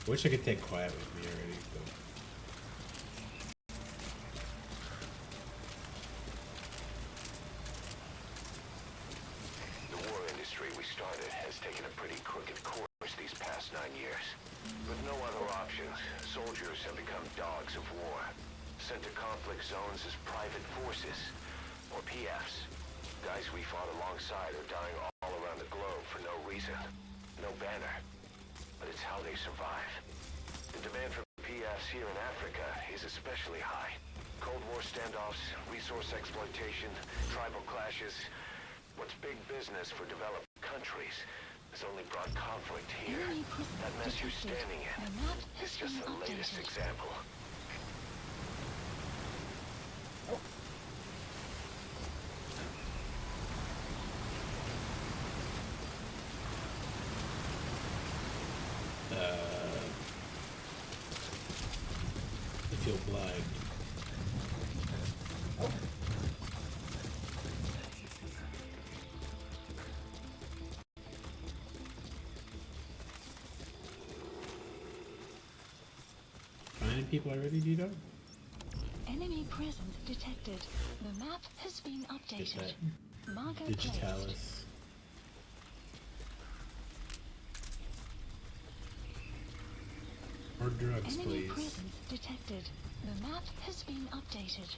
S2: Wish I could take quiet with me already, but...
S4: The war industry we started has taken a pretty crooked course these past 9 years. With no other options, soldiers have become dogs of war, sent to conflict zones as private forces, or PFs. Guys we fought alongside are dying all around the globe for no reason, no banner. But it's how they survive. The demand for PFs here in Africa is especially high. Cold War standoffs, resource exploitation, tribal clashes. What's big business for developed countries has only brought conflict here. That mess you're standing in is just the latest example.
S2: I feel blind. Finding people already, D-Dog?
S5: Enemy presence detected. The map has been
S2: Get
S5: updated.
S2: that
S5: Marker placed.
S2: digitalis. More drugs,
S5: Enemy
S2: please.
S5: presence detected. The map has been updated.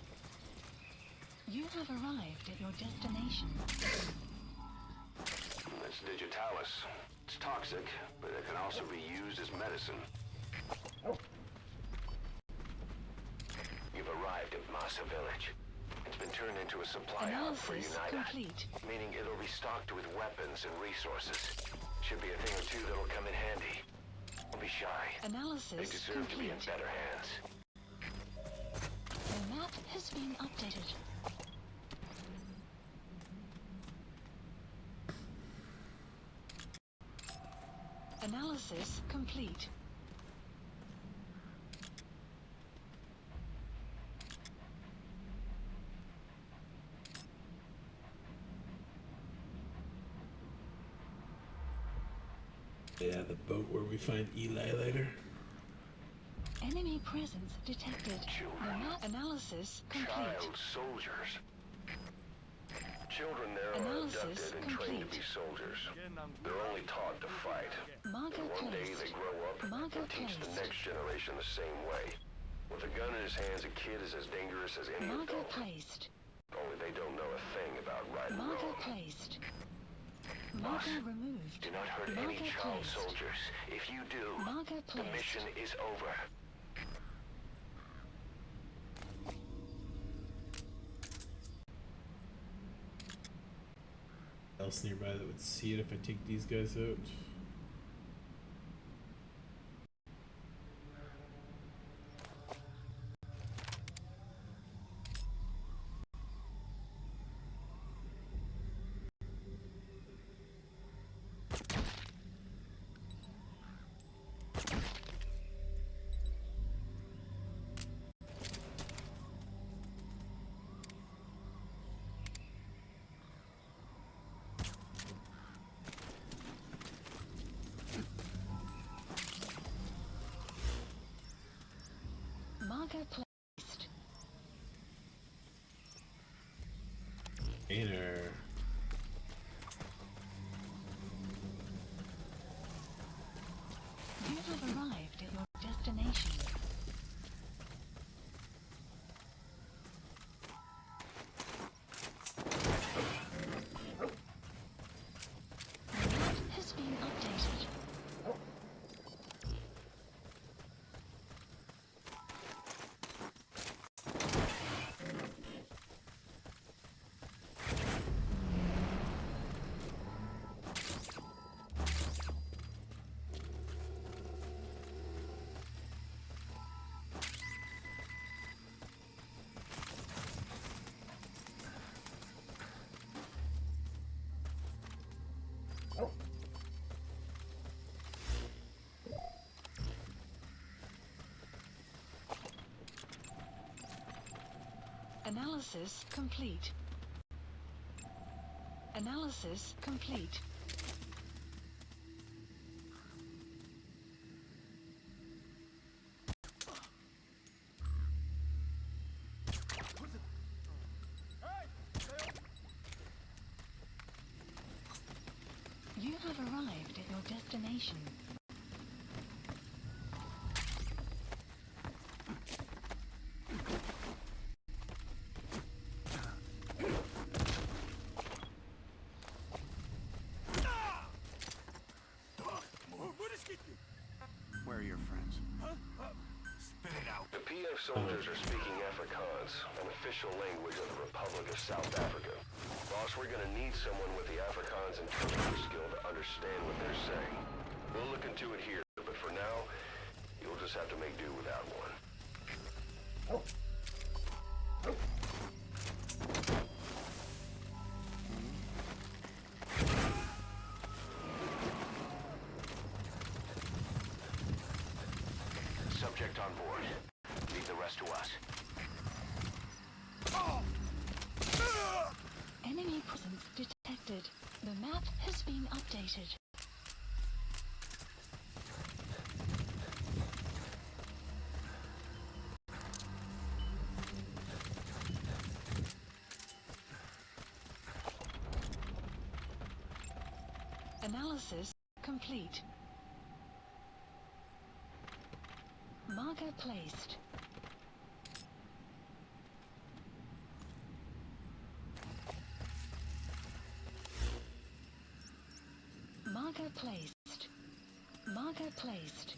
S5: You have arrived at your destination.
S4: That's digitalis. It's toxic, but it can also be used as medicine. You've arrived at Massa Village. It's been turned into a supply hub for
S5: Analysis
S4: UNITA,
S5: complete.
S4: meaning it'll be stocked with weapons and resources. Should be a thing or two that'll come in handy. Don't be shy. They
S5: Analysis
S4: deserve to be in
S5: complete.
S4: better hands.
S5: The map has been updated. Analysis complete.
S2: Yeah, the boat where we find Eli later.
S5: Enemy presence detected. The map analysis complete.
S4: Child soldiers. Children there are
S5: Analysis
S4: abducted and trained to be
S5: complete.
S4: soldiers. They're only taught to fight.
S5: Marker
S4: And one day
S5: placed.
S4: they grow up
S5: Marker
S4: and teach the
S5: placed.
S4: next generation the same way. With a gun in his hands, a kid is as dangerous as any
S5: Marker
S4: adult.
S5: placed.
S4: Only they don't know a thing about right and
S5: Marker
S4: wrong.
S5: placed. Marker removed.
S4: Do not hurt any
S5: Marker
S4: child
S5: placed.
S4: soldiers. If you do,
S5: Marker
S4: the
S5: placed.
S4: mission is over.
S2: Else nearby that would see it if I take these guys out.
S5: Marker placed.
S2: Inner.
S5: You have arrived at your destination. The map has been updated. Analysis complete. Analysis complete. You have arrived at your destination.
S8: Where are your friends? Spit it out.
S4: The PF soldiers are speaking Afrikaans, an official language of the Republic of South Africa. Boss, we're gonna need someone with the Afrikaans interpreter skill to understand what they're saying. We'll look into it here, but for now, you'll just have to make do without one. Subject on board. Leave the rest to us.
S5: Enemy presence detected. The map has been updated. Analysis complete. Marker placed. Marker placed. Marker placed.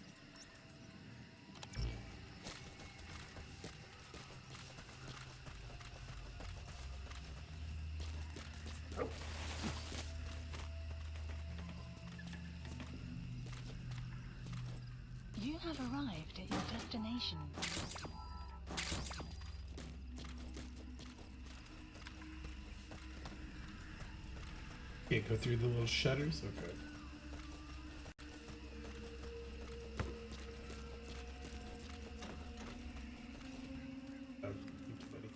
S5: You have arrived at your destination.
S2: Yeah, go through the little shutters. Okay. Oh, thank you, buddy.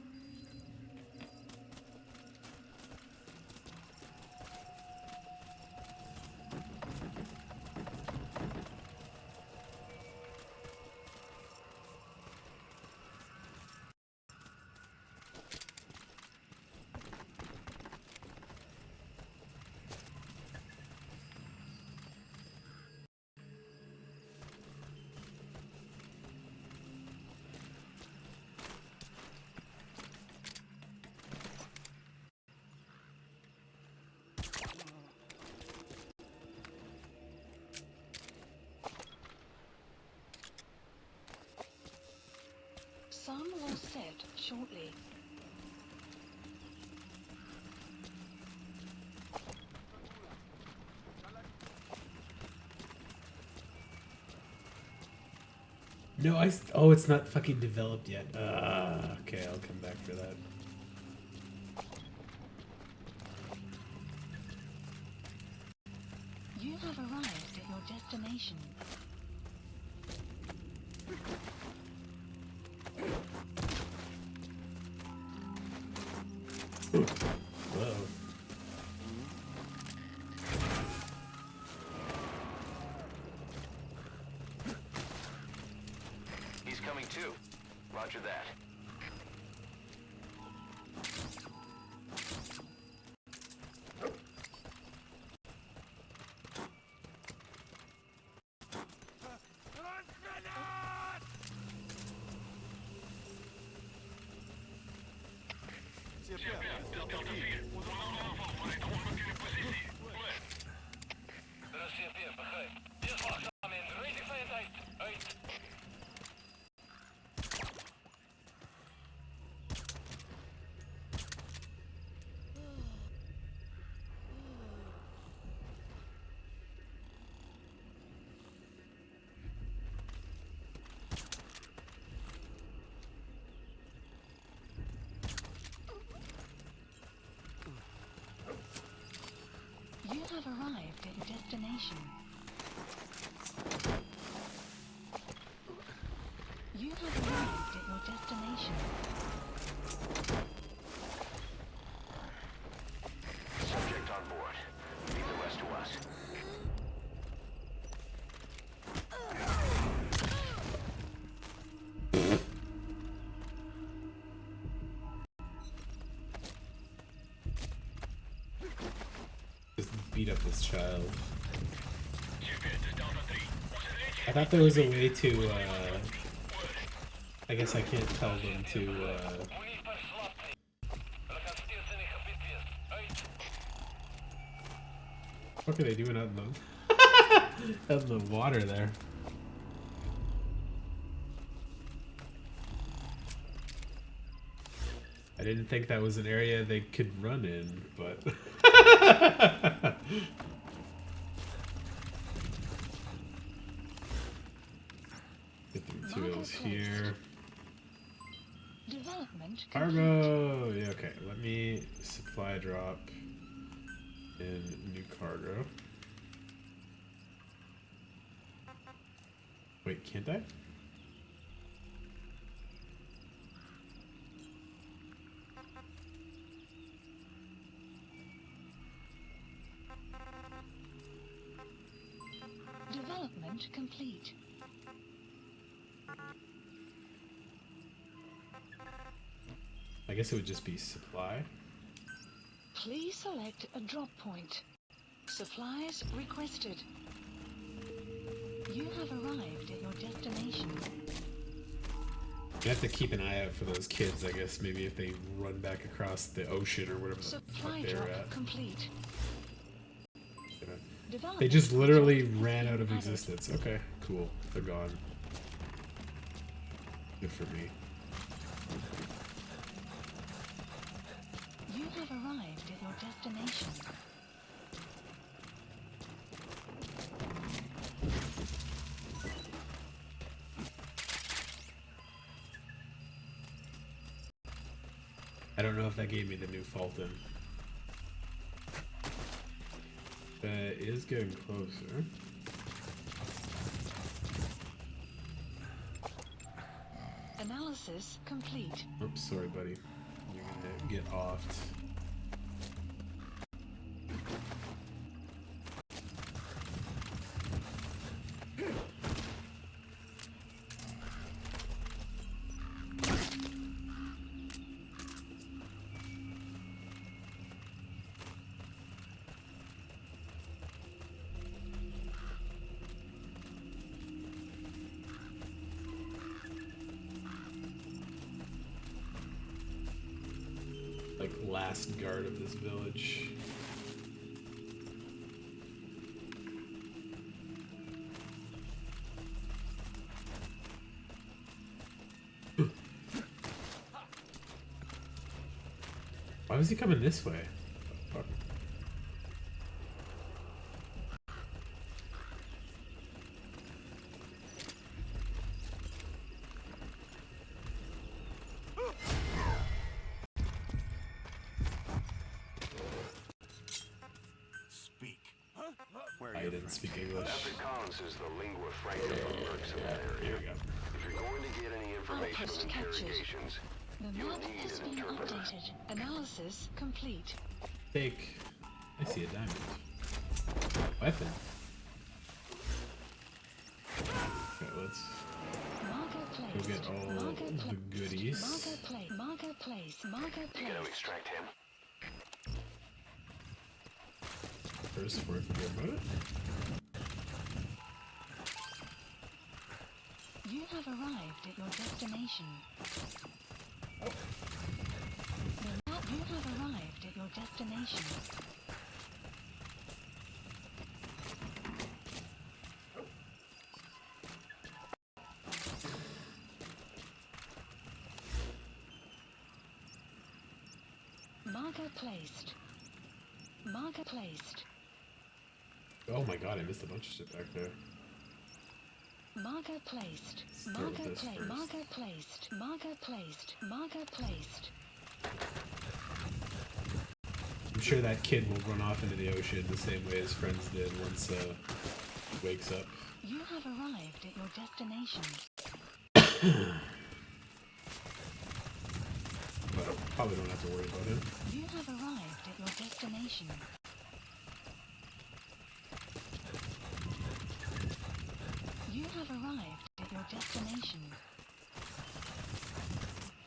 S5: Sun will set shortly.
S2: No, oh, it's not fucking developed yet. Okay, I'll come back for that.
S5: You have arrived at your destination.
S2: Whoa.
S4: He's coming too. Roger that.
S5: You have arrived at your destination. You have arrived at your destination.
S4: Subject on
S2: beat up this child. I thought there was a way to, I guess I can't tell them to, what are they doing out in the, out in the water there? I didn't think that was an area they could run in, but... Get the materials here.
S5: Development
S2: Cargo! Yeah, okay. Let me supply drop in new cargo. Wait, can't I?
S5: Development complete.
S2: I guess it would just be supply.
S5: Please select a drop point. Supplies requested. You have arrived at your destination.
S2: You have to keep an eye out for those kids, I guess. Maybe if they run back across the ocean or whatever the fuck
S5: Supply
S2: they're
S5: drop
S2: at.
S5: complete.
S2: They just literally ran out of existence. Okay, cool. They're gone. Good for me.
S5: You have arrived at your destination.
S2: I don't know if that gave me the new Fulton. That is getting closer.
S5: Analysis complete.
S2: Oops, sorry, buddy. You're gonna get offed. Like last guard of this village. Why was he coming this way? Fuck.
S8: Speak.
S2: I didn't speak English.
S4: Afrikaans is the lingua franca of mercs in that
S2: Here
S4: area.
S2: we go.
S4: If you're going to get any information
S5: Outpost
S4: from
S5: captured.
S4: interrogations,
S5: The
S4: you'll
S5: map
S4: need
S5: has
S4: an
S5: been
S4: interpreter.
S5: updated. Analysis complete.
S2: Take. I see a diamond. Weapon. Okay, let's
S5: Marker
S2: go
S5: placed.
S2: get all
S5: Marker
S2: the
S5: placed.
S2: goodies.
S5: Marker place. Marker place. Marker
S4: You gonna
S5: place.
S4: extract him?
S2: First, before I forget about it.
S5: You have arrived at your destination. You have arrived at your destination. Marker placed. Marker placed.
S2: Oh my god, I missed a bunch of shit back there.
S5: Marker placed.
S2: Start with
S5: Marker
S2: this
S5: placed.
S2: first.
S5: Marker placed. Marker placed. Marker placed.
S2: I'm sure that kid will run off into the ocean the same way his friends did once he wakes up.
S5: You have arrived at your destination.
S2: But I probably don't have to worry about him.
S5: You have arrived at your destination. You have arrived at your destination.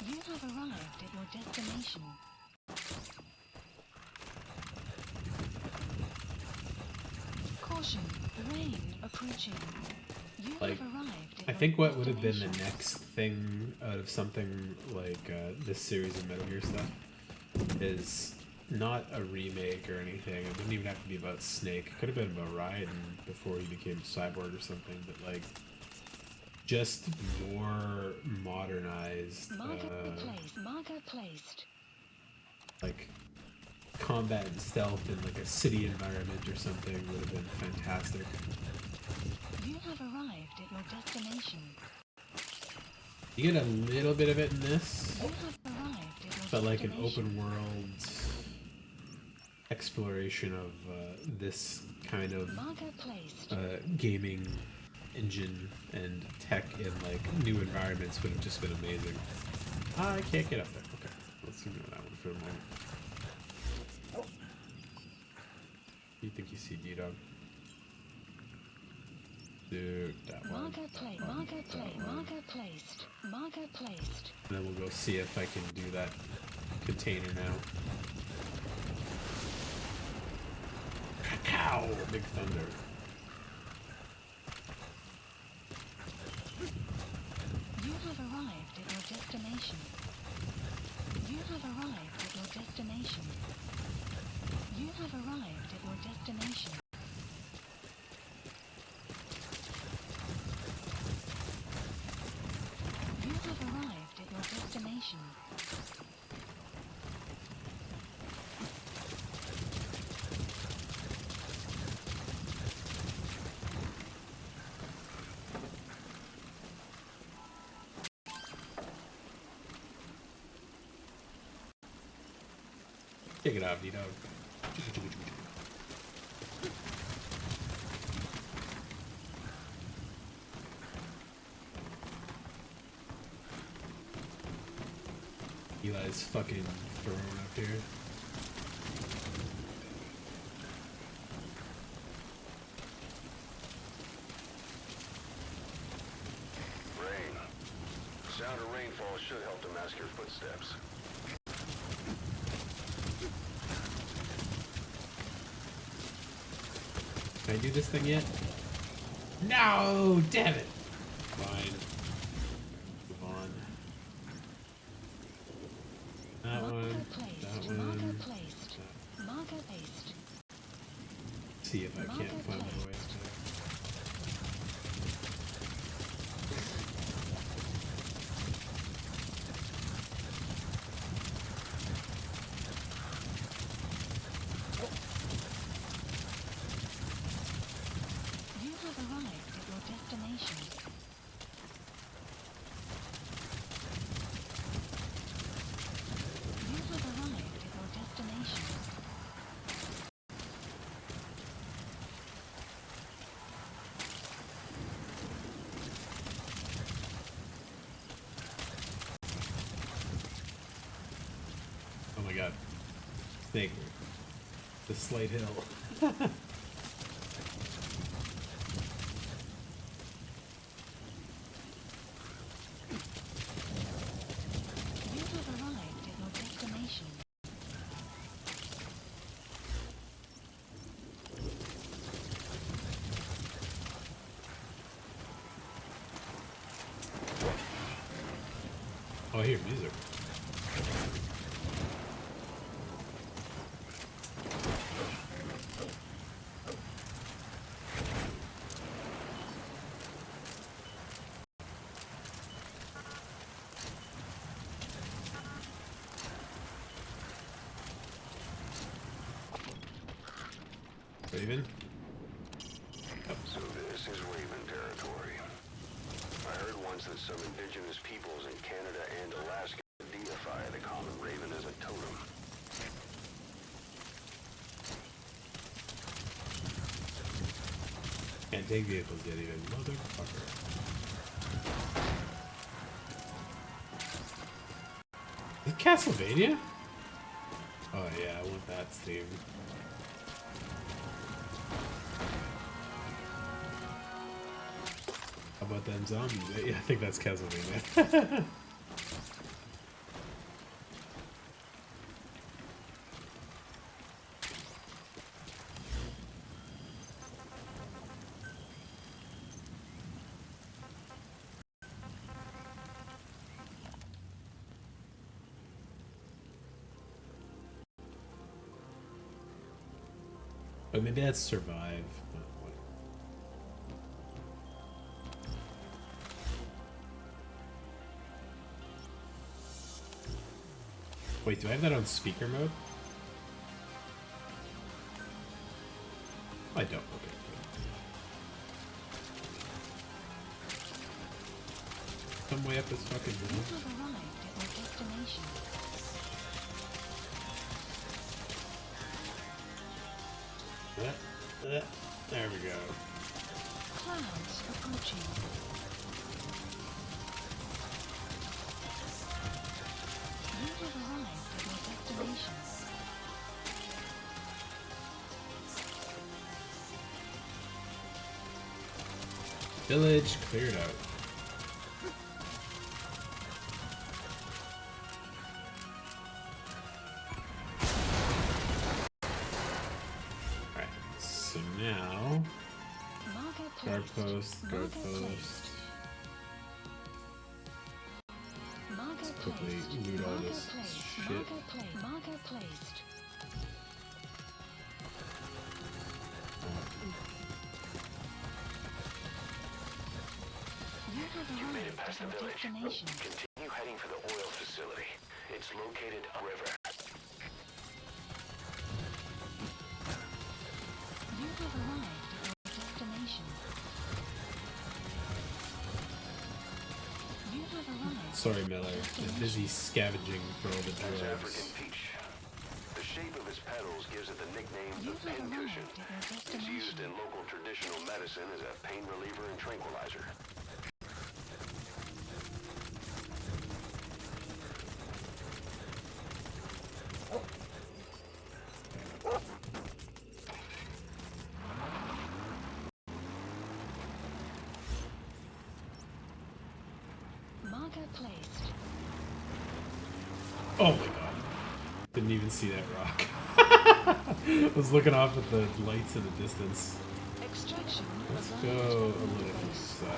S5: You have arrived at your destination. Caution, rain approaching. You
S2: Like,
S5: have arrived at
S2: I
S5: your
S2: think what would have been the
S5: destination.
S2: next thing out of something like this series of Metal Gear stuff is not a remake or anything. It wouldn't even have to be about Snake. It could have been about Raiden before he became Cyborg or something, but like just more modernized,
S5: Marker placed. Marker placed.
S2: like combat and stealth in like a city environment or something would have been fantastic.
S5: You have arrived at your destination.
S2: You get a little bit of it in this,
S5: You have arrived at your
S2: but like an
S5: destination.
S2: open world exploration of this kind of
S5: Marker placed.
S2: gaming engine and tech in like new environments would have just been amazing. I can't get up there. Okay, let's ignore that one for a moment. You think you see D-Dog? Dude, that one.
S5: Marker placed. Marker
S2: that
S5: placed.
S2: one.
S5: Marker placed. Marker placed.
S2: And then we'll go see if I can do that container now. Cacao! Big thunder.
S5: You have arrived at your destination. You have arrived at your destination. You have arrived at your destination. You have arrived at your destination.
S2: Take it off, D-Dog. Eli's fucking throwing up here.
S3: Rain. Sound of rainfall should help to mask your footsteps.
S2: Can I do this thing yet? No! Damn it! Fine. Move on. That
S5: Marker
S2: one.
S5: placed.
S2: That
S5: Marker
S2: one.
S5: placed. Marker placed.
S2: See if I can't
S5: Marker
S2: find my
S5: placed.
S2: way up there.
S5: You have arrived at your destination. You have arrived at your destination.
S2: Oh my god. Snake. The slight hill.
S5: You have arrived at your destination.
S2: Oh, I hear music. Raven?
S3: So this is Raven territory. I heard once that some indigenous peoples in Canada and Alaska deify the common raven as a totem.
S2: Can't take vehicles yet even. Motherfucker. Is it Castlevania? Oh yeah, I want that Steve. How about them zombies? Yeah, I think that's Castlevania. Oh, maybe that's survive. What? Wait, do I have that on speaker mode? I don't. Okay. Some way up this fucking
S5: You
S2: hill.
S5: have arrived at your destination.
S2: There we go.
S5: Clouds approaching. You have arrived at your destination.
S2: Village cleared out. Alright, so now
S5: Marker
S2: guard
S5: placed.
S2: post, guard
S5: Marker
S2: post.
S5: placed. Marker
S2: quickly
S5: placed.
S2: loot all
S5: Marker
S2: this
S5: placed.
S2: shit.
S5: Marker placed. Marker placed. You have
S4: You made it
S5: arrived
S4: past
S5: at
S4: the
S5: your
S4: village.
S5: destination.
S4: Continue heading for the oil facility. It's located upriver.
S5: You have arrived at your destination. You have arrived.
S2: Sorry, Miller. I'm busy scavenging for all the
S4: That's African
S2: drugs.
S4: peach. The shape of its petals gives it the nickname
S5: You
S4: the
S5: have
S4: pincushion.
S5: arrived at your
S4: It's used
S5: destination.
S4: in local traditional medicine as a pain reliever and tranquilizer.
S5: Marker placed.
S2: Oh my god. Didn't even see that rock. I was looking off at the lights in the distance.
S5: Extraction.
S2: Let's
S5: of
S2: go a
S5: large
S2: little
S5: oil
S2: to the
S5: base.
S2: side.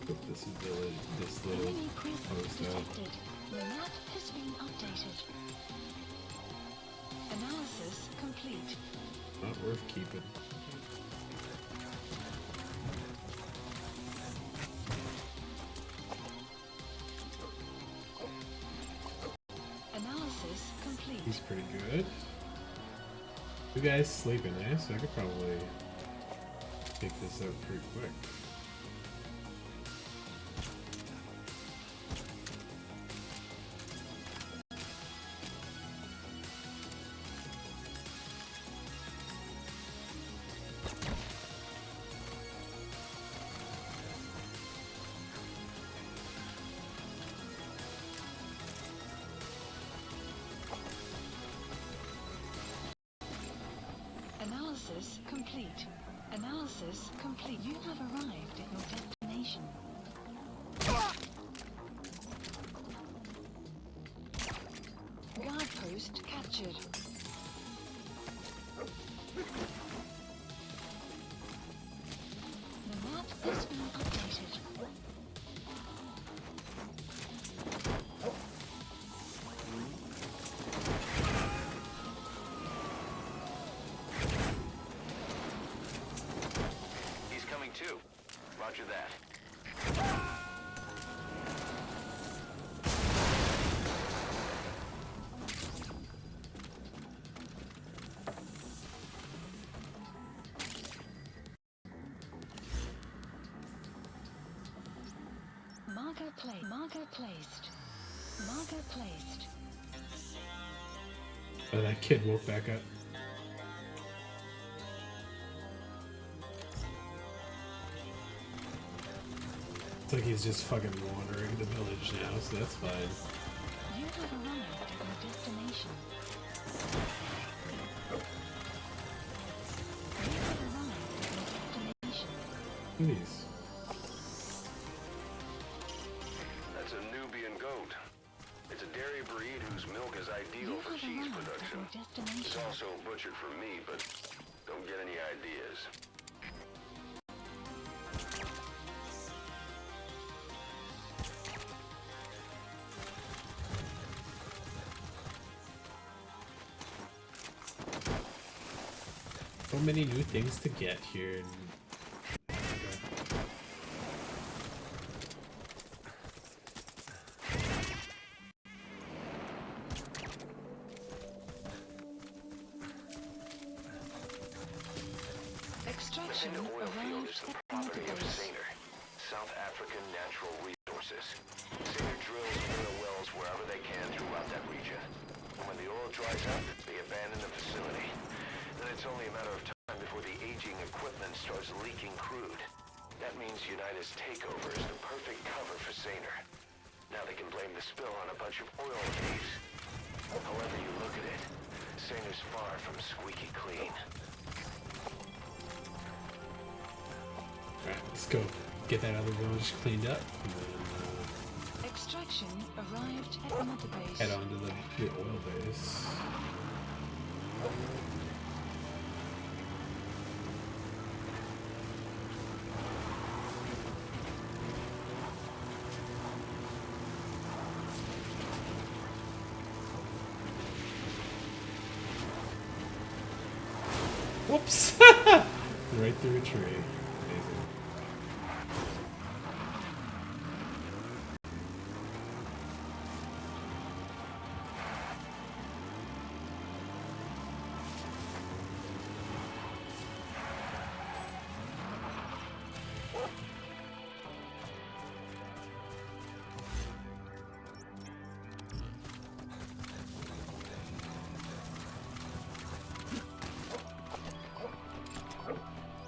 S2: Put this village, this little
S5: Enemy presence
S2: post out.
S5: detected. The map has been updated. Analysis complete.
S2: Not worth keeping.
S5: Analysis complete.
S2: He's pretty good. You guys sleeping, eh? So I could probably take this out pretty quick.
S5: Analysis complete. Analysis complete. You have arrived at your destination. Guard post captured. The map has been updated.
S4: He's coming too. Roger that.
S5: Marker placed. Marker placed. Marker placed.
S2: Oh, that kid woke back up. It's like he's just fucking wandering the village now, so that's fine.
S5: You have arrived at your destination. You have arrived at your destination.
S2: Look at these.
S4: That's a Nubian goat. It's a dairy breed whose milk is ideal
S5: You
S4: for
S5: have
S4: cheese
S5: arrived at
S4: production.
S5: your
S4: It's
S5: destination.
S4: also butchered for meat, but don't get any ideas.
S2: So many new things to get here.
S5: Extraction
S4: The oil field
S5: arrived
S4: is the
S5: at
S4: property of
S5: database.
S4: Saner, South African Natural Resources. Saner drills oil wells wherever they can throughout that region. And when the oil dries up, they abandon the facility. Then it's only a matter of time before the aging equipment starts leaking crude. That means United's takeover is the perfect cover for Saner. Now they can blame the spill on a bunch of oil thieves. However you look at it, Saner's far from squeaky clean.
S2: Alright, let's go get that other village cleaned up. And then,
S5: Extraction arrived at another base.
S2: head on to the oil base. Whoops! Right through a tree. Amazing.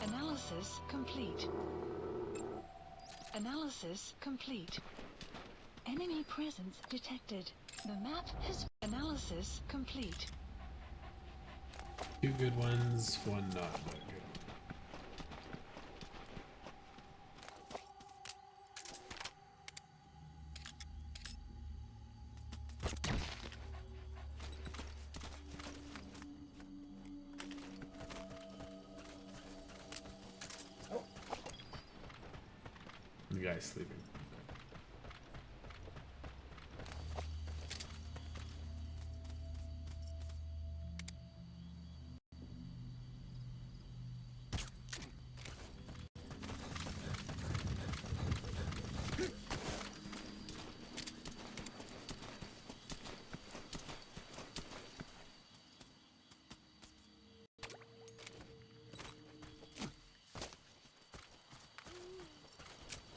S5: Analysis complete. Analysis complete. Enemy presence detected. The map has analysis complete.
S2: 2 good ones, 1 not that good. The guy's sleeping.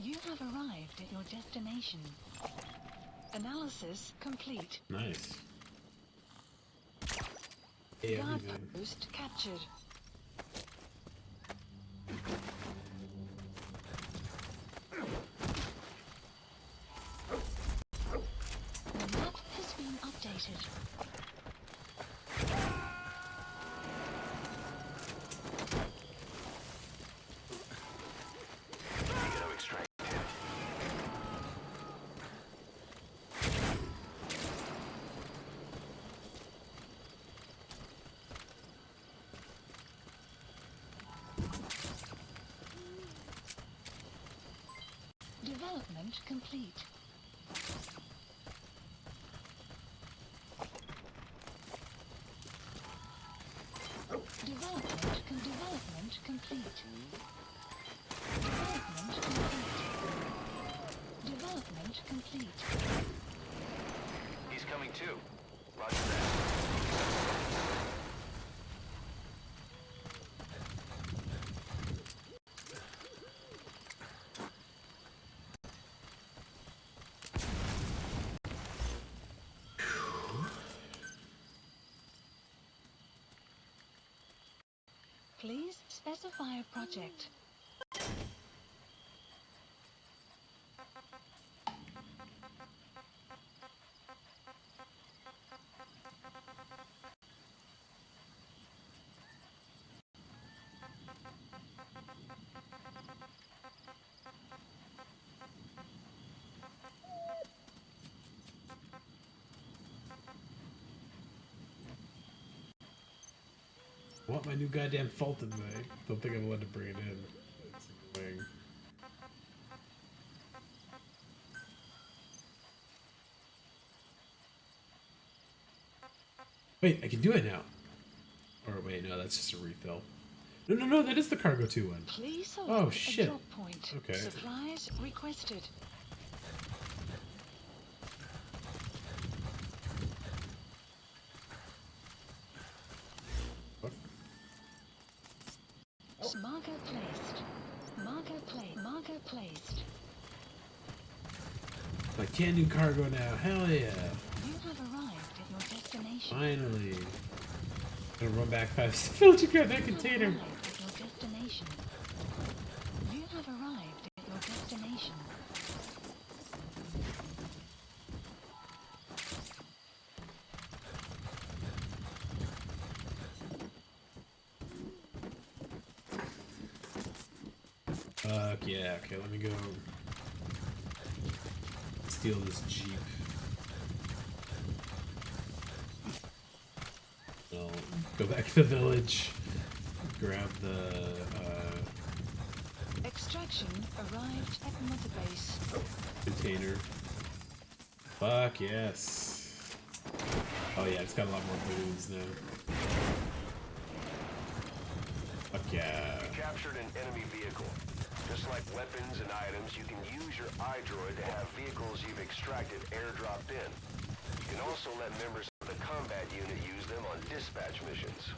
S5: You have arrived at your destination. Analysis complete.
S2: Nice. Hey,
S5: Guard
S2: everything.
S5: post captured. The map has been updated.
S4: You gotta extract him.
S5: Development complete. Development complete. Development complete. Development complete.
S4: He's coming too. Roger that.
S5: Please specify a project.
S2: I want my new goddamn Fulton bag. Don't think I'm allowed to bring it in. It's annoying. Wait, I can do it now. Or wait, no, that's just a refill. No, that is the Cargo 2 one.
S5: Please select
S2: Oh,
S5: a
S2: shit.
S5: drop point.
S2: Okay.
S5: Supplies requested.
S2: What?
S5: Marker placed. Marker placed.
S2: I can do cargo now. Hell yeah.
S5: You have arrived at your destination.
S2: Finally. Gonna run back past the filter gun that container.
S5: You have arrived at your destination. You have arrived at your destination.
S2: Fuck yeah. Okay, let me go steal this Jeep. I'll go back to the village, grab the
S5: Extraction arrived at Mother Base.
S2: container. Fuck yes. Oh yeah, it's got a lot more balloons now. Fuck yeah.
S4: You captured an enemy vehicle. Just like weapons and items, you can use your iDroid to have vehicles you've extracted airdropped in. You can also let members of the combat unit use them on dispatch missions.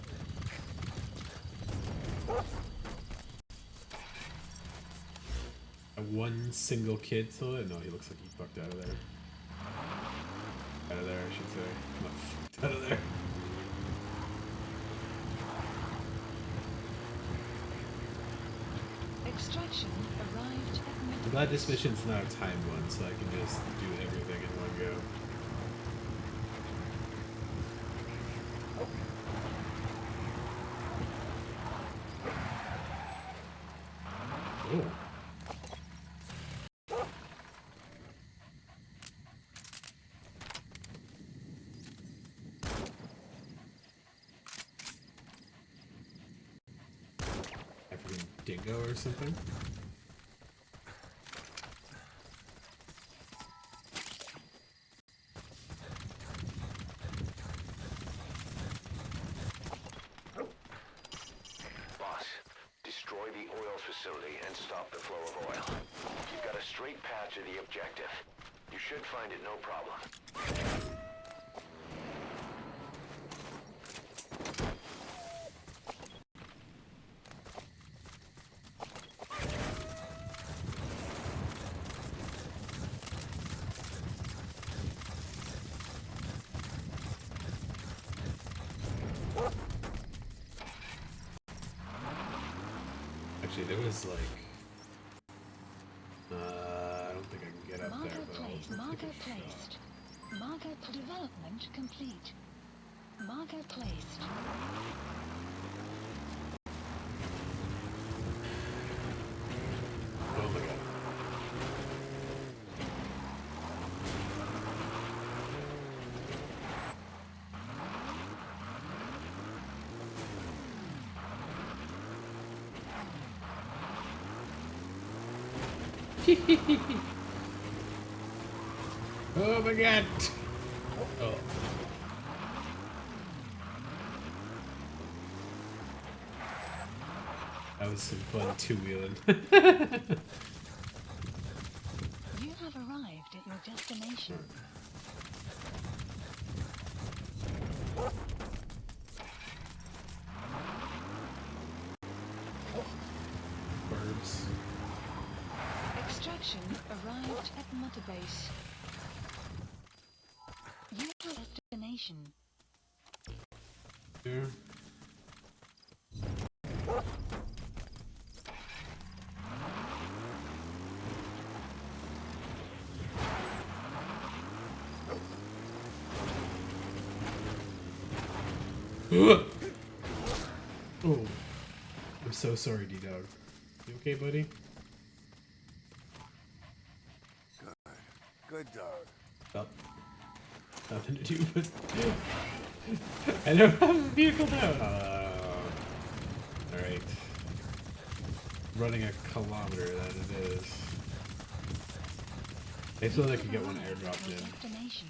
S2: One single kid still there? No, he looks like he fucked out of there. Out of there, I should say. Not fucked out of there.
S5: Extraction arrived at
S2: I'm
S5: Mother
S2: glad
S5: Base.
S2: this mission's not a timed one, so I can just do everything in one go. Oh. African dingo or something?
S4: Boss, destroy the oil facility and stop the flow of oil. You've got a straight path to the objective. You should find it no problem.
S2: Actually, there was like... I don't think I can get up
S5: Marker
S2: there, but I'll
S5: placed.
S2: take
S5: Marker
S2: a shot.
S5: placed. Marker development complete. Marker placed.
S2: Oh my god. Oh my god! Oh. That was some fun two-wheeling.
S5: You have arrived at your destination.
S2: Birds.
S5: Extraction arrived at Mother Base. You have a destination.
S2: Here. Oh, I'm so sorry, D-Dog. You okay, buddy?
S8: Good dog.
S2: Oh, nothing to do with. I don't have a vehicle now. All right. Running a kilometer, that it is. I feel like I could get one airdropped
S5: Your
S2: in.
S5: destination.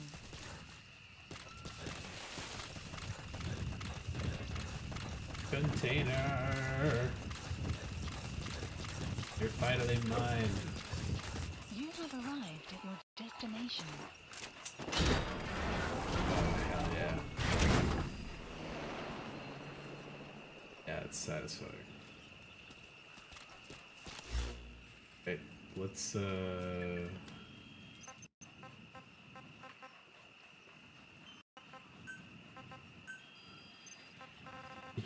S2: Container. You're finally mine.
S5: You have arrived at your destination.
S2: Oh, hell yeah. Yeah, it's satisfying. Okay, let's,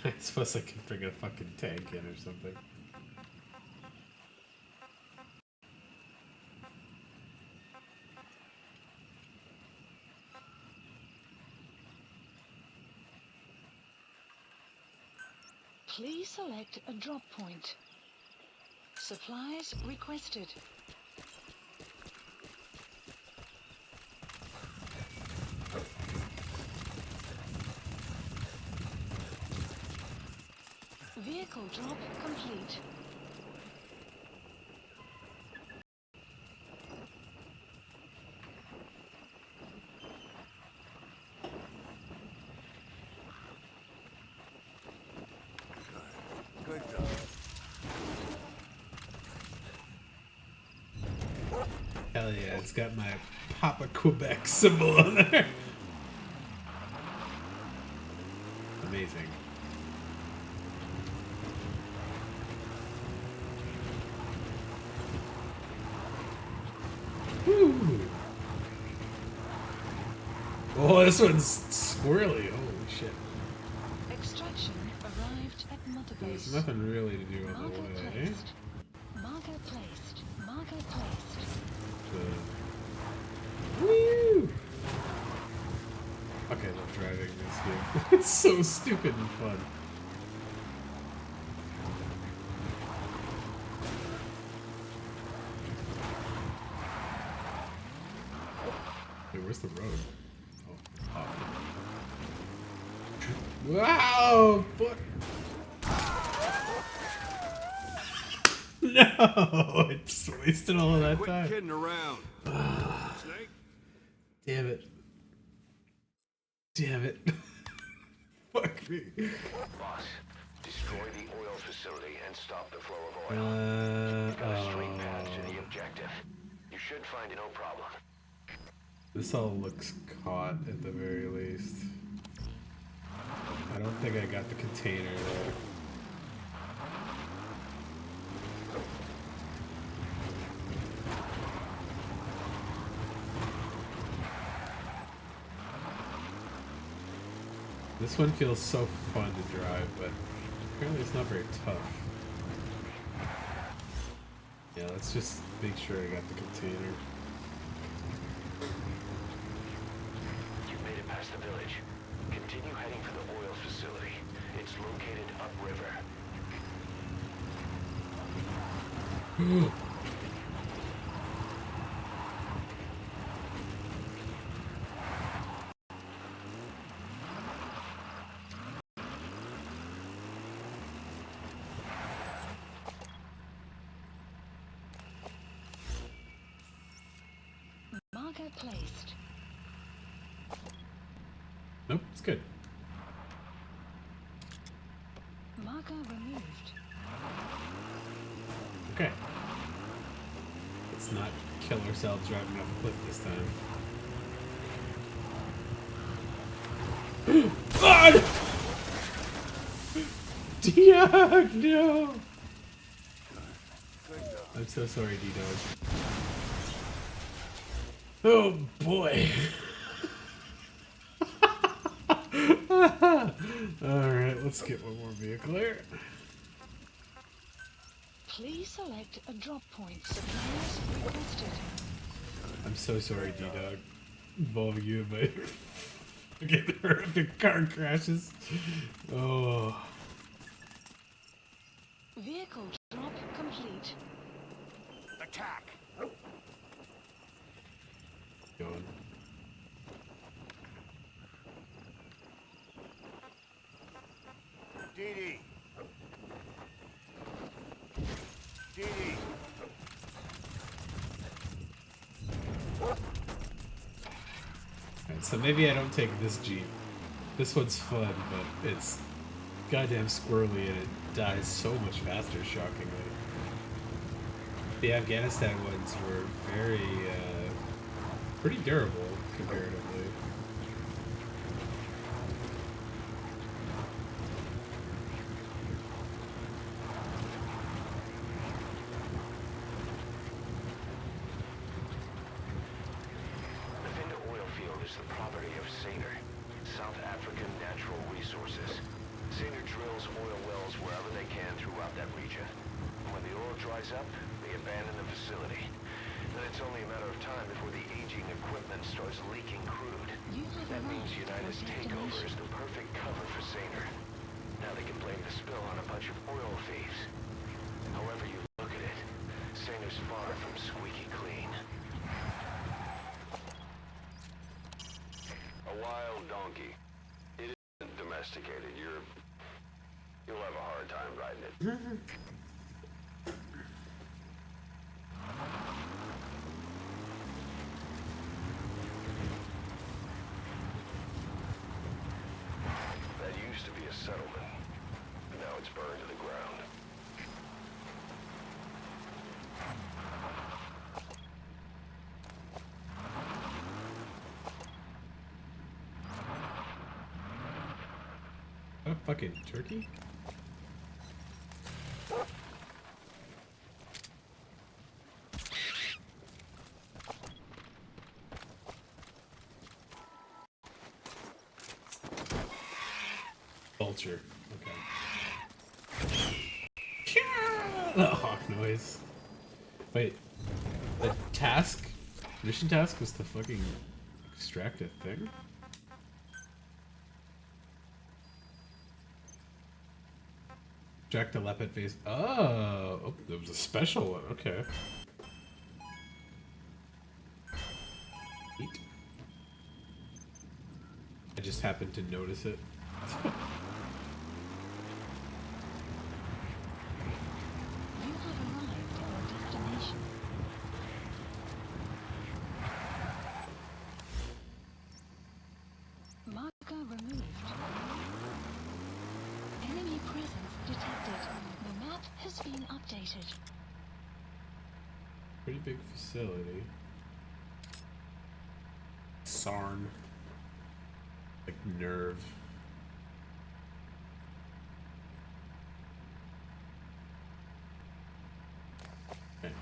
S2: I suppose I can bring a fucking tank in or something.
S5: Please select a drop point. Supplies requested. Vehicle drop complete.
S8: Good dog.
S2: Hell yeah, it's got my Papa Quebec symbol on there. Amazing. Woo. Oh, this one's squirrely. Holy shit.
S5: Extraction arrived at Mother
S2: There's
S5: Base.
S2: nothing really to do on the
S5: Marker
S2: way.
S5: placed. Marker placed. Marker placed.
S2: Woo! Okay, I love driving this game. It's so stupid and fun. Hey, where's the road? Oh. Wow! Fuck! No! I just wasted all of that
S8: Quit
S2: time.
S8: kidding around. Snake?
S2: Damn it. Damn it. Fuck me.
S4: Boss, destroy the oil facility and stop the flow of oil. You've got a straight path to the objective. You should find no problem.
S2: This all looks caught at the very least. I don't think I got the container there. This one feels so fun to drive, but apparently it's not very tough. Yeah, let's just make sure I got the container.
S4: You've made it past the village. Continue heading for the oil facility. It's located upriver.
S5: Marker placed.
S2: Nope, it's good.
S5: Marker removed.
S2: Okay. Let's not kill ourselves driving off a cliff this time. God! D-Dog, no! I'm so sorry, D-Dog. Oh boy. Alright, let's get one more vehicle here.
S5: Please select a drop point. Supplies requested.
S2: I'm so sorry, D-Dog. Involving you in my fucking horrific car crashes. Oh.
S5: Vehicle drop complete.
S8: Attack!
S2: Going.
S8: DD. DD.
S2: Alright, so maybe I don't take this Jeep. This one's fun, but it's goddamn squirrely and it dies so much faster, shockingly. The Afghanistan ones were very, pretty durable, comparatively.
S4: The Vinda oil field is the property of Saner, South African Natural Resources. Saner drills oil wells wherever they can throughout that region. And when the oil dries up, they abandon the facility. Then it's only a matter of time before the aging equipment starts leaking crude.
S5: You have
S4: That means
S5: arrived at
S4: United's
S5: your
S4: takeover
S5: destination.
S4: is the perfect cover for Saner. Now they can blame the spill on a bunch of oil thieves. However you look at it, Saner's far from squeaky clean. A wild donkey. It isn't domesticated. You'll have a hard time riding it. That used to be a settlement. Now it's burned to the ground.
S2: A fucking turkey? Vulture. Okay. The hawk noise. Wait. The task? Mission task was to fucking extract a thing? Extract the leopard face. Oh, there was a special one. Okay. Neat. I just happened to notice it.
S5: You have arrived at your destination. Marker removed. Enemy presence detected. The map has been updated.
S2: Pretty big facility. Sarn. Like nerve. Okay.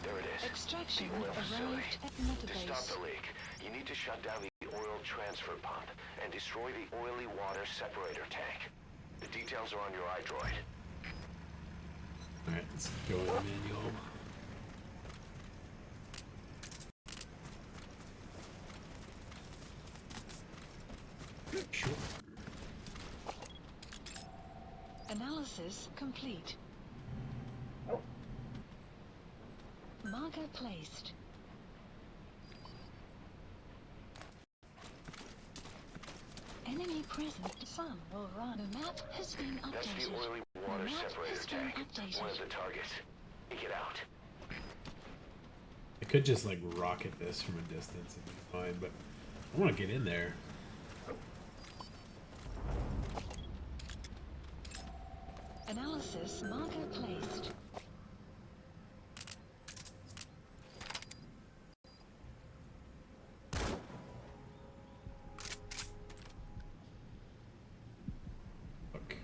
S4: There it is.
S5: Extraction
S4: The oil facility.
S5: arrived at
S4: To
S5: Metabase.
S4: stop the leak, you need to shut down the oil transfer pump and destroy the oily water separator tank. The details are on your iDroid.
S2: Alright, let's go in manual. Sure.
S5: Analysis complete. Marker placed. Enemy present. Sun will run. The map has been
S4: That's
S5: updated.
S4: the oily water
S5: The map
S4: separator
S5: has been
S4: tank.
S5: updated.
S4: One of the targets. Take it out.
S2: I could just like rocket this from a distance and be fine, but I want to get in there.
S5: Analysis marker placed.
S2: Fuck.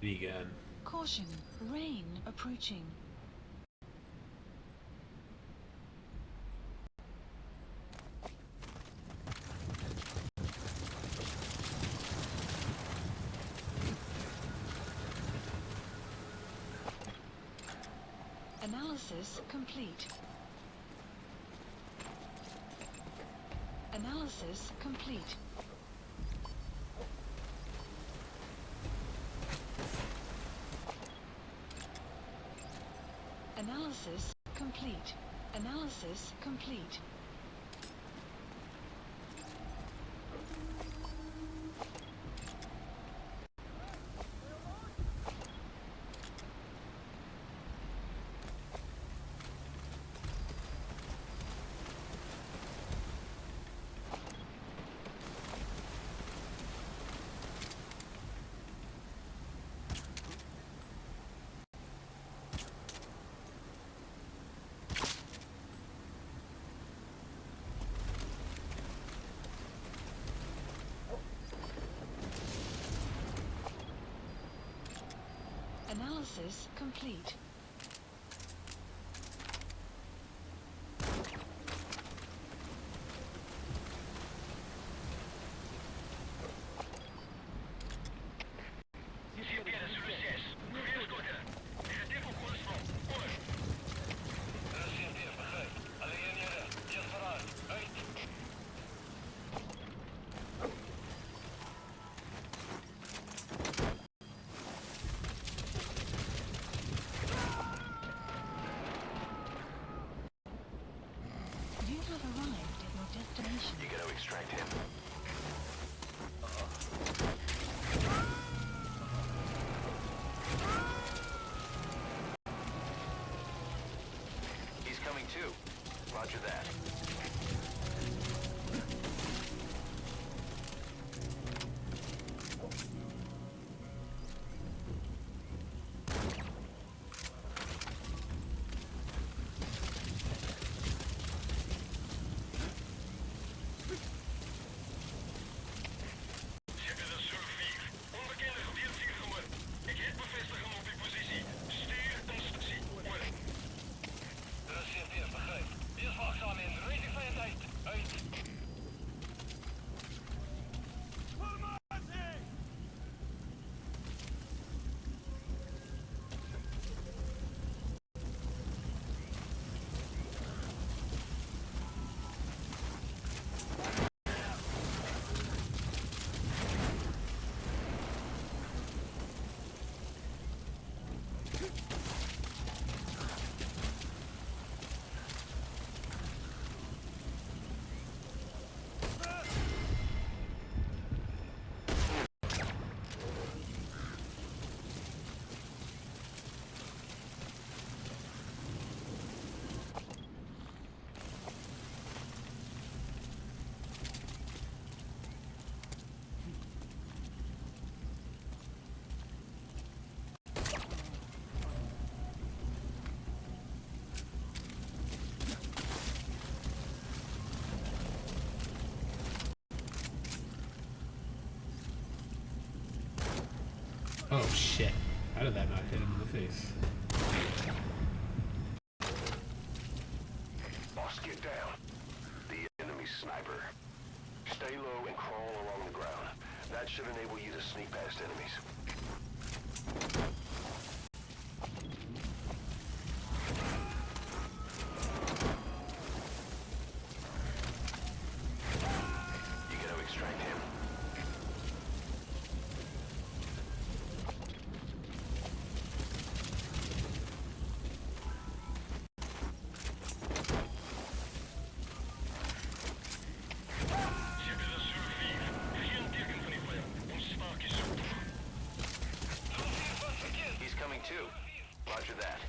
S2: Again.
S5: Caution. Rain approaching. Analysis complete. Analysis complete. Analysis complete. Analysis complete. Analysis complete. You have arrived at your destination.
S4: You gotta extract him. He's coming too. Roger that.
S2: Oh shit. How did that not hit him in the face?
S4: Boss, get down. The enemy sniper. Stay low and crawl along the ground. That should enable you to sneak past enemies. You gotta extract him. He's coming too. Roger that.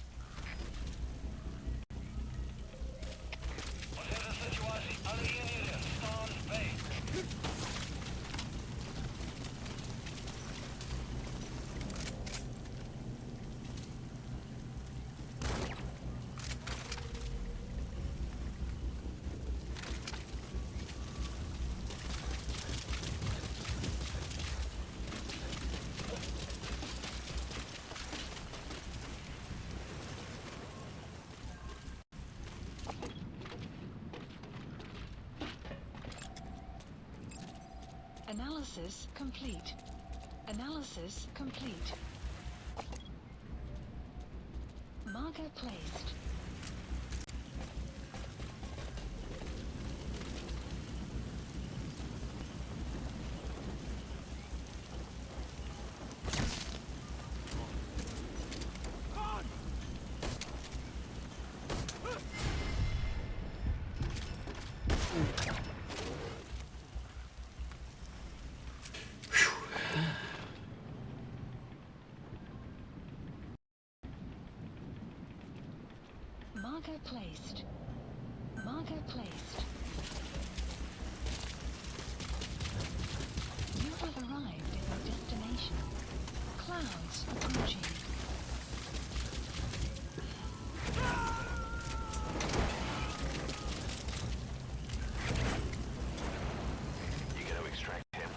S5: Analysis complete. Analysis complete. Marker placed. placed. Marker placed. You have arrived at your destination. Clouds approaching.
S4: You gotta extract him.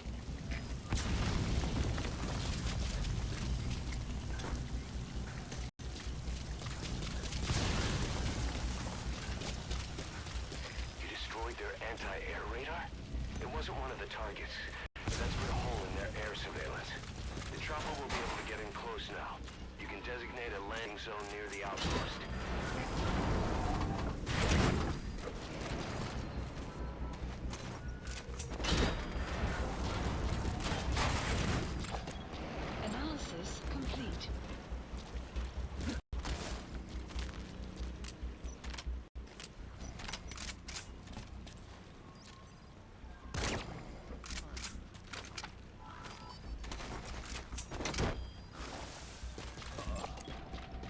S4: You destroyed their anti-air radar? It wasn't one of the targets. That's put a hole in their air surveillance. The chopper will be able to get in close now. You can designate a landing zone near the outpost.
S5: Analysis complete.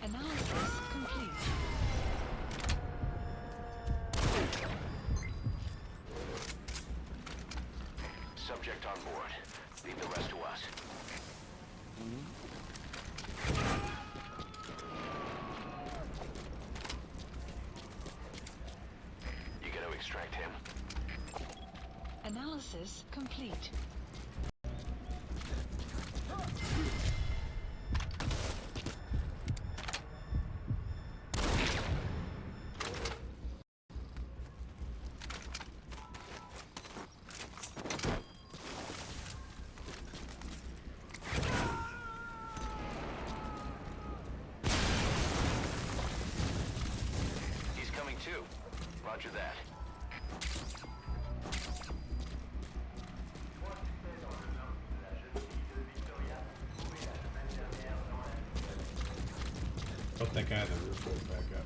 S5: Analysis complete.
S4: Subject on board. Leave the rest to us. You gotta extract him.
S5: Analysis complete.
S4: He's coming too. Roger that.
S2: Hope that guy on the roof goes back up.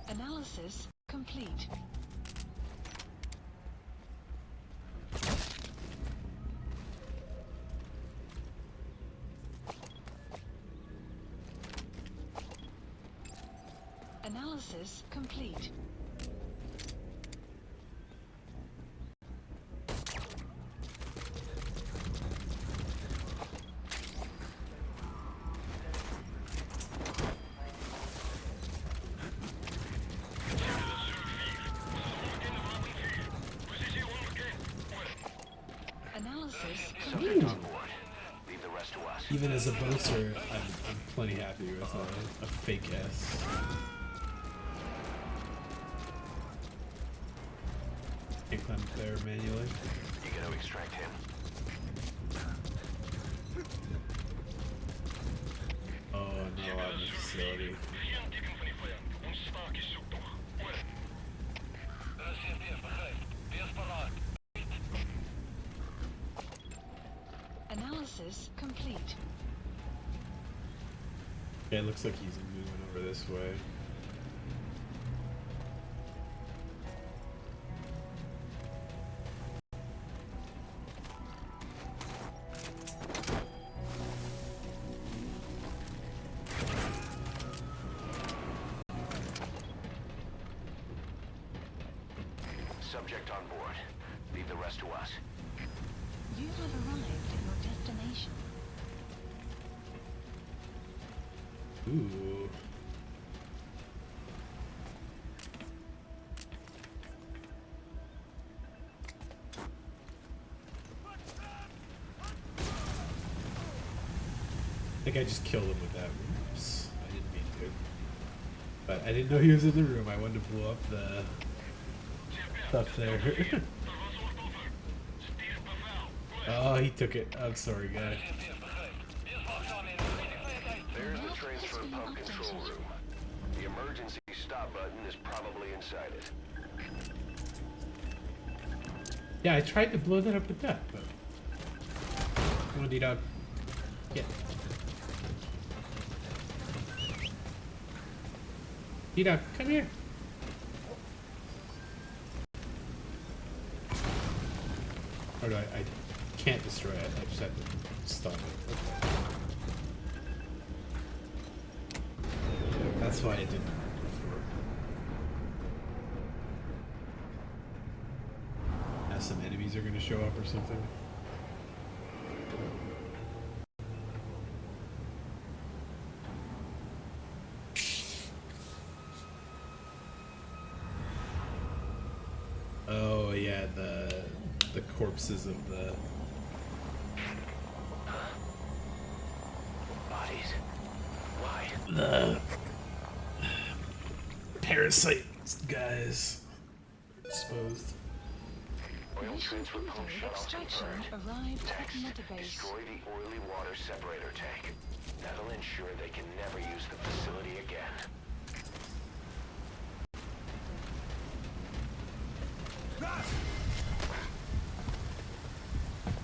S5: Analysis complete. Analysis complete. Analysis complete.
S4: Subject on board. Leave the rest to us.
S2: Even as a boaster, I'm plenty happy with a fake S. Can't climb up there manually.
S4: You gotta extract him.
S2: Oh, not allowed in the facility.
S5: Analysis complete.
S2: Yeah, it looks like he's moving over this way.
S4: Subject on board. Leave the rest to us.
S5: You have arrived at your destination.
S2: Ooh. I think I just killed him with that. Oops. I didn't mean to. But I didn't know he was in the room. I wanted to blow up the stuff there. Oh, he took it. I'm sorry, guy.
S4: There's the transfer pump control room. The emergency stop button is probably inside it.
S2: Yeah, I tried to blow that up with that, but... Come on, D-Dog. Get. D-Dog, come here. Or Or do I can't destroy it. I just have to stop it. Okay. That's why it didn't work before. Now some enemies are going to show up or something. Oh yeah, the corpses of the
S4: Bodies. Why?
S2: the parasite guys exposed.
S4: Oil
S5: Mission
S4: transfer pump
S5: complete.
S4: shut off
S5: Extraction
S4: confirmed.
S5: arrived at
S4: Text,
S5: Metabase.
S4: destroy the oily water separator tank. That'll ensure they can never use the facility again.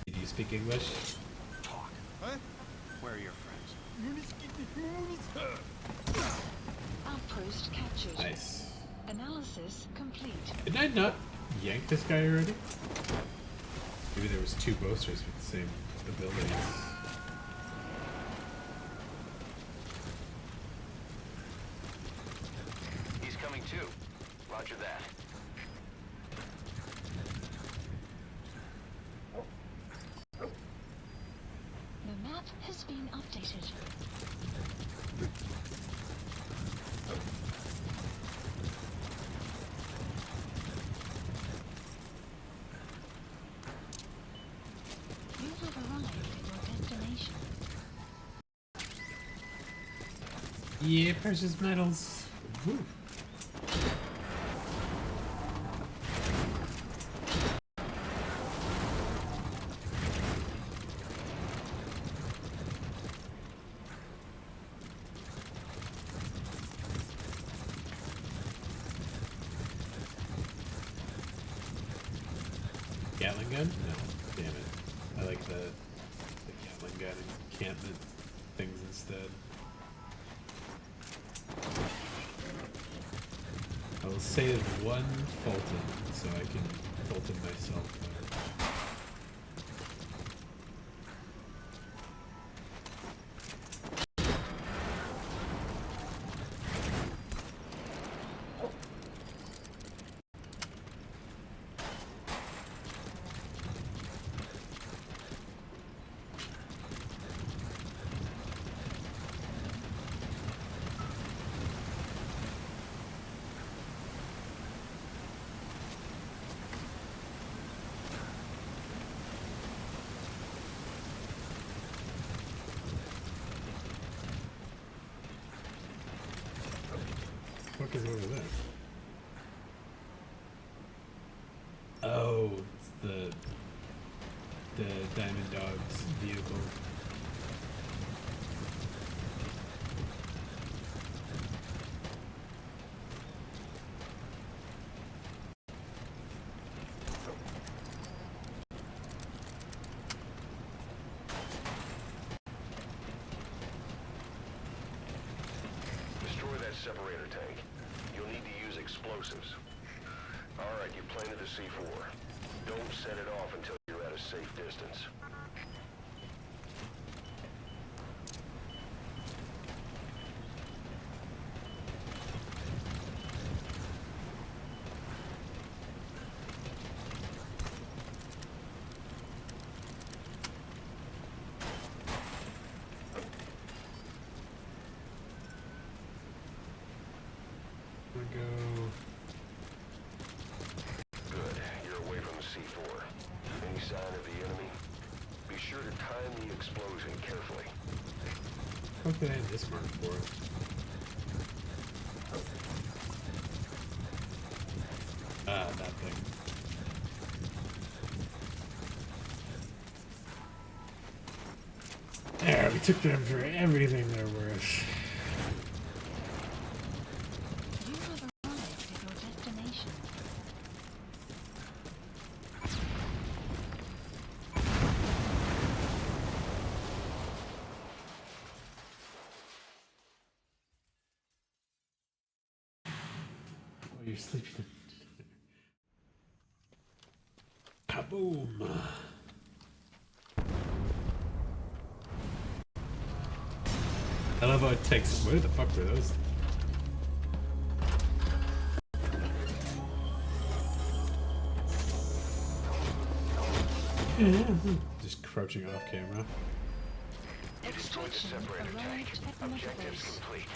S2: Do you speak English?
S8: Talk. Huh? Where are your friends?
S5: Outpost captured.
S2: Nice.
S5: Analysis complete.
S2: Did I not yank this guy already? Maybe there was two boasters with the same abilities.
S4: He's coming too. Roger that.
S5: The map has been updated. You have arrived at your destination.
S2: Yeah, precious metals. Woo. Gatling gun? No, damn it. I like the Gatling gun encampment things instead. I will save one Fulton so I can Fulton myself better. What is over there? Oh, it's the Diamond Dog's vehicle.
S4: Destroy that separator tank. You'll need to use explosives. Alright, you planted the C4. Don't set it off until you're at a safe distance.
S2: We go.
S4: Good. You're away from the C4. Any sign of the enemy? Be sure to time the explosion carefully.
S2: What did I have this mark for? Ah, that thing. There, we took them for everything they're worth.
S5: You have arrived at your destination.
S2: You're sleeping. Kaboom! I love how it takes. Where the fuck were those? Just crouching off camera.
S4: You destroyed the
S5: Extraction
S4: separator tank.
S5: arrived at the
S4: Objectives
S5: metaverse.
S4: complete.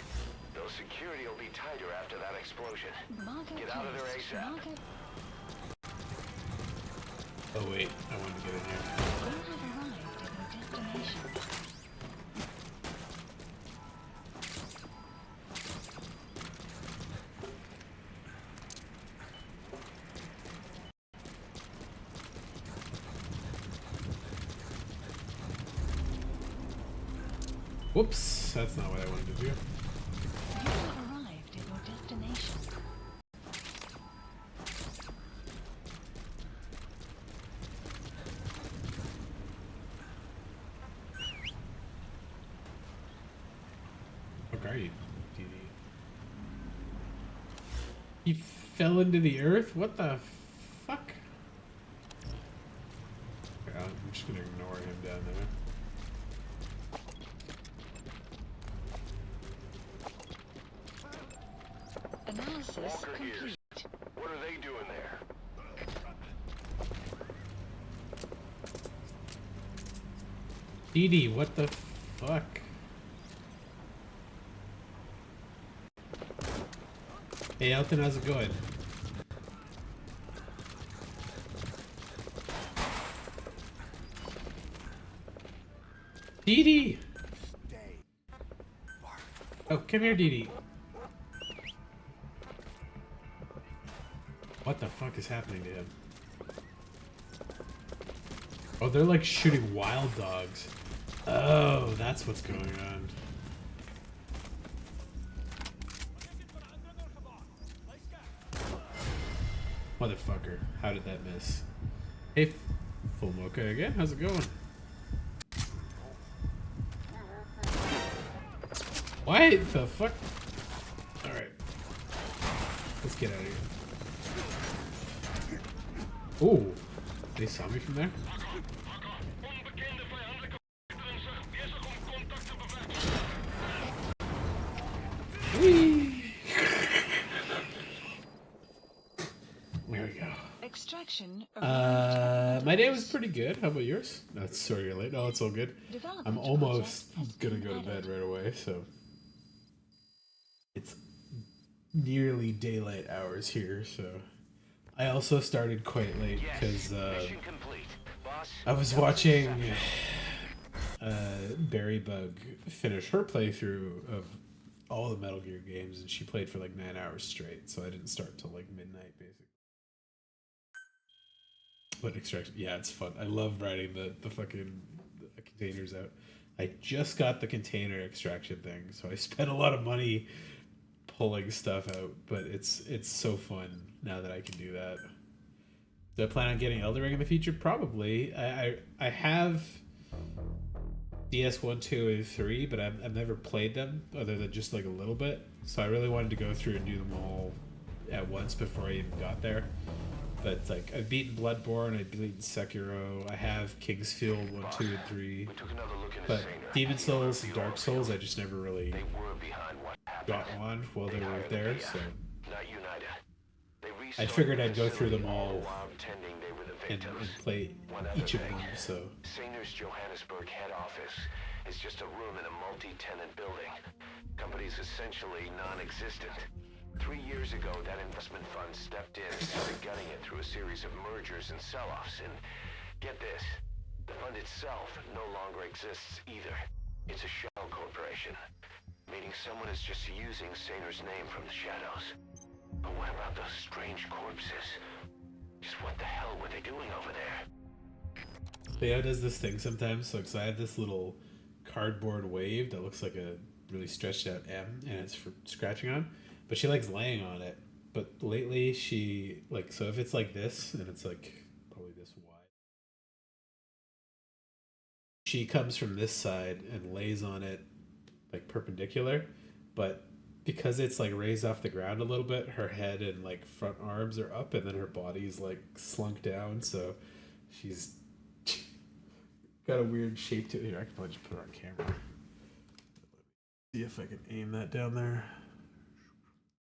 S4: Though security will be tighter after that explosion.
S5: Marker
S4: Get out of there
S5: placed.
S4: ASAP.
S5: Marker.
S2: Oh wait, I wanted to get in here.
S5: You have arrived at your destination.
S2: Whoops, that's not what I wanted to do.
S5: You have arrived at your destination.
S2: What are you, DD? He fell into the earth? What the fuck? Okay, I'm just gonna ignore him down there.
S5: Analysis
S4: Walker
S5: complete.
S4: ears. What are they doing there?
S2: DD, what the fuck? Hey Elton, how's it going? DD!
S8: Stay. Bark.
S2: Oh, come here, DD. What the fuck is happening to him? Oh, they're like shooting wild dogs. Oh, that's what's going on. Motherfucker, how did that miss? Hey, Full Mocha again, how's it going? What the fuck? Alright. Let's get out of here. Ooh, they saw me from there? Whee! There we go.
S5: Extraction arrived.
S2: My day was pretty good. How about yours? No, sorry you're late. No, it's all good.
S5: Development
S2: I'm almost
S5: project has
S2: gonna
S5: been
S2: go to bed
S5: added.
S2: right away, so it's nearly daylight hours here. So I also started quite late because
S4: Mission complete. Boss,
S2: I was watching Barry Bug finish her playthrough of all the Metal Gear games, and she played for like 9 hours straight. So I didn't start till like midnight, basically. But Extraction, yeah, it's fun. I love riding the fucking containers out. I just got the container extraction thing, so I spent a lot of money pulling stuff out. But it's so fun now that I can do that. Do I plan on getting Elden Ring in the future? Probably. I have DS1, 2, and 3, but I've never played them other than just like a little bit. So I really wanted to go through and do them all at once before I even got there. But like I've beaten Bloodborne, I've beaten Sekiro, I have Kingsfield 1, 2, and 3.
S4: we took another look in the
S2: But
S4: Saner.
S2: Demon Souls and Dark Souls I just never really
S4: They were behind what happened.
S2: got on while they were
S4: hired
S2: there,
S4: the,
S2: so
S4: not United. They
S2: I figured
S4: restarted
S2: I'd go
S4: the
S2: through them
S4: facility
S2: all
S4: while pretending they were the
S2: and
S4: victims.
S2: play
S4: One other
S2: each of
S4: thing.
S2: them, so
S4: Saner's Johannesburg head office is just a room in a multi-tenant building. Company's essentially non-existent. 3 years ago, that investment fund stepped in and started gutting it through a series of mergers and sell-offs. And get this, the fund itself no longer exists either. It's a shell corporation, meaning someone is just using Saner's name from the shadows. But what about those strange corpses? Just what the hell were they doing over there?
S2: Leo does this thing sometimes. So, 'cause I have this little cardboard wave that looks like a really stretched out M, and it's for scratching on. But she likes laying on it. But lately, she like so if it's like this, and it's like probably this wide, she comes from this side and lays on it like perpendicular. But because it's like raised off the ground a little bit, her head and like front arms are up, and then her body's like slunk down. So she's got a weird shape to it. Here, I can probably just put her on camera. see if I can aim that down there.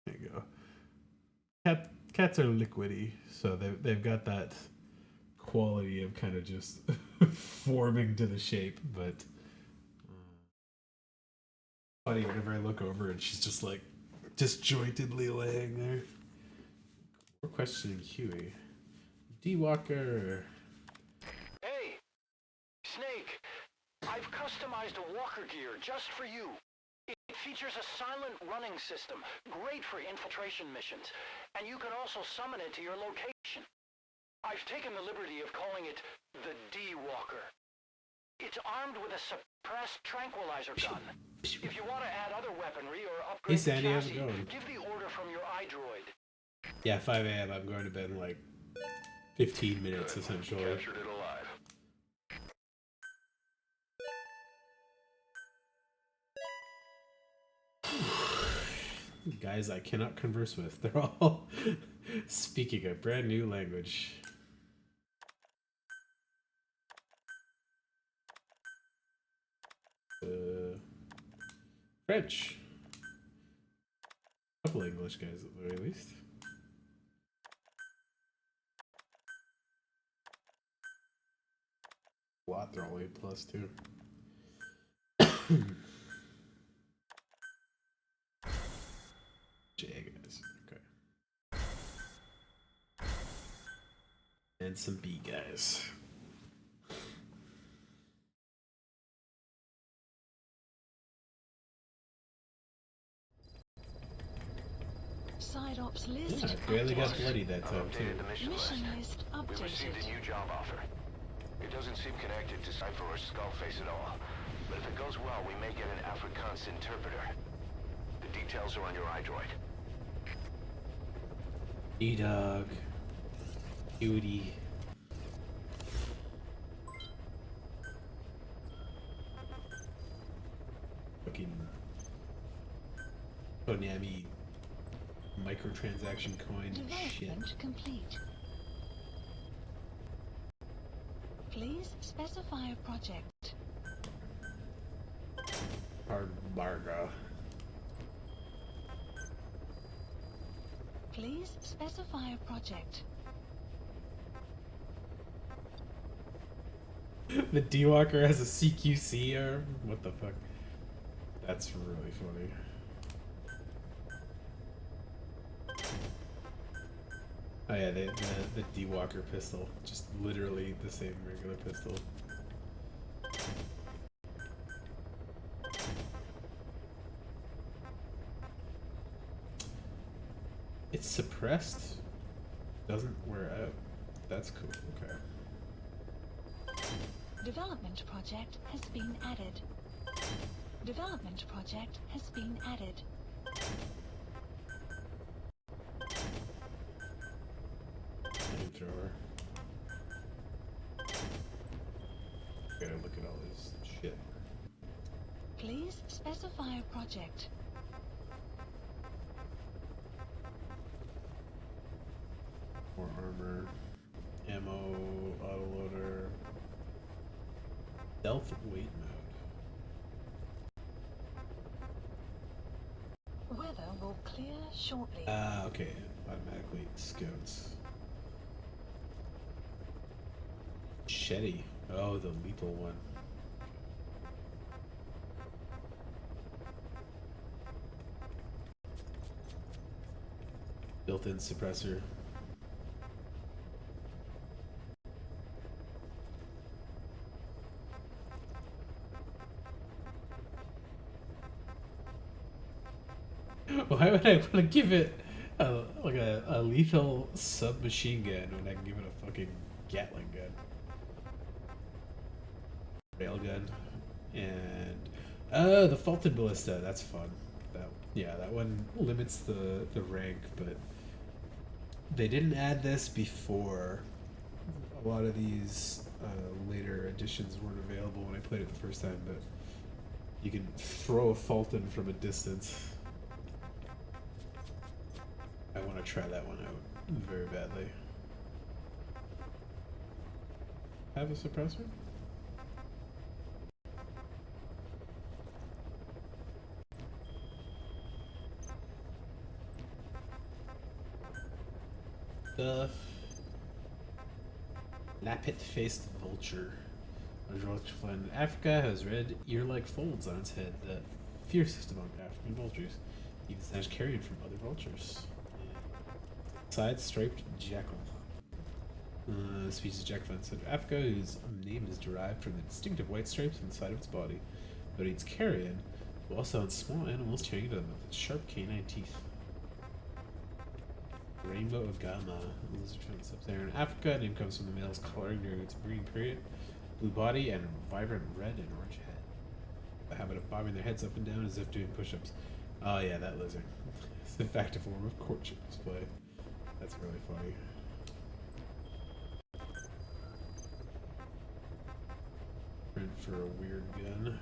S2: There you go. Cats are liquidy, so they've got that quality of kind of just forming to the shape, but funny whenever I look over and she's just like disjointedly laying there. We're questioning Huey. D-Walker.
S4: Hey, Snake, I've customized a walker gear just for you. It features a silent running system, great for infiltration missions, and you can also summon it to your location. I've taken the liberty of calling it the D-Walker. It's armed with a suppressed tranquilizer gun. If you want to add other weaponry or upgrade
S2: Hey Sandy,
S4: the
S2: how's
S4: chassis,
S2: it going?
S4: give the order from your iDroid.
S2: Yeah, 5 a.m. I'm going to bed in like 15 minutes essentially.
S4: Captured it alive.
S2: Guys I cannot converse with. They're all speaking a brand new language. French. A couple English guys at the very least. A lot, they're all A plus too. J guys, okay. And some B guys.
S5: Side ops list.
S2: Yeah, I barely got
S5: updated.
S2: bloody that time too.
S4: Updated the mission
S5: Mission
S4: list.
S5: list
S4: We received a
S5: updated.
S4: new job offer. It doesn't seem connected to Cypher or Skullface at all. But if it goes well, we may get an Afrikaans interpreter. The details are on your iDroid.
S2: E-Dog. Cutie. Fucking Konami microtransaction coin shit.
S5: Development complete. Please specify a project.
S2: Hard Barga.
S5: Please specify a project.
S2: The D-Walker has a CQC arm? What the fuck? That's really funny. Oh yeah, the D-Walker pistol. Just literally the same regular pistol. It's suppressed. Doesn't wear out. That's cool. Okay.
S5: Development project has been added. Development project has been added.
S2: Flamethrower. Gotta look at all this shit.
S5: Please specify a project.
S2: More armor, ammo, autoloader, stealth weight mode.
S5: Weather will clear shortly.
S2: Ah, okay. Automatically scouts. Shetty. Oh, the lethal one. Built-in suppressor. Why would I want to give it like a lethal submachine gun when I can give it a fucking Gatling gun? Railgun. And the Fulton Ballista, that's fun. That one limits the rank, but they didn't add this before. A lot of these later editions weren't available when I played it the first time, but you can throw a Fulton from a distance. I want to try that one out very badly. Have a suppressor? stuff. Lappet-faced vulture. A vulture found in Africa has red ear-like folds on its head, the fiercest among African vultures. Even snatched carrion from other vultures. Side-striped jackal. Species of jackal found in Africa, whose name is derived from the distinctive white stripes on the side of its body. But eats carrion, but also on small animals tearing it up with its sharp canine teeth. Rainbow agama, a lizard found in sub-Saharan Africa. Name comes from the male's color during its breeding period. Blue body and vibrant red and orange head. The habit of bobbing their heads up and down as if doing push-ups. Oh yeah, that lizard. It's in fact a form of courtship display. That's really funny. Print for a weird gun.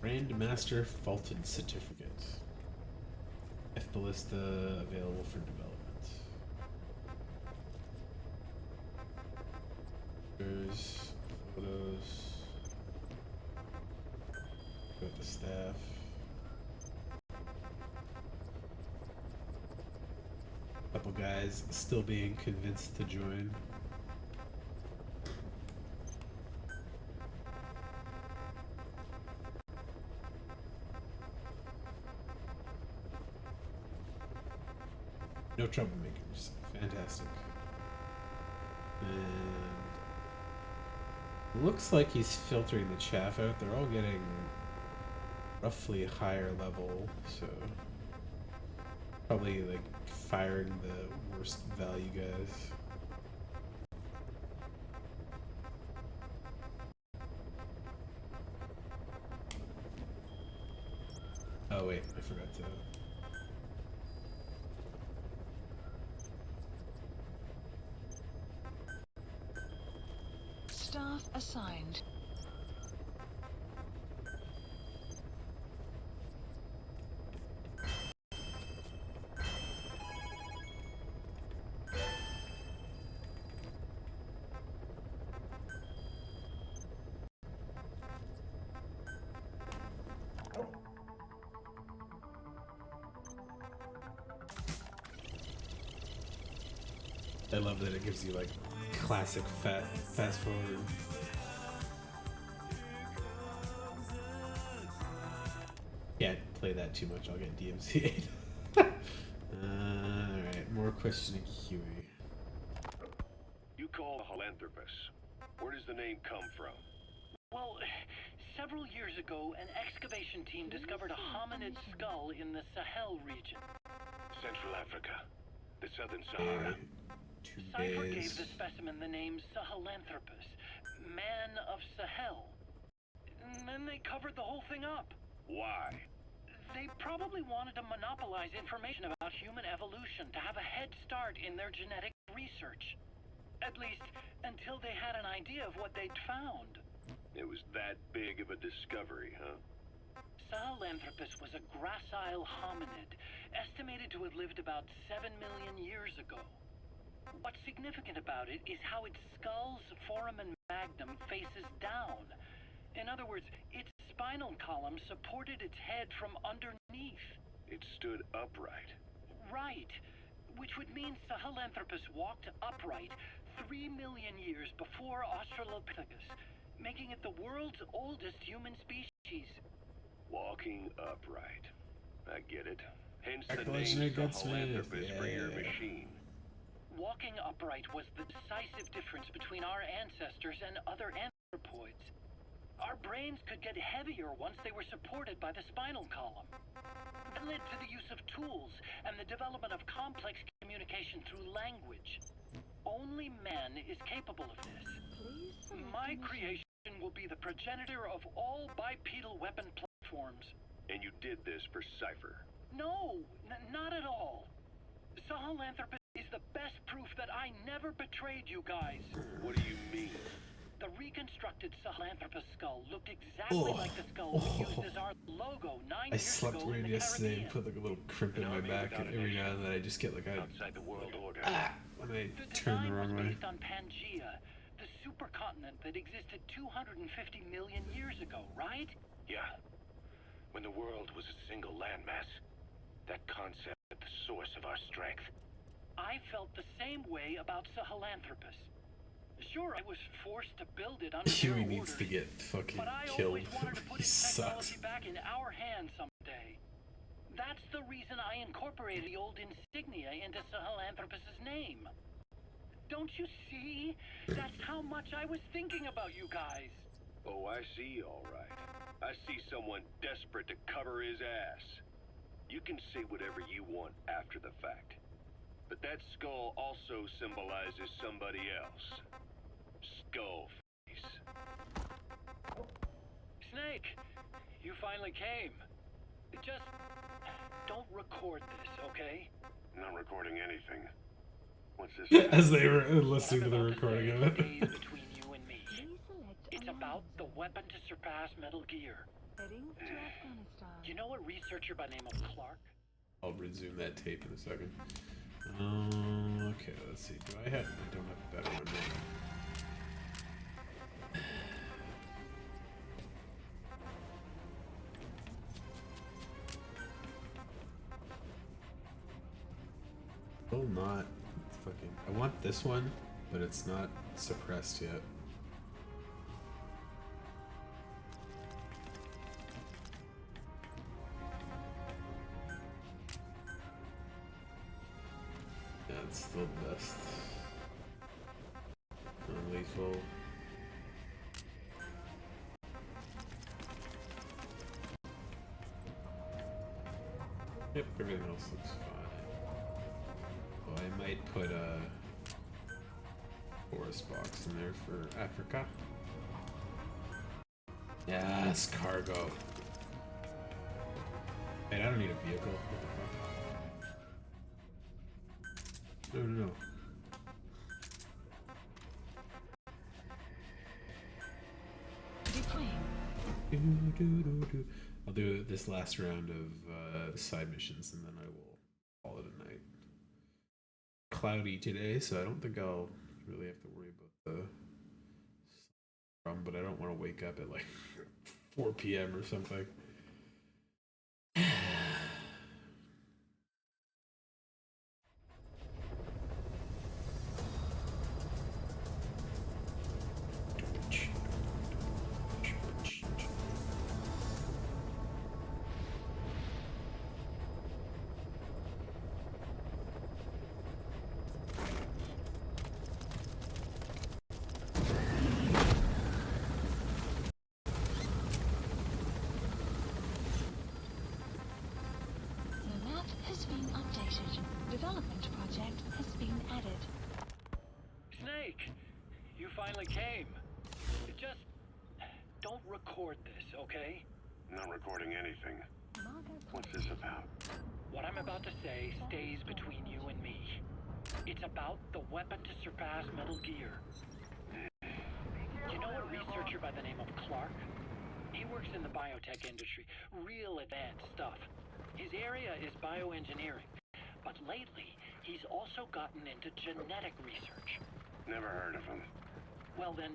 S2: Grandmaster Faulted Certificate. F Ballista available for development. There's photos. Got the staff. Couple guys still being convinced to join. No troublemakers. Fantastic. And looks like he's filtering the chaff out. They're all getting roughly higher level, so probably like firing the worst value guys. Oh wait, I forgot to.
S5: Staff assigned.
S2: I love that it gives you like classic fast forward. Can't play that too much, I'll get DMCA'd. Alright, more questioning Huey.
S3: You call Sahelanthropus. Where does the name come from?
S6: Well, several years ago, an excavation team discovered a hominid skull in the Sahel region.
S3: Central Africa. The Southern Sahara.
S6: Cypher gave the specimen the name Sahelanthropus, man of Sahel. And then they covered the whole thing up.
S3: Why?
S6: They probably wanted to monopolize information about human evolution to have a head start in their genetic research. At least, until they had an idea of what they'd found.
S3: It was that big of a discovery, huh?
S6: Sahelanthropus was a gracile hominid, estimated to have lived about 7 million years ago. What's significant about it is how its skull's foramen magnum faces down. In other words, its spinal column supported its head from underneath.
S3: It stood upright.
S6: Right. Which would mean Sahelanthropus walked upright 3 million years before Australopithecus, making it the world's oldest human species.
S3: Walking upright. I get it. Hence the
S2: Legendary
S3: name
S2: Gunsmith.
S3: Sahelanthropus for your machine.
S6: Walking upright was the decisive difference between our ancestors and other anthropoids. Our brains could get heavier once they were supported by the spinal column. That led to the use of tools and the development of complex communication through language. Only man is capable of this. My creation will be the progenitor of all bipedal weapon platforms.
S3: And you did this for Cypher.
S6: No, not at all. Sahelanthropus is the best proof that I never betrayed you guys.
S3: What do you mean?
S6: The reconstructed Sahelanthropus skull looked exactly like the skull we used as our logo 9
S2: I
S6: years
S2: slept
S6: ago in
S2: weird
S6: the
S2: yesterday and
S6: Caribbean.
S2: put like a little crimp in my back, and every now and then I just get like a
S3: Outside the world order.
S2: when I
S6: The
S2: turn the
S6: design was
S2: wrong way.
S6: based on Pangea, the supercontinent that existed 250 million years ago, right?
S7: Yeah. When the world was a single landmass, that concept at the source of our strength.
S6: I felt the same way about Sahelanthropus. Sure, I was forced to build it under
S2: Huey
S6: their
S2: needs to
S6: orders,
S2: get fucking
S6: but I
S2: killed.
S6: always wanted to put
S2: He
S6: its
S2: sucks.
S6: technology back in our hands someday. That's the reason I incorporated the old insignia into Sahelanthropus's name. Don't you see? That's how much I was thinking about you guys.
S3: Oh, I see, all right. I see someone desperate to cover his ass. You can say whatever you want after the fact. But that skull also symbolizes somebody else. Skullface.
S6: Snake, you finally came. Just don't record this, okay?
S3: Not recording anything. What's this?
S2: As they were listening to
S6: What
S2: the
S6: I'm about to
S2: recording
S6: say
S2: of it.
S6: stays between you and me.
S5: Please select
S6: It's about the weapon to surpass Metal Gear.
S5: heading to Afghanistan.
S6: You know a researcher by the name of Clark?
S2: I'll resume that tape in a second. Okay, let's see. Do I have? I don't have a better one now. Still not fucking. I want this one, but it's not suppressed yet. Yeah, it's still the best. Non-lethal. Yep, everything else looks fine. Oh, I might put a forest box in there for Africa. Yes, cargo. Wait, I don't need a vehicle. What the fuck? No.
S5: Deploying.
S2: I'll do this last round of side missions and then I will call it a night. Cloudy today, so I don't think I'll really have to worry about the sun, but I don't want to wake up at like 4 p.m. or something.
S5: The map has been updated. Development project has been added.
S6: Snake, you finally came. Just don't record this, okay?
S3: Not recording anything.
S5: Margo
S3: What's this about?
S6: What I'm about to say stays between you and me. It's about the weapon to surpass Metal Gear. You know a researcher by the name of Clark? He works in the biotech industry, real advanced stuff. His area is bioengineering, but lately he's also gotten into genetic research.
S3: Never heard of him.
S6: Well then,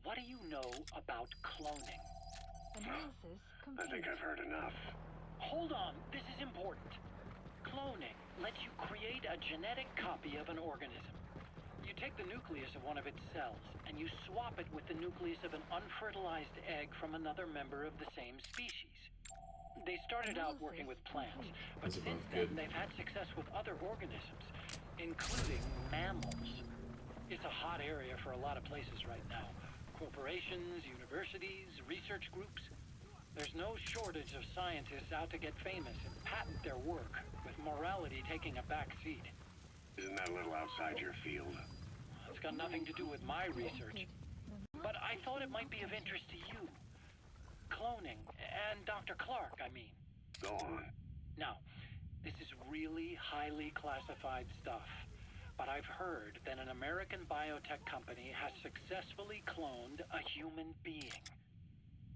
S6: what do you know about cloning?
S5: analysis
S3: I
S5: complete.
S3: think I've heard enough.
S6: Hold on, this is important. Cloning lets you create a genetic copy of an organism. You take the nucleus of one of its cells, and you swap it with the nucleus of an unfertilized egg from another member of the same species. They started out working with plants, but
S2: That's
S6: since
S2: about
S6: then
S2: good.
S6: they've had success with other organisms, including mammals. It's a hot area for a lot of places right now. Corporations, universities, research groups. There's no shortage of scientists out to get famous and patent their work, with morality taking a back seat.
S3: Isn't that a little outside your field?
S6: It's got nothing to do with my research, but I thought it might be of interest to you. Cloning, and Dr. Clark, I mean.
S3: Go on.
S6: Now, this is really highly classified stuff, but I've heard that an American biotech company has successfully cloned a human being.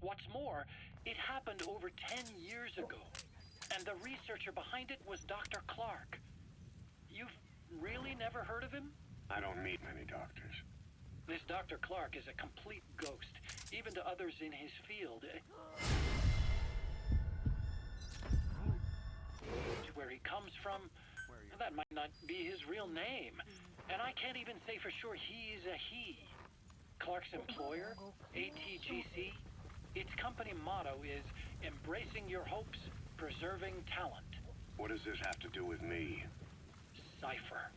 S6: What's more, it happened over 10 years ago, and the researcher behind it was Dr. Clark. You've really never heard of him?
S3: I don't meet many doctors.
S6: This Dr. Clark is a complete ghost, even to others in his field. Where he comes from, That might not be his real name. And I can't even say for sure he's a he. Clark's employer, ATGC, its company motto is embracing your hopes, preserving talent.
S3: What does this have to do with me?
S6: Cypher.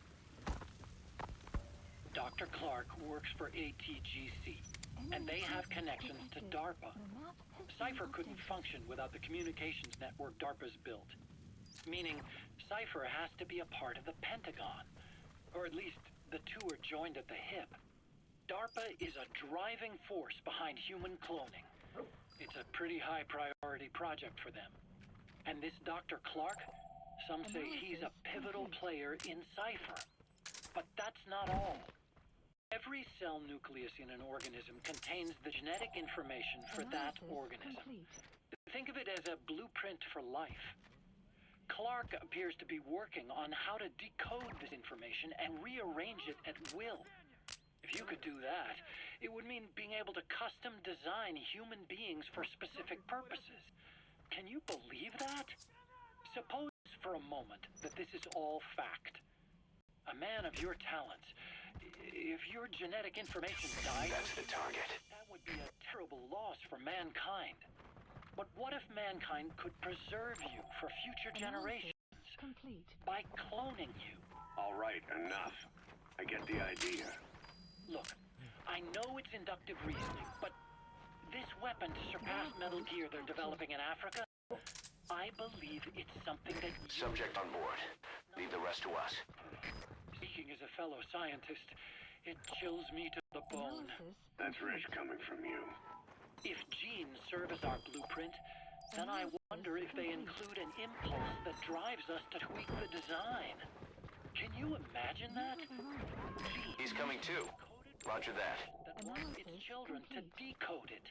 S6: Dr. Clark works for ATGC, and they have connections to DARPA. Cypher couldn't function without the communications network DARPA's built. Meaning, Cypher has to be a part of the Pentagon. Or at least, the two are joined at the hip. DARPA is a driving force behind human cloning. It's a pretty high priority project for them. And this Dr. Clark, some say he's a pivotal player in Cypher. But that's not all. Every cell nucleus in an organism contains the genetic information for that organism. Think of it as a blueprint for life. Clark appears to be working on how to decode this information and rearrange it at will. If you could do that, it would mean being able to custom design human beings for specific purposes. Can you believe that? Suppose for a moment that this is all fact. A man of your talents, if your genetic information died,
S4: That's the target.
S6: that would be a terrible loss for mankind. But what if mankind could preserve you for future generations
S5: Complete.
S6: by cloning you?
S3: All right, enough. I get the idea.
S6: Look, I know it's inductive reasoning, but this weapon to surpass Metal Gear they're developing in Africa, I believe it's something that you...
S4: Subject on board. Leave the rest to us.
S6: Speaking as a fellow scientist, it chills me to the bone.
S3: That's rich coming from you.
S6: If genes serve as our blueprint, then I wonder if they include an impulse that drives us to tweak the design. Can you imagine that?
S4: He's coming too. Roger that.
S6: That wants its children to decode it.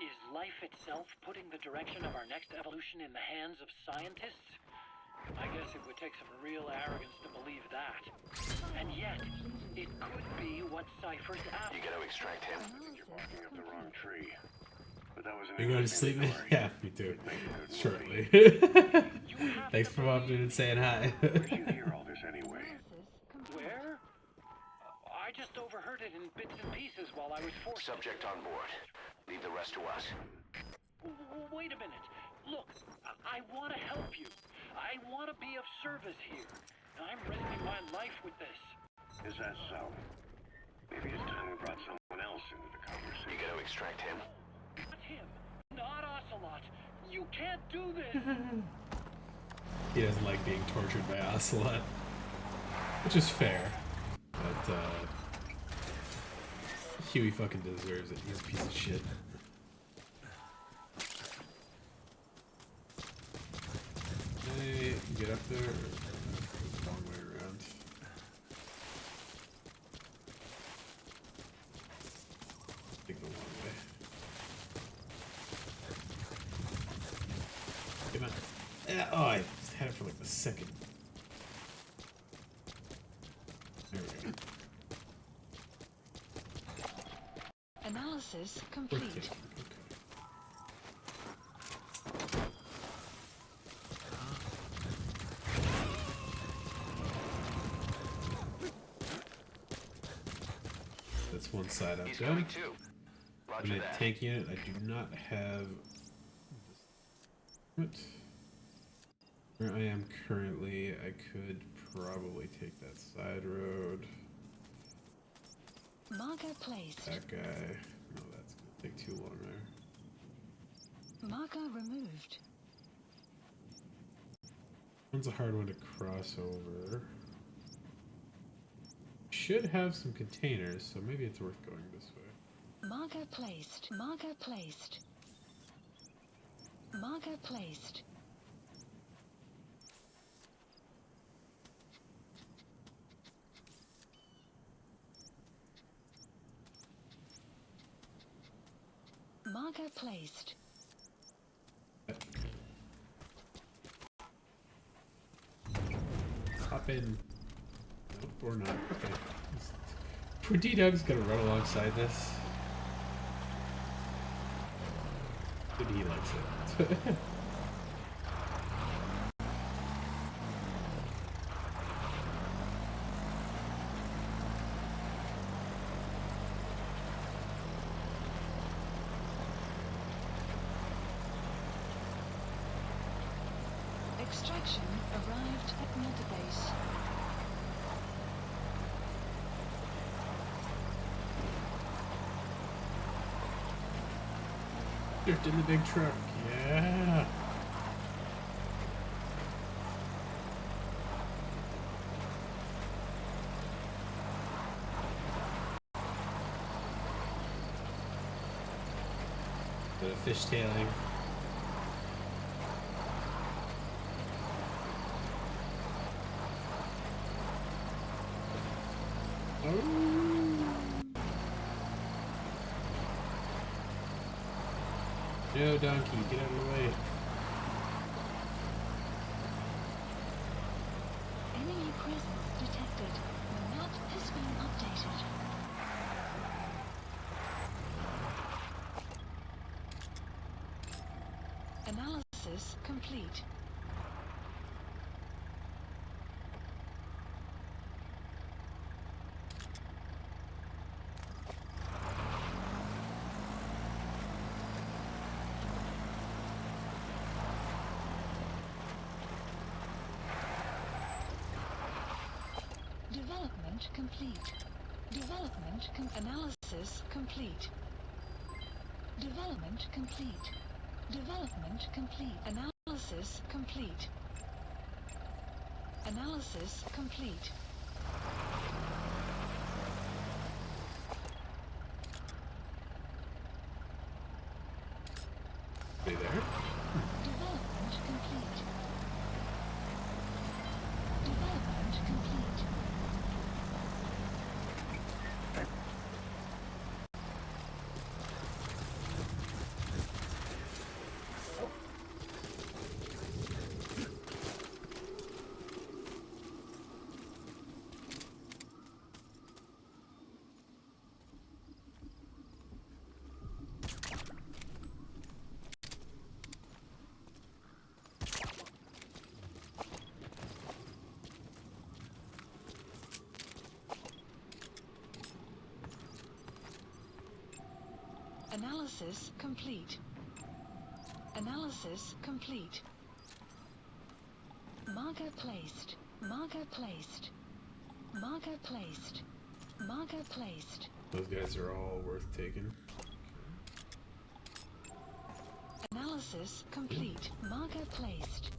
S6: Is life itself putting the direction of our next evolution in the hands of scientists? I guess it would take some real arrogance to believe that. And yet, it could be what Cypher's after.
S4: You gotta extract him.
S3: You're barking up the wrong tree. But that was an
S2: You're going to sleep?
S3: interesting story.
S2: Yeah, me too.
S3: Make a good
S2: Shortly.
S6: You have
S2: Thanks
S6: to
S2: for popping in and saying hi.
S3: Where'd you hear all this anyway?
S6: Where? I just overheard it in bits and pieces while I was forced to...
S4: Subject on board. Leave the rest to us.
S6: Wait a minute. Look, I want to help you. I want to be of service here. I'm risking my life with this.
S3: Is that so? Maybe it's time we brought someone else into the
S4: You
S3: conversation.
S4: gotta extract him.
S6: Not him. Not Ocelot. You can't do this.
S2: He doesn't like being tortured by Ocelot, which is fair. But Huey fucking deserves it. He's a piece of shit. Hey, get up there. Long way around. Take the long way. Come on. Oh, I just had it for like a second. There we go.
S5: Analysis
S2: We're
S5: complete.
S2: good. Okay. That's one side up
S4: He's
S2: done.
S4: coming too.
S2: I'm
S4: Roger
S2: a
S4: that.
S2: tank unit. I do not have. What? Where I am currently, I could probably take that side road.
S5: Marker placed.
S2: That guy. No, that's gonna take too long there.
S5: Marker removed.
S2: One's a hard one to cross over. Should have some containers, so maybe it's worth going this way.
S5: Marker placed. Marker placed. Marker placed. Marker placed.
S2: Hop in. Nope, or not. Okay. Poor D-Dog's gonna run alongside this. But he likes it.
S5: Extraction arrived at Mother
S2: Dirt in the big truck. Yeah. Bit of fishtailing. No, donkey, get out of the way.
S5: Enemy presence detected. The map has been updated. Analysis complete. Development complete. Analysis complete. Development complete. Development complete. Analysis complete. Analysis complete.
S2: Stay there.
S5: Development complete. Development complete. Analysis complete. Analysis complete. Marker placed. Marker placed. Marker placed. Marker placed.
S2: Those guys are all worth taking.
S5: Analysis complete. Marker placed.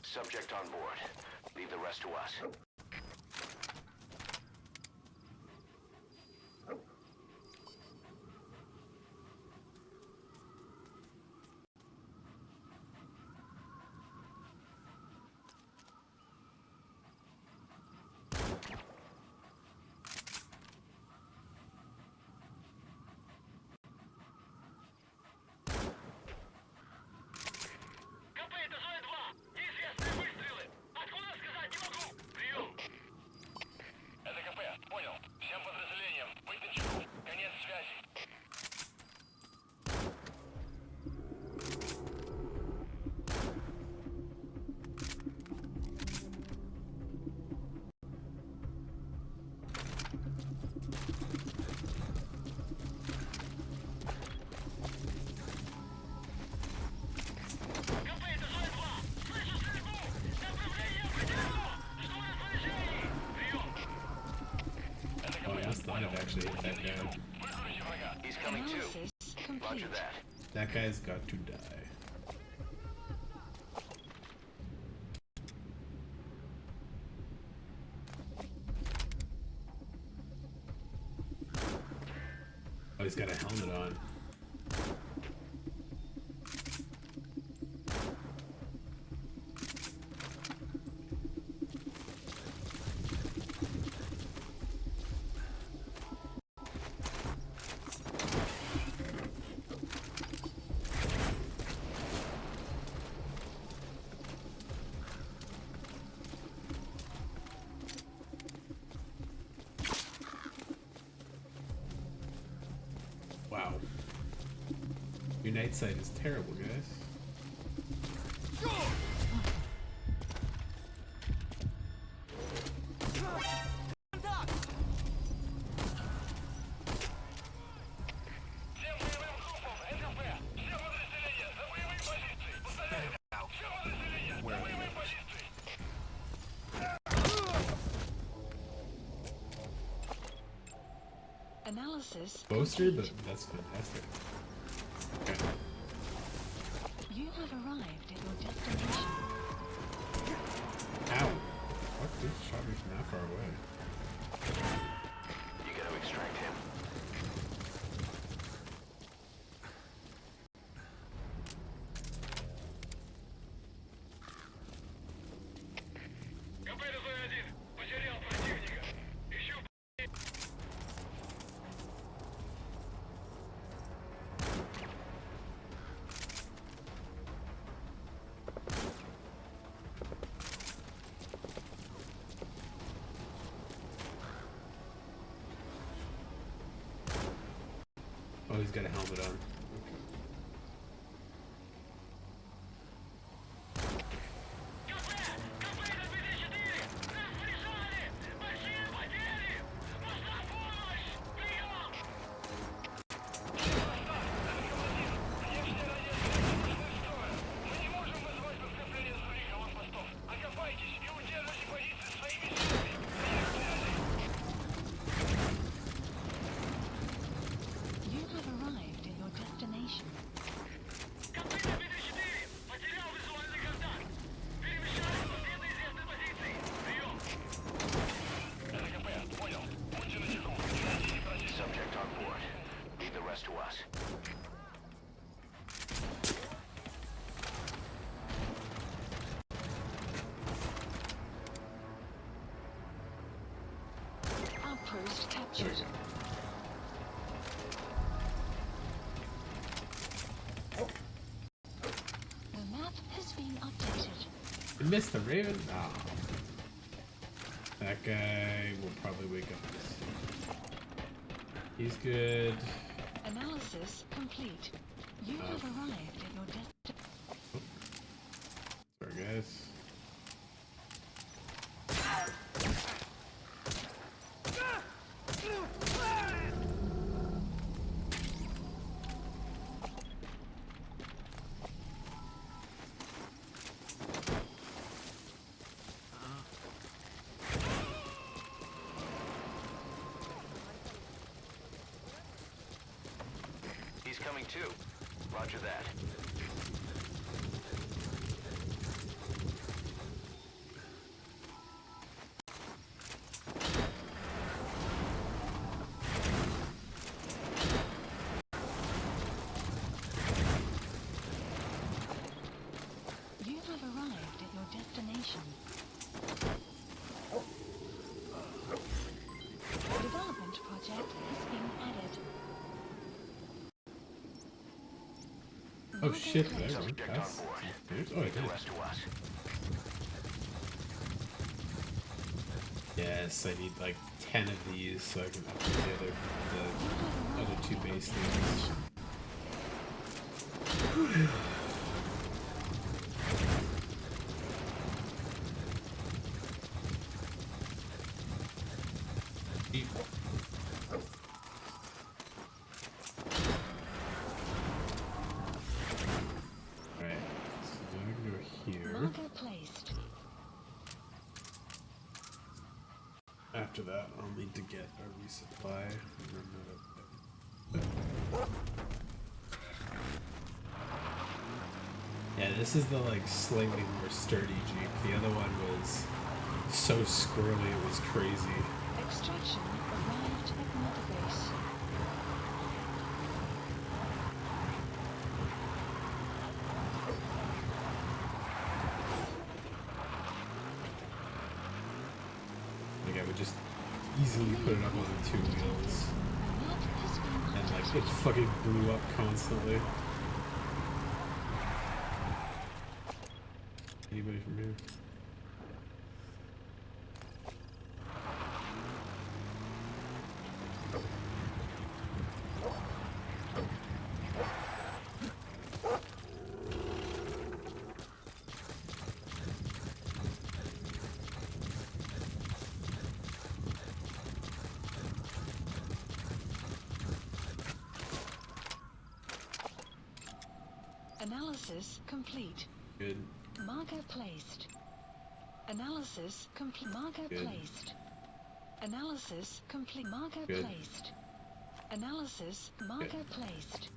S4: Subject on board. Leave the rest to us.
S2: Actually hit that guy.
S4: He's coming too.
S5: Analysis complete.
S4: Roger that.
S2: That guy's got to die. Oh, he's got a helmet on. Wow. Your night sight is terrible, guys.
S5: Analysis
S2: Poster?
S5: complete.
S2: That's fantastic. Okay.
S5: You have arrived at your destination.
S2: Ow! What? Dude shot me from that far away.
S4: You gotta extract him.
S2: Oh, he's got a helmet on.
S5: You have arrived at your destination.
S4: Subject on board. Leave the rest to us.
S5: Outpost captured. The map has been updated.
S2: You missed the Raven? Ah. That guy will probably wake up soon. He's good.
S5: Analysis complete. You have arrived at your destination.
S2: Sorry, guys.
S4: He's coming too. Roger that.
S5: You have arrived at your destination. A development project has been added.
S2: Oh shit, did I run
S4: Subject on
S2: past?
S4: board.
S2: Oh, I
S4: Leave the
S2: did.
S4: rest to us.
S2: Yes, I need like 10 of these so I can upgrade the other two base things. Alright, so then we can go here.
S5: Marker placed.
S2: After that, I'll need to get a resupply. Yeah, this is the like slightly more sturdy Jeep. The other one was so squirrely it was crazy.
S5: Extraction arrived at Mother Base.
S2: Like I would just easily put it up on the two wheels.
S5: The map has been
S2: And like
S5: updated.
S2: it fucking blew up constantly. Anybody from here?
S5: Analysis complete.
S2: Good.
S5: Marker placed. Analysis complete. Marker
S2: Good.
S5: placed. Analysis complete. Marker
S2: Good.
S5: placed. Analysis marker placed.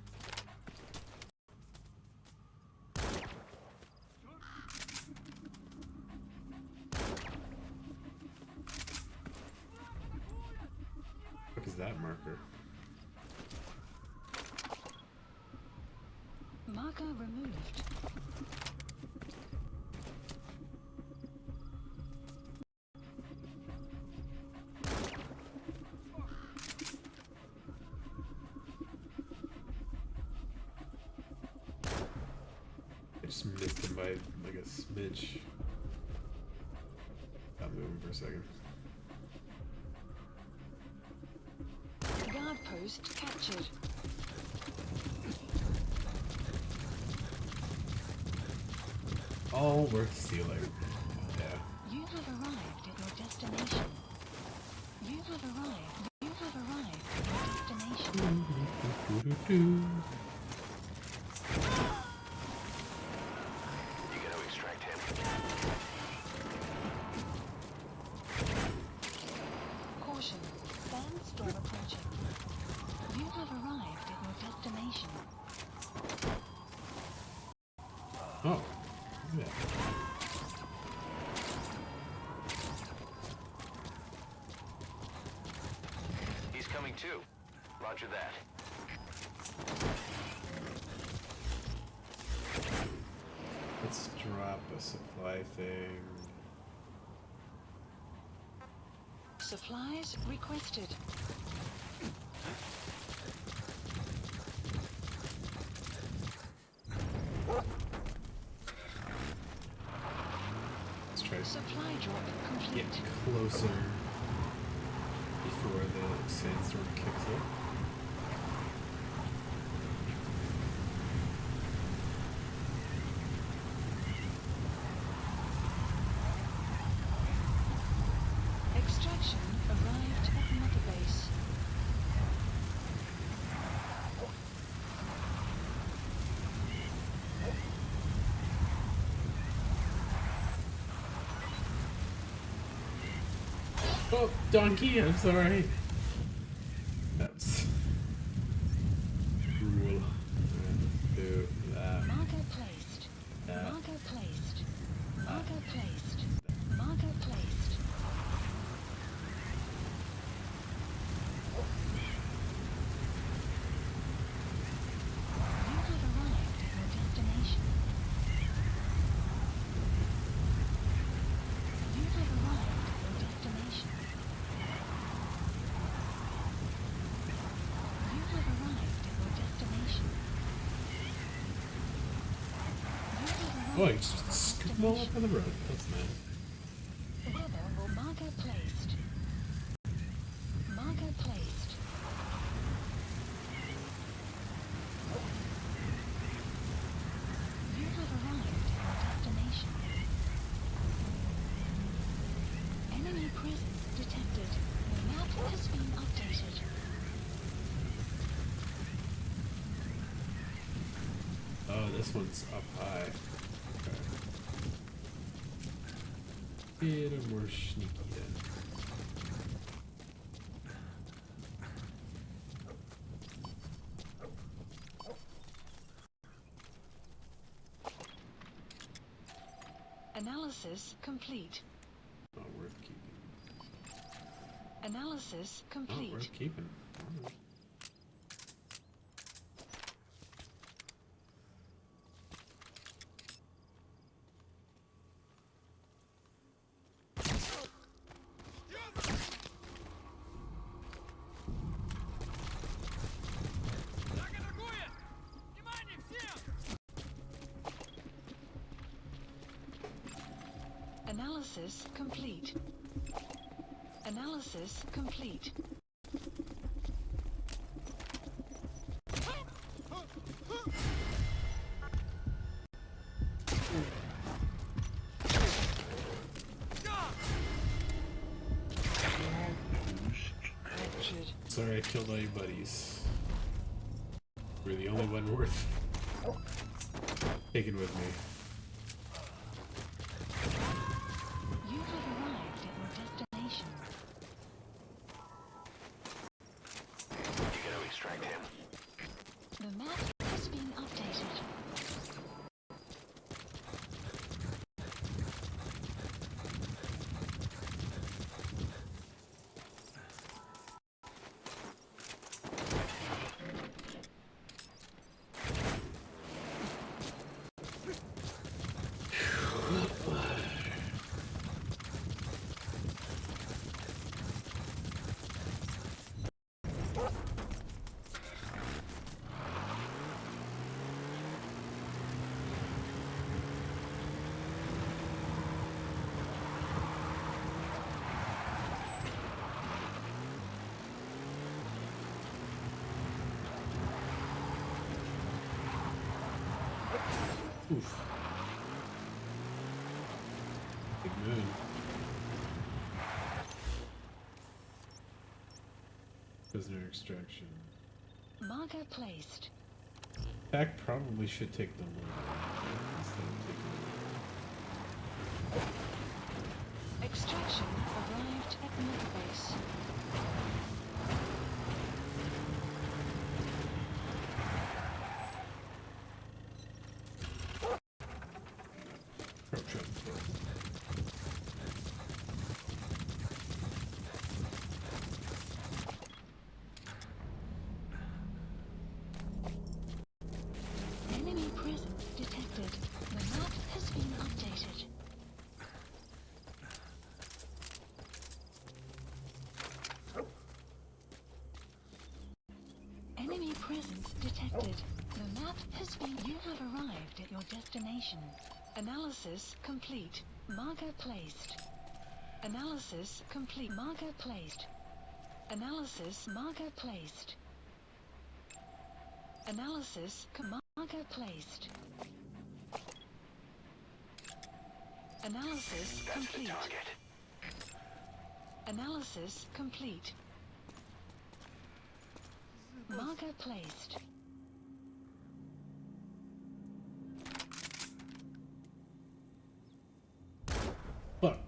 S2: What is that marker?
S5: Marker removed.
S2: I just missed him by like a smidge. I'll move him for a second.
S5: Guard post captured.
S2: All worth stealing. Yeah.
S5: You have arrived at your destination. You have arrived. You have arrived at your destination.
S4: You gotta extract him.
S5: Caution. Sandstorm approaching. You have arrived at your destination.
S2: Oh. Yeah.
S4: He's coming too. Roger that.
S2: Let's drop a supply thing.
S5: Supplies requested.
S2: Let's try to
S5: Supply drop complete.
S2: get closer before the sandstorm kicks in.
S5: Extraction arrived at Mother Base.
S2: Oh, donkey, I'm sorry. That's cruel. Do that.
S5: Marker placed.
S2: Yeah.
S5: Marker placed. Marker placed. Marker placed. You have arrived at your destination. You have arrived at your destination. You have arrived at your destination. You have arrived
S2: Oh, you
S5: at
S2: just
S5: your
S2: scoop them all up on the road. That's nice.
S5: Weather or marker placed. Marker placed. You have arrived at your destination. Enemy presence detected. The map has been updated.
S2: Oh, this one's up high. Okay. A little more sneaky then.
S5: Analysis complete.
S2: Not worth keeping.
S5: Analysis
S2: Not
S5: complete.
S2: worth keeping. Alright.
S5: Analysis complete. Analysis complete.
S2: Sorry I killed all your buddies. We're the only one worth taking with me.
S5: You have arrived at your destination.
S4: You gotta
S2: Oof. Big moon. Prisoner extraction.
S5: Marker placed.
S2: Pack probably should take the loot instead of taking
S5: Extraction arrived at Mother Base.
S2: probe transport.
S5: Enemy presence detected. The map has been updated. Enemy presence detected. The map has been... You have arrived at your destination. Analysis complete. Marker placed. Analysis complete. Marker placed. Analysis marker placed. Analysis marker placed. Analysis
S4: That's the
S5: complete.
S4: target.
S5: Analysis complete. Marker placed.
S2: Fuck.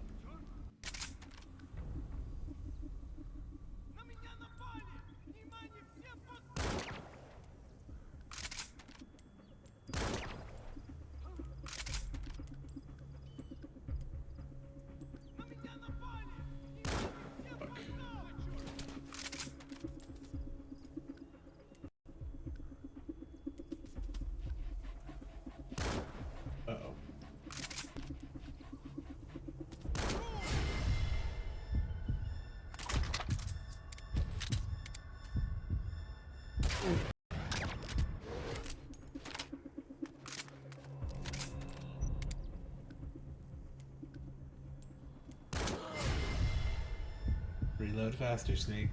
S2: Uh-oh. Reload faster, Snake.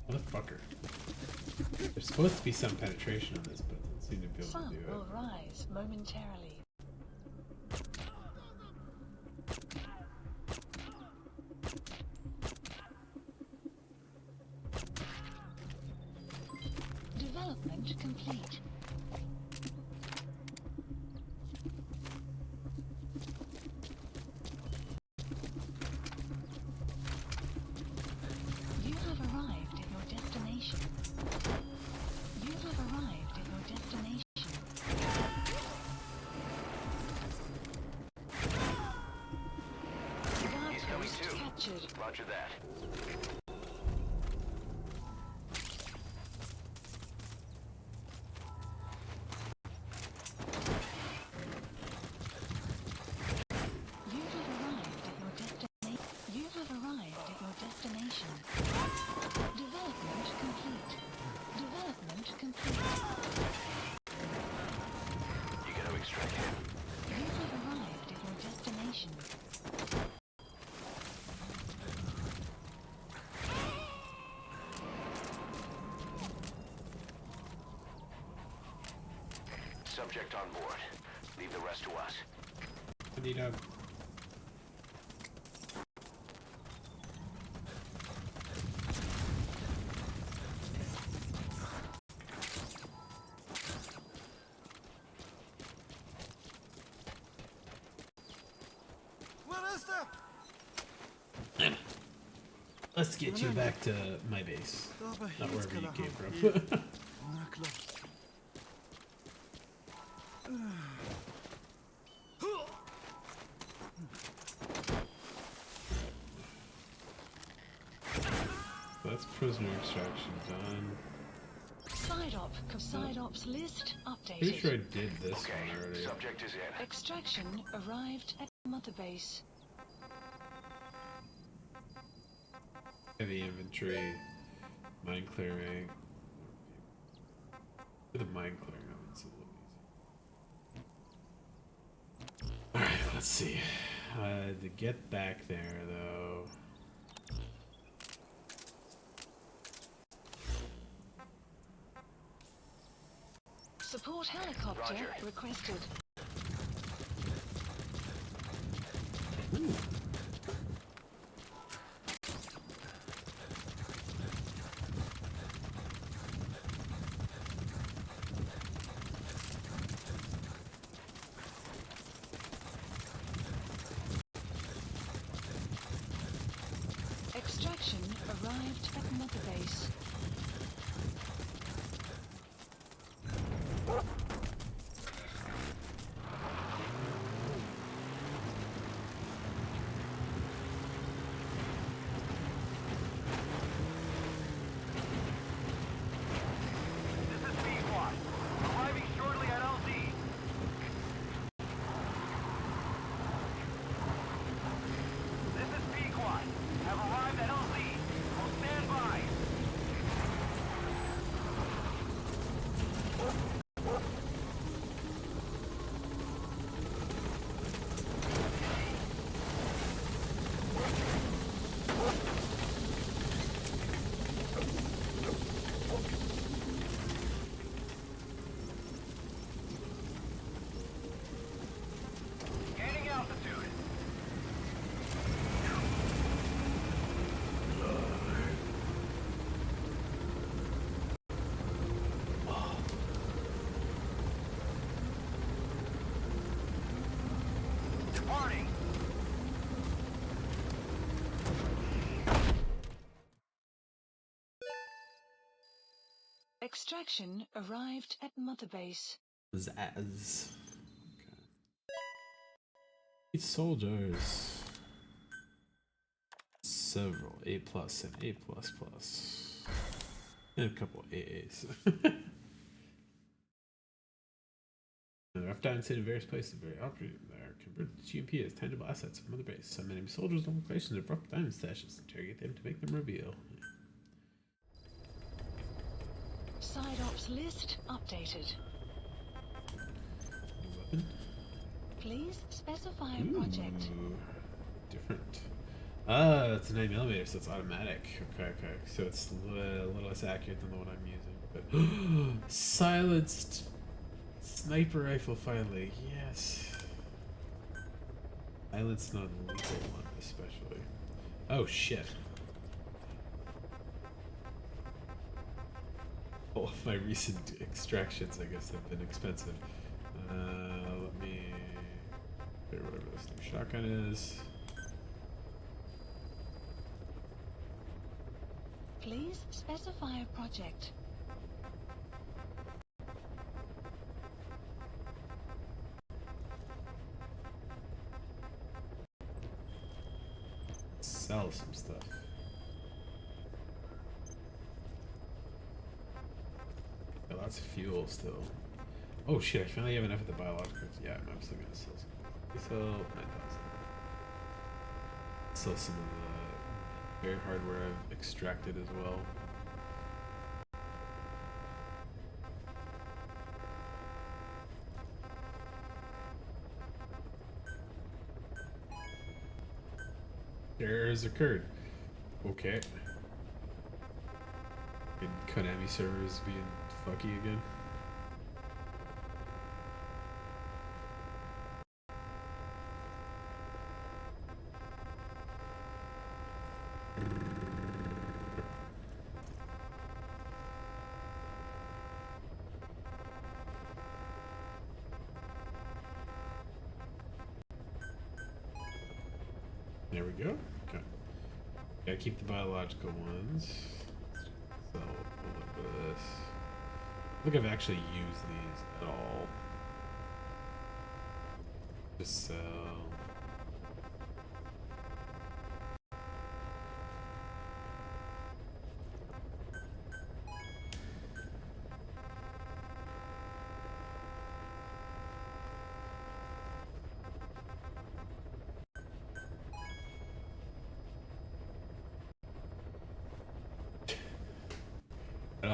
S2: Motherfucker. There's supposed to be some penetration on this, but it doesn't seem to be able
S5: Sun
S2: to do
S5: will
S2: it.
S5: rise momentarily. Development complete. You have arrived at your destination. You have arrived at your destination. Guard
S4: He's coming
S5: post
S4: too.
S5: captured.
S4: Roger that.
S5: You have arrived at your destination. You have arrived at your destination. Development complete. Development complete.
S4: You gotta extract him.
S5: You have arrived at your destination.
S4: Subject on board. Leave the rest to us.
S2: I need a...
S8: Where is there?
S2: Let's get you back to my base.
S8: Aber
S2: Not
S8: jetzt
S2: wherever you
S8: kann
S2: came
S8: er
S2: from.
S8: hier. Na klar.
S2: So that's prisoner extraction done.
S5: Side ops list
S2: Pretty sure I
S5: updated.
S2: did this
S4: Okay,
S2: one already.
S4: subject is in.
S5: Extraction arrived at Mother Base.
S2: Heavy inventory, mine clearing. For the mine clearing, it's a little easy. Alright, let's see. To get back there, though.
S5: Support helicopter
S4: Roger.
S5: requested.
S2: Ooh.
S5: Extraction arrived at Mother Base.
S6: This is Pequod. Arriving shortly at LZ. This is Pequod. Have arrived at LZ. Will stand by. Gaining altitude. Departing.
S5: Extraction arrived at Mother Base.
S2: Zaz. Okay. 8 soldiers. Several A plus and A plus plus. And a couple AAs. Rough diamonds hidden in various places, very operating there. Converted to GMP as tangible assets of Mother Base. Some enemy soldiers on locations of rough diamond stashes. Interrogate them to make them reveal.
S5: Side ops list updated.
S2: New weapon.
S5: Please specify a project.
S2: Ooh, different. Ah, it's a 9mm, so it's automatic. Okay, okay. So it's a little less accurate than the one I'm using. But silenced sniper rifle finally. Yes. Silenced non-lethal one, especially. Oh shit. All of my recent extractions, I guess, have been expensive. Let me clear whatever this new shotgun is.
S5: Please specify a project.
S2: Sell some stuff. Got lots of fuel still. Oh shit, I finally have enough of the biologicals. Yeah, I'm still gonna sell some. We sell 9,000. Sell some of the very hardware I've extracted as well. Errors occurred. Okay. And Konami servers being fucky again. There we go. Okay. Gotta keep the biological ones. So, a little bit of this. I think I've actually used these at all. Just sell.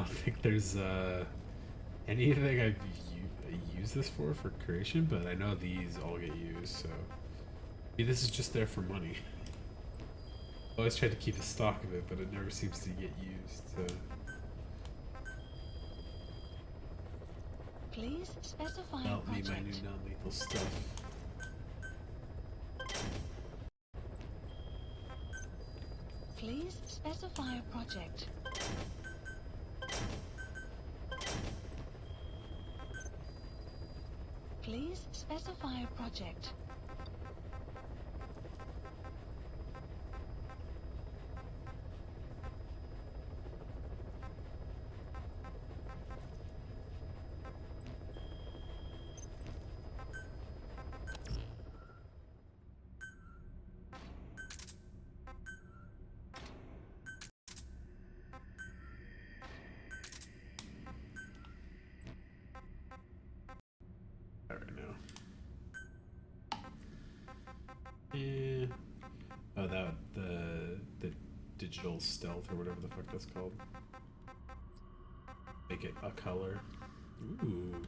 S2: don't think there's anything I use this for creation, but I know these all get used, so maybe this is just there for money. I always try to keep a stock of it, but it never seems to get used, so...
S5: Please specify
S2: Help
S5: a
S2: me, my
S5: project.
S2: new non-lethal stuff.
S5: Please specify a project. Please specify a project.
S2: Right now. Yeah. Oh, that the digital stealth or whatever the fuck that's called. Make it a color. Ooh.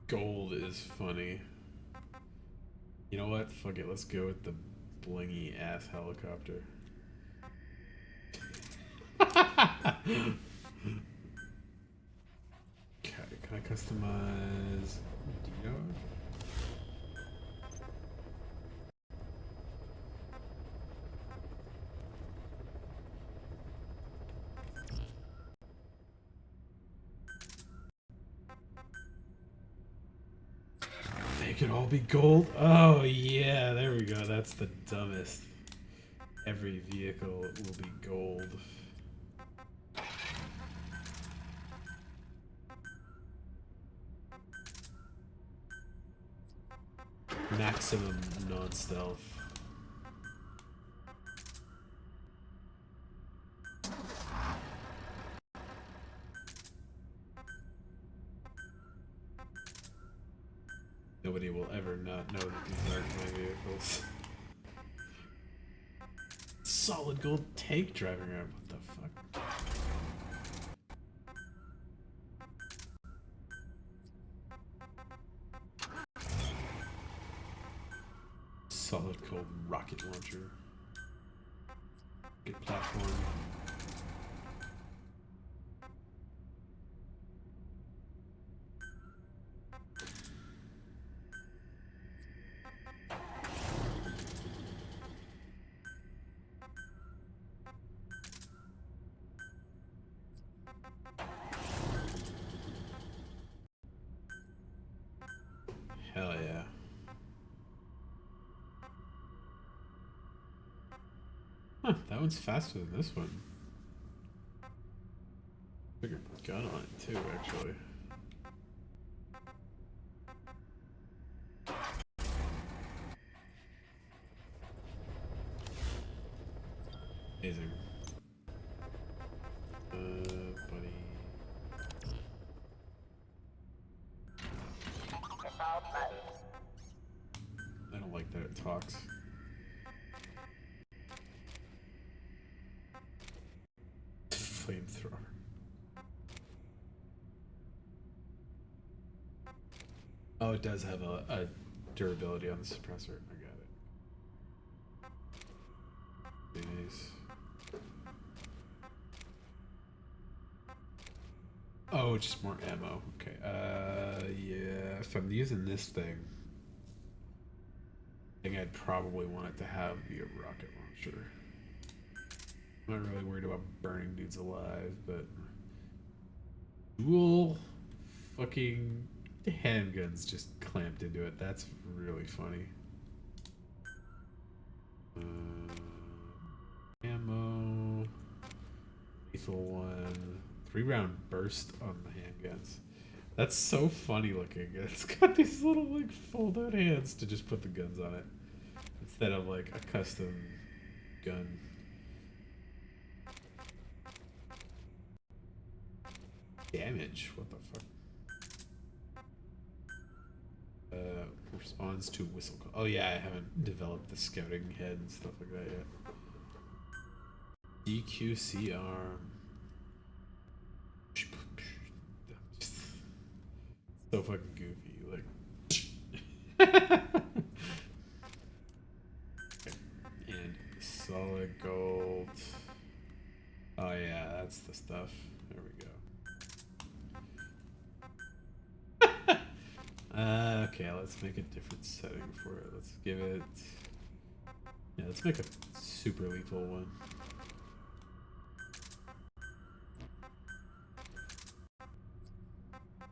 S2: Gold is funny. You know what? Fuck it. Let's go with the blingy ass helicopter. Okay, can I customize D-Dog? Make it all be gold? Oh yeah, there we go. That's the dumbest. Every vehicle will be gold. Maximum non-stealth. Nobody will ever not know that these aren't my vehicles. Solid gold tank driving around. What the fuck? Solid gold rocket launcher. Good platform. Hell yeah. Huh, that one's faster than this one. Bigger gun on it too, actually. Amazing. Buddy. I don't like that it talks. Flamethrower. Oh, it does have a durability on the suppressor. I got it. Nice. Oh, just more ammo. Okay. Yeah. If I'm using this thing, I think I'd probably want it to have be a rocket launcher. I'm not really worried about burning dudes alive, but dual fucking handguns just clamped into it. That's really funny. Ammo. Lethal one. 3-round burst on the handguns. That's so funny looking. It's got these little like fold out hands to just put the guns on it. Instead of like a custom gun. Damage. What the fuck? Responds to whistle call. Oh yeah, I haven't developed the scouting head and stuff like that yet. DQC arm. So fucking goofy, like. And solid gold. Oh yeah, that's the stuff. There we go. Okay, let's make a different setting for it. Let's give it. Yeah, let's make a super lethal one.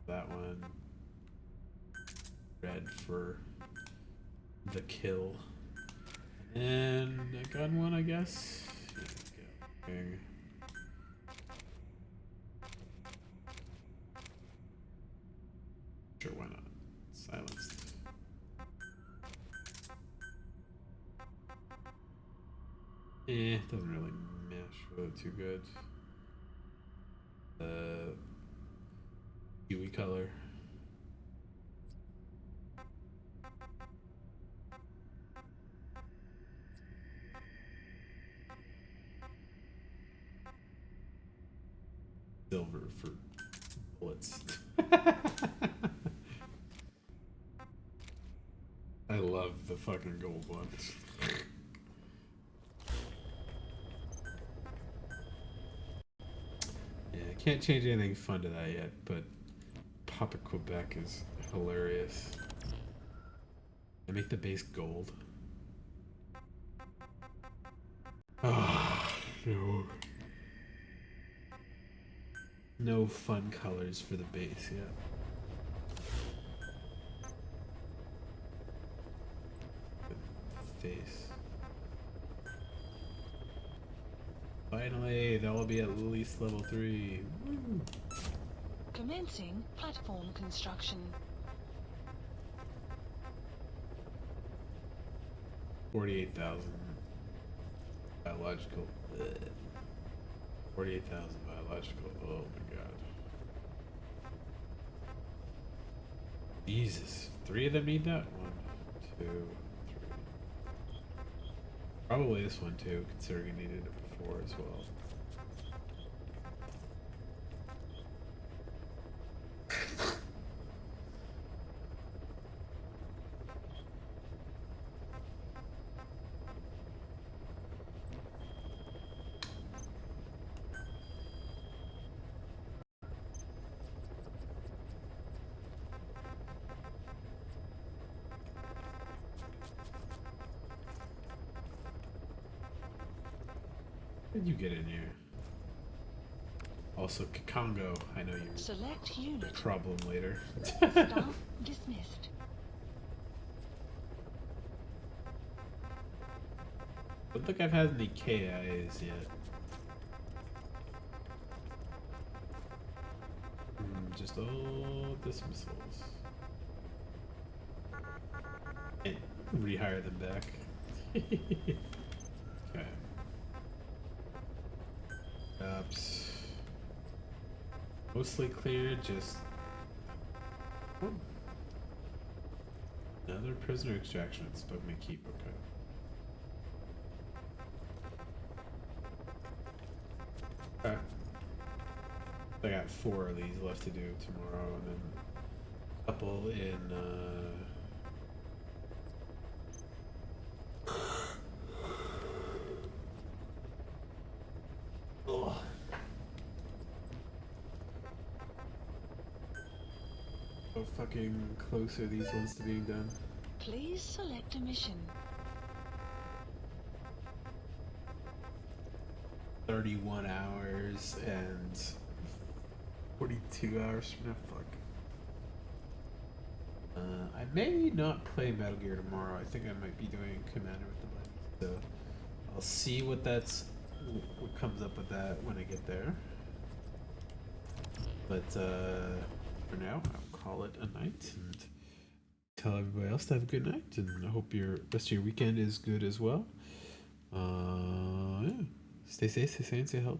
S2: That one. Red for the kill. And a gun one, I guess. Yeah, okay. Sure, why not? Silenced. Doesn't really mesh with it too good. Huey color. Silver for bullets. I love the fucking gold one. Yeah, I can't change anything fun to that yet, but Papa Quebec is hilarious. I make the base gold. Ah, no. No fun colors for the base yet. Face. Finally, that will be at least level 3. Woo.
S5: Commencing platform construction.
S2: 48,000 biological. 48,000 biological. Oh my god. Jesus. 3 of them need that? 1, 2, 3. Probably this one too, considering I needed it before as well. How did you get in here? Also, Kakongo, I know you.
S5: Select unit.
S2: Problem later.
S5: Staff dismissed.
S2: Don't think I've had any KIAs yet. Just all dismissals. And rehire them back. Okay. Ops. Mostly clear, just... Oh. Another prisoner extraction at Spugman Keep, okay. Okay. I got 4 of these left to do tomorrow, and then a couple in, Oh. How fucking close are these ones to being done?
S5: Please select a mission.
S2: 31 hours and 42 hours from now. Fuck. I may not play Metal Gear tomorrow. I think I might be doing Commander with the Buddies. So I'll see what comes up with that when I get there. But for now, I'll call it a night and tell everybody else to have a good night. And I hope your rest of your weekend is good as well. Yeah. Stay safe, stay sane, stay healthy.